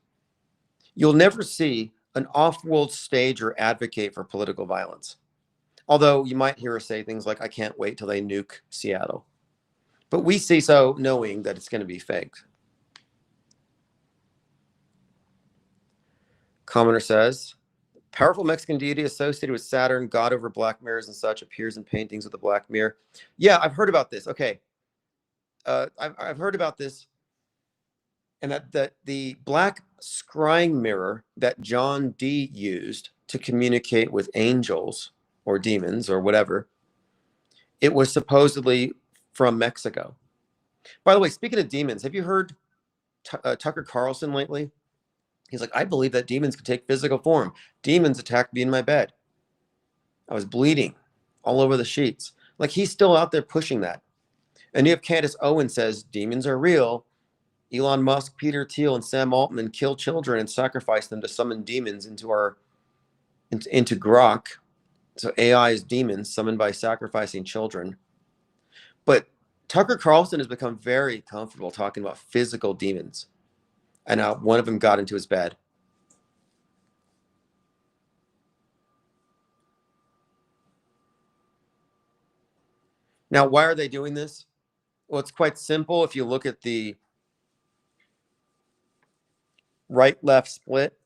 You'll never see an off-world stager advocate for political violence. Although you might hear us say things like, I can't wait till they nuke Seattle. But we see so knowing that it's going to be fake. Commenter says, powerful Mexican deity associated with Saturn, god over black mirrors and such, appears in paintings with a black mirror. Yeah, I've heard about this. Okay. I've heard about this. And that the black scrying mirror that John Dee used to communicate with angels or demons or whatever, it was supposedly from Mexico. By the way, speaking of demons, have you heard Tucker Carlson lately? He's like, I believe that demons can take physical form. Demons attacked me in my bed. I was bleeding all over the sheets. Like, he's still out there pushing that. And you have Candace Owen says demons are real. Elon Musk, Peter Thiel, and Sam Altman kill children and sacrifice them to summon demons into Grok. So AI is demons summoned by sacrificing children. But Tucker Carlson has become very comfortable talking about physical demons. And now one of them got into his bed. Now, why are they doing this? Well, it's quite simple. If you look at the right-left split.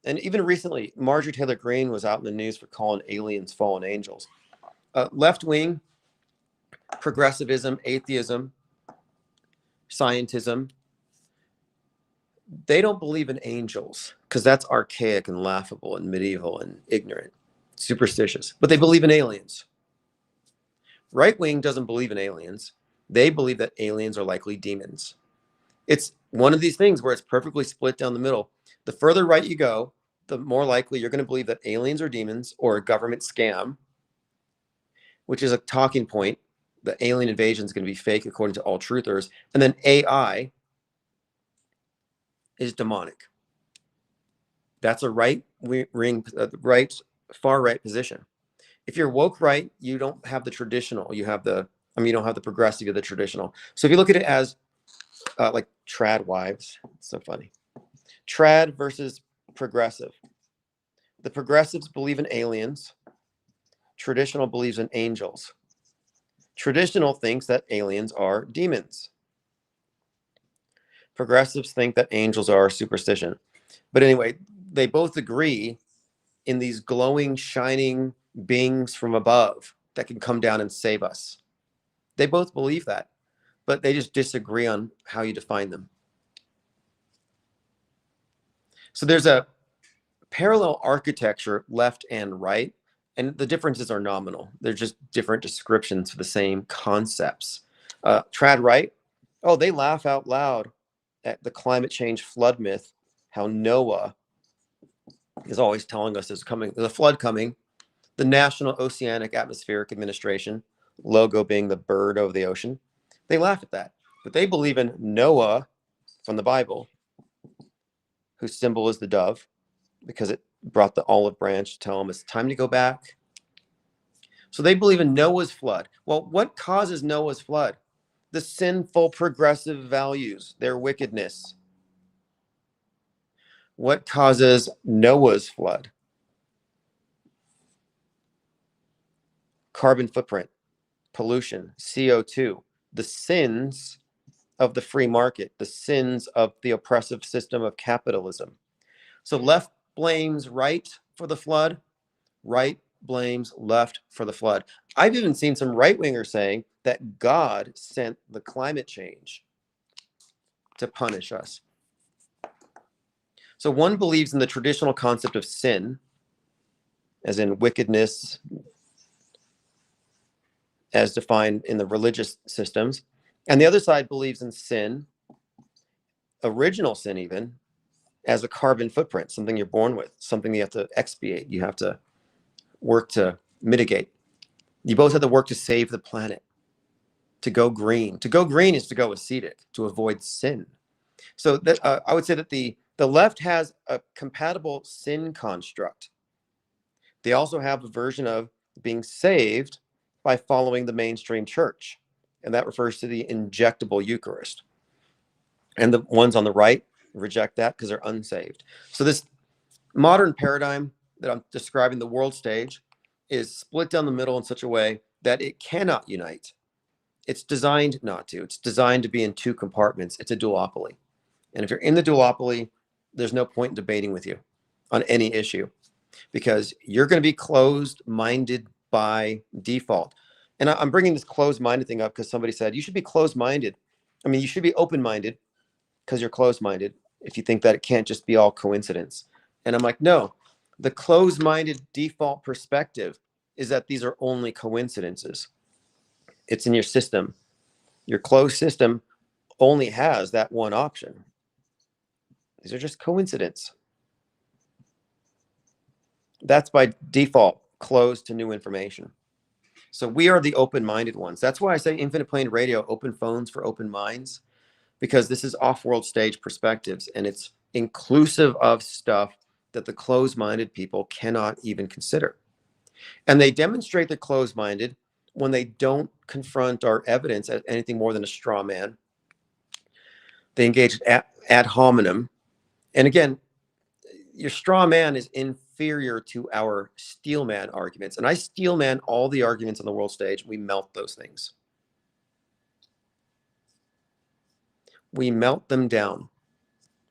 And even recently, Marjorie Taylor Greene was out in the news for calling aliens fallen angels. Left-wing, progressivism, atheism, scientism, they don't believe in angels because that's archaic and laughable and medieval and ignorant, superstitious. But they believe in aliens. Right-wing doesn't believe in aliens. They believe that aliens are likely demons. It's one of these things where it's perfectly split down the middle. The further right you go, the more likely you're going to believe that aliens are demons or a government scam, which is a talking point. The alien invasion is going to be fake according to all truthers. And then AI is demonic. That's a right far right position. If you're woke right, you don't have the traditional. You have you don't have the progressive of the traditional. So if you look at it as like trad wives, it's so funny. Trad versus progressive. The progressives believe in aliens. Traditional believes in angels. Traditional thinks that aliens are demons. Progressives think that angels are superstition. But anyway, they both agree in these glowing, shining beings from above that can come down and save us. They both believe that, but they just disagree on how you define them. So there's a parallel architecture, left and right, and the differences are nominal. They're just different descriptions for the same concepts. Trad right, oh, they laugh out loud at the climate change flood myth, how Noah is always telling us there's a flood coming. The National Oceanic Atmospheric Administration, logo being the bird over the ocean, they laugh at that. But they believe in Noah from the Bible, whose symbol is the dove, because it brought the olive branch to tell them it's time to go back. So they believe in Noah's flood. Well, what causes Noah's flood? The sinful progressive values, their wickedness. What causes Noah's flood? Carbon footprint, pollution, CO2, the sins of the free market, the sins of the oppressive system of capitalism. So left blames right for the flood, right blames left for the flood. I've even seen some right wingers saying that God sent the climate change to punish us. So one believes in the traditional concept of sin, as in wickedness, as defined in the religious systems. And the other side believes in sin, original sin even, as a carbon footprint, something you're born with, something you have to expiate, you have to work to mitigate. You both have to work to save the planet, to go green. To go green is to go ascetic, to avoid sin. So that I would say that the left has a compatible sin construct. They also have a version of being saved by following the mainstream church, and that refers to the injectable Eucharist. And the ones on the right reject that because they're unsaved. So this modern paradigm that I'm describing, the world stage, is split down the middle in such a way that it cannot unite. It's designed not to. It's designed to be in two compartments. It's a duopoly. And if you're in the duopoly, there's no point in debating with you on any issue because you're going to be closed-minded by default. And I'm bringing this closed-minded thing up because somebody said, you should be closed-minded. I mean, you should be open-minded because you're closed-minded if you think that it can't just be all coincidence. And I'm like, no, the closed-minded default perspective is that these are only coincidences. It's in your system. Your closed system only has that one option. These are just coincidence. That's by default closed to new information. So we are the open-minded ones. That's why I say infinite plane radio, open phones for open minds, because this is off-world stage perspectives and it's inclusive of stuff that the closed-minded people cannot even consider. And they demonstrate they're closed-minded when they don't confront our evidence as anything more than a straw man. They engage ad hominem. And again, your straw man is inferior to our steel man arguments. And I steel man all the arguments on the world stage. We melt those things. We melt them down.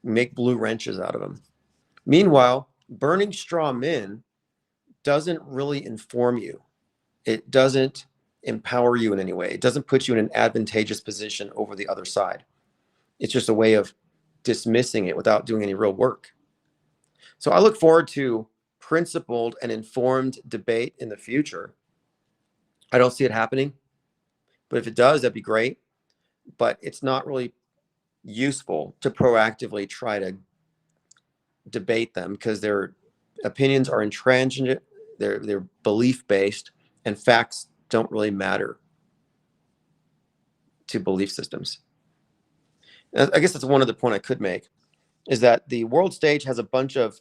make blue wrenches out of them. Meanwhile, burning straw men doesn't really inform you. It doesn't empower you in any way. It doesn't put you in an advantageous position over the other side. It's just a way of dismissing it without doing any real work. So I look forward to principled and informed debate in the future. I don't see it happening, but if it does, that'd be great. But it's not really useful to proactively try to debate them because their opinions are intransigent, they're belief based, and facts don't really matter to belief systems. And I guess that's one other point I could make is that the world stage has a bunch of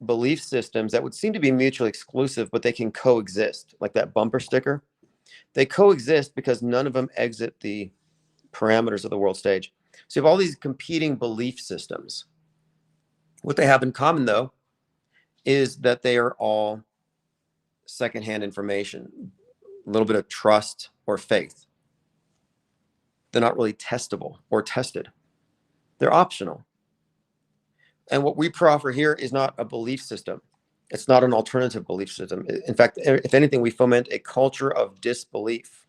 belief systems that would seem to be mutually exclusive, but they can coexist, like that bumper sticker. They coexist because none of them exit the parameters of the world stage. So you have all these competing belief systems. What they have in common, though, is that they are all secondhand information, a little bit of trust or faith. They're not really testable or tested. They're optional. And what we proffer here is not a belief system. It's not an alternative belief system. In fact, if anything, we foment a culture of disbelief.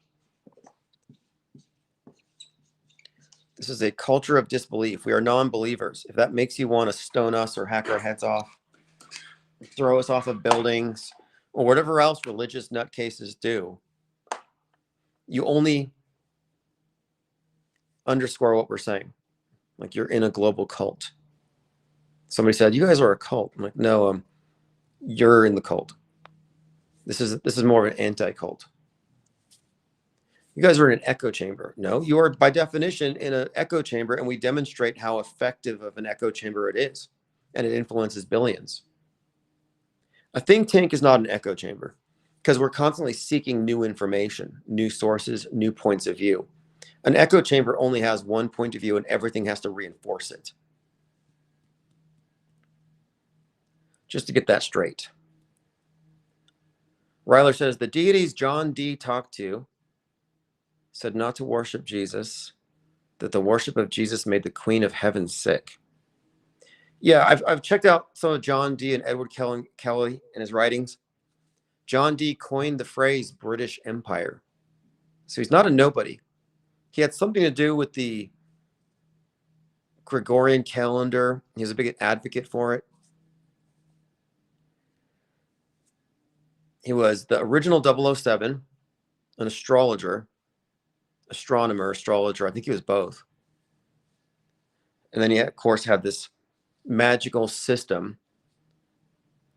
This is a culture of disbelief. We are non-believers. If that makes you want to stone us or hack our heads off, throw us off of buildings, or whatever else religious nutcases do, you only underscore what we're saying. Like you're in a global cult. Somebody said, "You guys are a cult." I'm like, "No, you're in the cult. This is more of an anti-cult. You guys are in an echo chamber." No, you are by definition in an echo chamber, and we demonstrate how effective of an echo chamber it is, and it influences billions. A think tank is not an echo chamber because we're constantly seeking new information, new sources, new points of view. An echo chamber only has one point of view, and everything has to reinforce it. Just to get that straight. Ryler says the deities John D. talked to said not to worship Jesus, that the worship of Jesus made the Queen of Heaven sick. Yeah, I've checked out some of John D. and Edward Kelly and his writings. John D. coined the phrase British Empire. So he's not a nobody. He had something to do with the Gregorian calendar. He was a big advocate for it. He was the original 007, an astrologer, astronomer, astrologer. I think he was both. And then he, of course, had this magical system,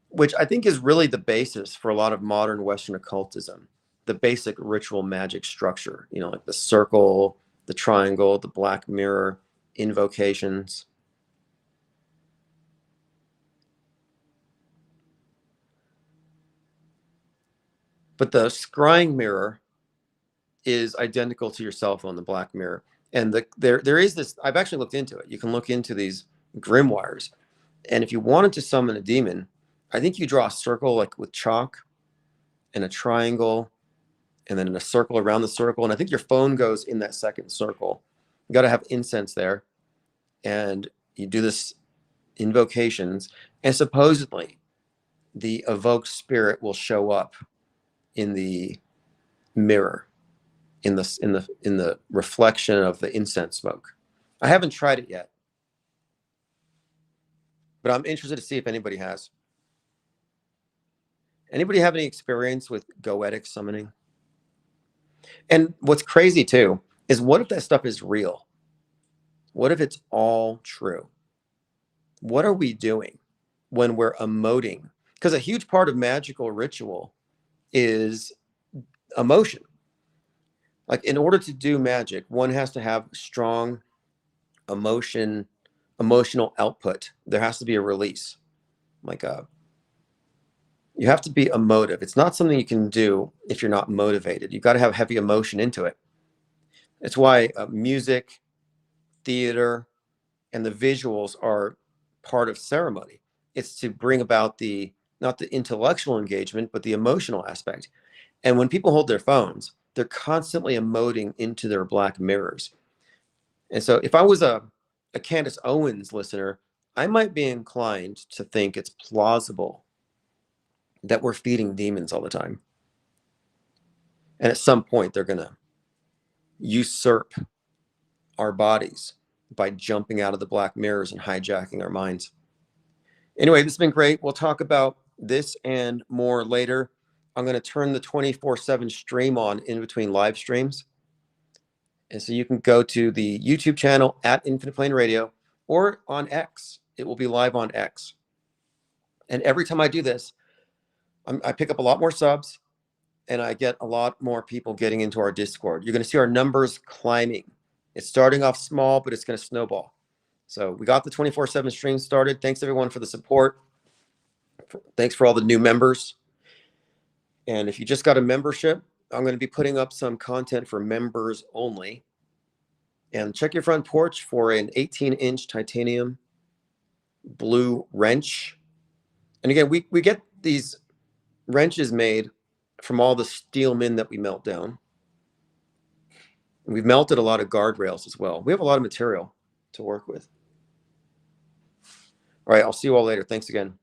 which I think is really the basis for a lot of modern Western occultism, the basic ritual magic structure, like the circle, the triangle, the black mirror, invocations. But the scrying mirror is identical to your cell phone, the black mirror. And there is this, I've actually looked into it. You can look into these grimoires. And if you wanted to summon a demon, I think you draw a circle like with chalk and a triangle and then in a circle around the circle. And I think your phone goes in that second circle. You got to have incense there. And you do this invocations. And supposedly the evoked spirit will show up in the mirror, in the reflection of the incense smoke. I haven't tried it yet, but I'm interested to see if anybody has. Anybody have any experience with goetic summoning? And what's crazy too is what if that stuff is real? What if it's all true? What are we doing when we're emoting? Because a huge part of magical ritual is emotion. Like in order to do magic, one has to have strong emotional output. There has to be a release. You have to be emotive. It's not something you can do if you're not motivated. You've got to have heavy emotion into it. It's why music, theater, and the visuals are part of ceremony. It's to bring about not the intellectual engagement, but the emotional aspect. And when people hold their phones, they're constantly emoting into their black mirrors. And so if I was a a Candace Owens listener, I might be inclined to think it's plausible that we're feeding demons all the time. And at some point, they're going to usurp our bodies by jumping out of the black mirrors and hijacking our minds. Anyway, this has been great. We'll talk about this and more later. I'm going to turn the 24/7 stream on in between live streams. And so you can go to the YouTube channel at Infinite Plane Radio or on X. It will be live on X. And every time I do this, I pick up a lot more subs and I get a lot more people getting into our Discord. You're going to see our numbers climbing. It's starting off small, but it's going to snowball. So we got the 24/7 stream started. Thanks everyone for the support. Thanks for all the new members. And if you just got a membership, I'm going to be putting up some content for members only. And check your front porch for an 18-inch titanium blue wrench. And again, we get these wrenches made from all the steel men that we melt down. We've melted a lot of guardrails as well. We have a lot of material to work with. All right, I'll see you all later. Thanks again.